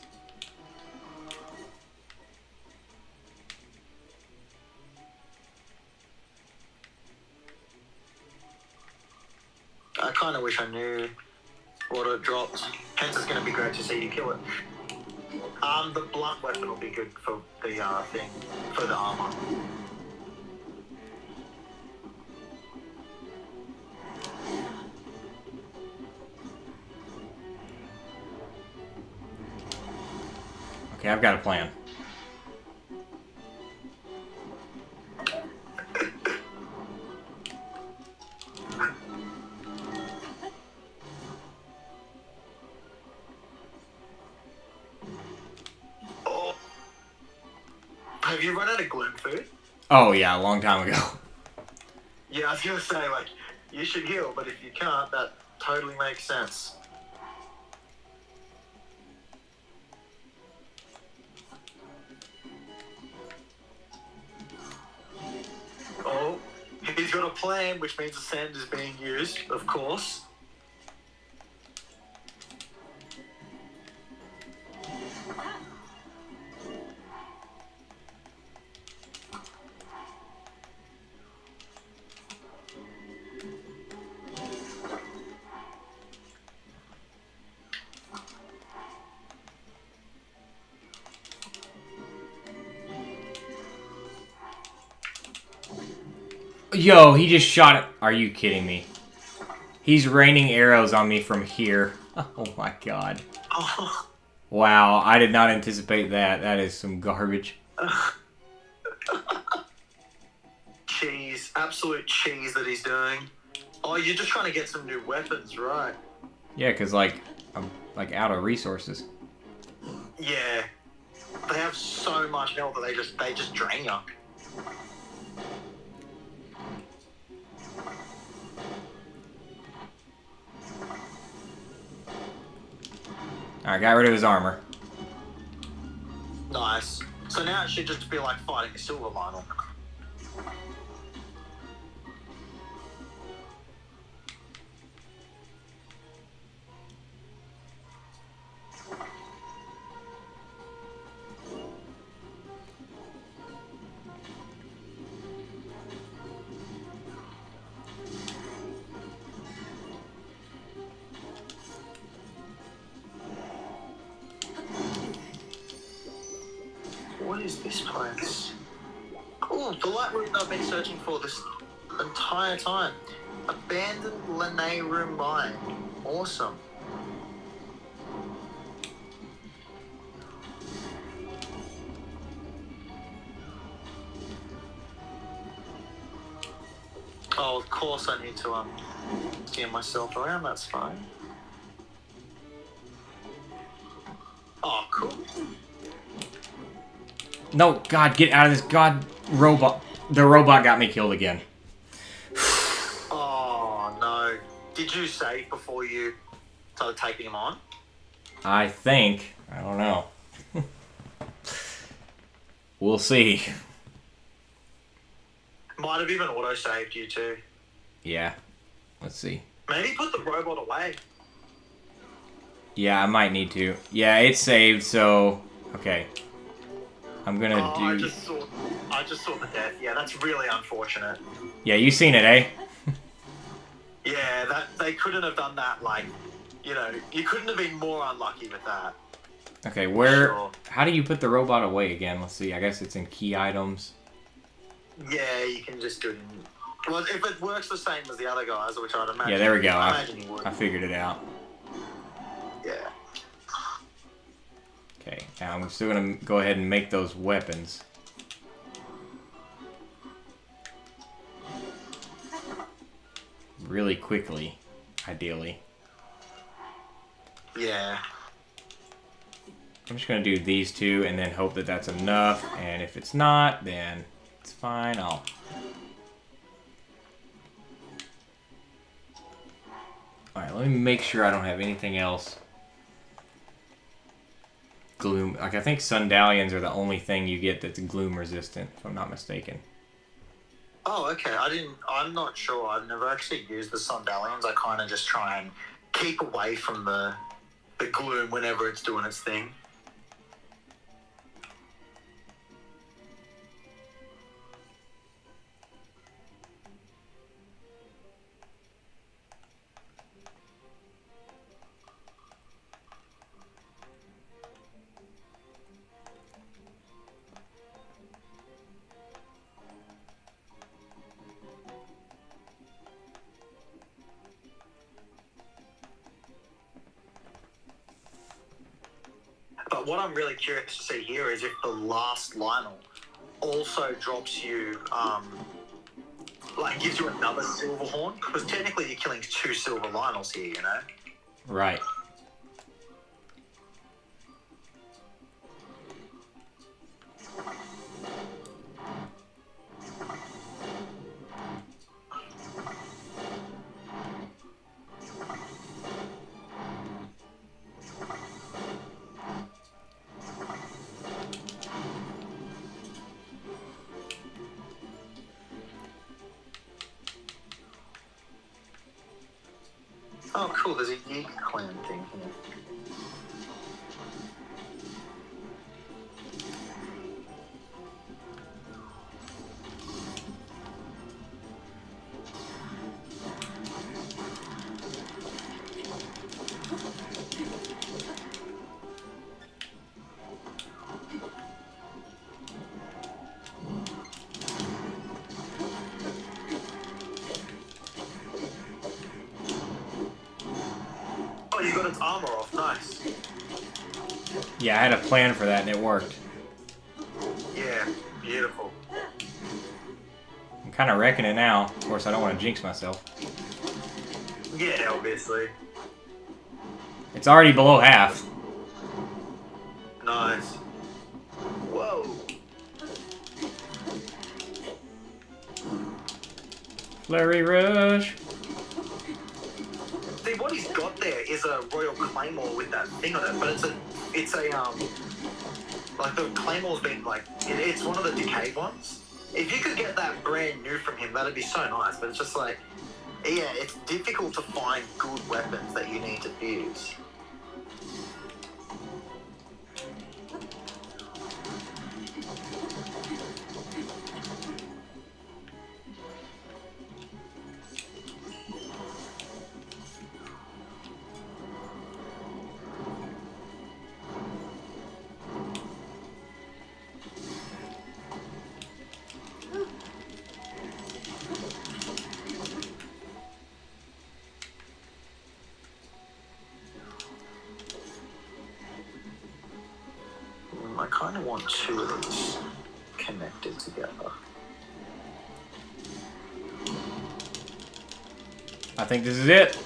I kind of wish I knew what it dropped. Hence, it's going to be great to see you kill it. The blunt weapon will be good for the thing, for the armor. Okay, I've got a plan. Oh. Have you run out of gloom food? Oh, yeah, a long time ago. Yeah, I was going to say, like, you should heal, but if you can't, that totally makes sense. Oh, he's got a plan, which means the sand is being used, of course. Yo, he just shot it. Are you kidding me? He's raining arrows on me from here. Oh my god. Oh. Wow, I did not anticipate that. That is some garbage. Cheese. Absolute cheese that he's doing. Oh, you're just trying to get some new weapons, right? Yeah, because, like, I'm, like, out of resources. Yeah. They have so much health that they just drain you. Alright, got rid of his armor. Nice. So now it should just be like fighting a silver vinyl. What is this place? Oh, the light room I've been searching for this entire time. Abandoned Lene Room Mine. Awesome. Oh, of course I need to steer myself around. That's fine. Oh, cool. No, God, get out of this. God, robot. The robot got me killed again. Oh, no. Did you save before you started taking him on? I think. I don't know. We'll see. Might have even auto-saved you too. Yeah. Let's see. Maybe put the robot away. Yeah, I might need to. Yeah, it's saved, so... Okay. I'm gonna do... I just saw the death. Yeah, that's really unfortunate. Yeah, you seen it, eh? Yeah, they couldn't have done that, like... You know, you couldn't have been more unlucky with that. Okay, where... Sure. How do you put the robot away again? Let's see. I guess it's in key items. Yeah, you can just do it in... Well, if it works the same as the other guys, which I'd imagine... Yeah, there we go. I imagine you would. I figured it out. Yeah. Okay, now I'm still gonna go ahead and make those weapons. Really quickly, ideally. Yeah. I'm just gonna do these two and then hope that that's enough, and if it's not, then it's fine. Alright, let me make sure I don't have anything else. Gloom. Like, I think Sundalians are the only thing you get that's gloom resistant, if I'm not mistaken. Oh, okay. I'm not sure. I've never actually used the Sundalians. I kind of just try and keep away from the gloom whenever it's doing its thing. But what I'm really curious to see here is if the last Lionel also drops you, like gives you another silver horn, because technically you're killing 2 silver Lionels here, you know? Right. Oh, cool. There's a Yeek clan thing here. Oh, you got its armor off. Nice. Yeah, I had a plan for that and it worked. Yeah, beautiful. I'm kind of wrecking it now. Of course, I don't want to jinx myself. Yeah, obviously. It's already below half. Nice. Whoa. Flurry rush. See, what he's got there is a Royal Claymore with that thing on it, but it's a like the Claymore's been like, it's one of the decayed ones. If you could get that brand new from him, that'd be so nice, but it's just like, yeah, it's difficult to find good weapons that you need to fuse. I kind of want 2 of these connected together. I think this is it.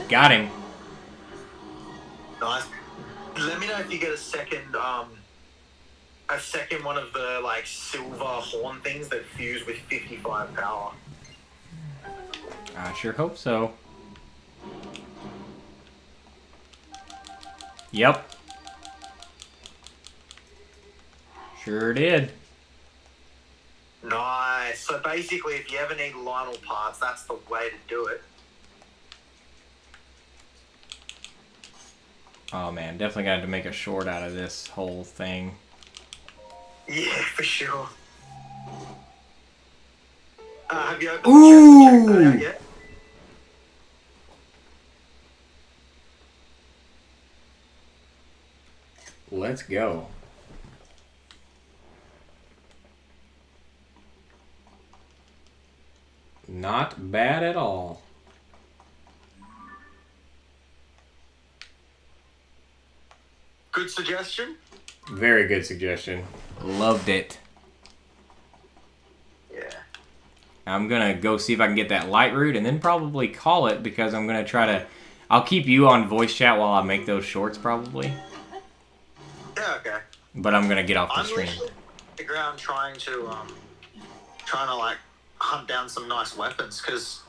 Got him. Nice. Let me know if you get a second one of the like silver horn things that fuse with 55 power. I sure hope so. Yep. Sure did. Nice. So basically, if you ever need Lionel parts, that's the way to do it. Oh man, definitely got to make a short out of this whole thing. Yeah, for sure. Have you opened Ooh! the chest and checked that out yet? Let's go. Not bad at all. Good suggestion. Very good suggestion. Loved it. Yeah. I'm gonna go see if I can get that light root and then probably call it because I'm gonna try to. I'll keep you on voice chat while I make those shorts probably. Yeah. Okay. But I'm gonna get off the I'm stream. literally on the ground trying to like hunt down some nice weapons because.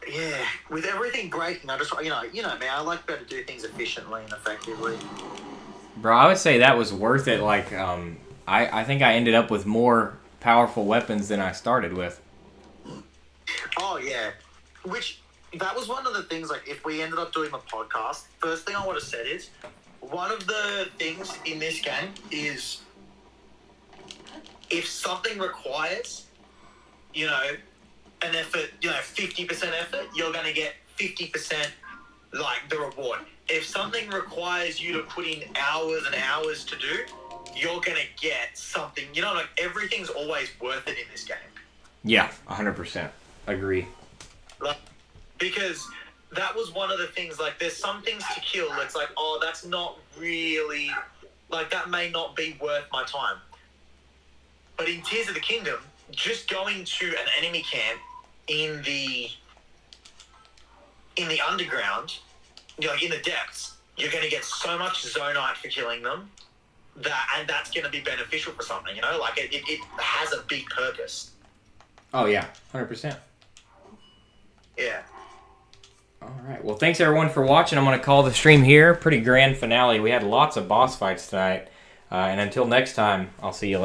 Yeah, with everything breaking, I just you know me. I like better to do things efficiently and effectively. Bro, I would say that was worth it. Like, I think I ended up with more powerful weapons than I started with. Oh yeah, which that was one of the things. Like, if we ended up doing a podcast, first thing I would have said is one of the things in this game is if something requires, an effort, 50% effort, you're going to get 50% like the reward. If something requires you to put in hours and hours to do, you're going to get something. Like everything's always worth it in this game. Yeah, 100%. Agree. Like, because that was one of the things, like there's some things to kill that's like, oh, that's not really, like that may not be worth my time. But in Tears of the Kingdom, just going to an enemy camp in the underground, in the depths, you're going to get so much zonite for killing them and that's going to be beneficial for something, like it has a big purpose. Oh yeah, 100%. Yeah. All right. Well, thanks everyone for watching. I'm going to call the stream here. Pretty grand finale. We had lots of boss fights tonight. And until next time, I'll see you later.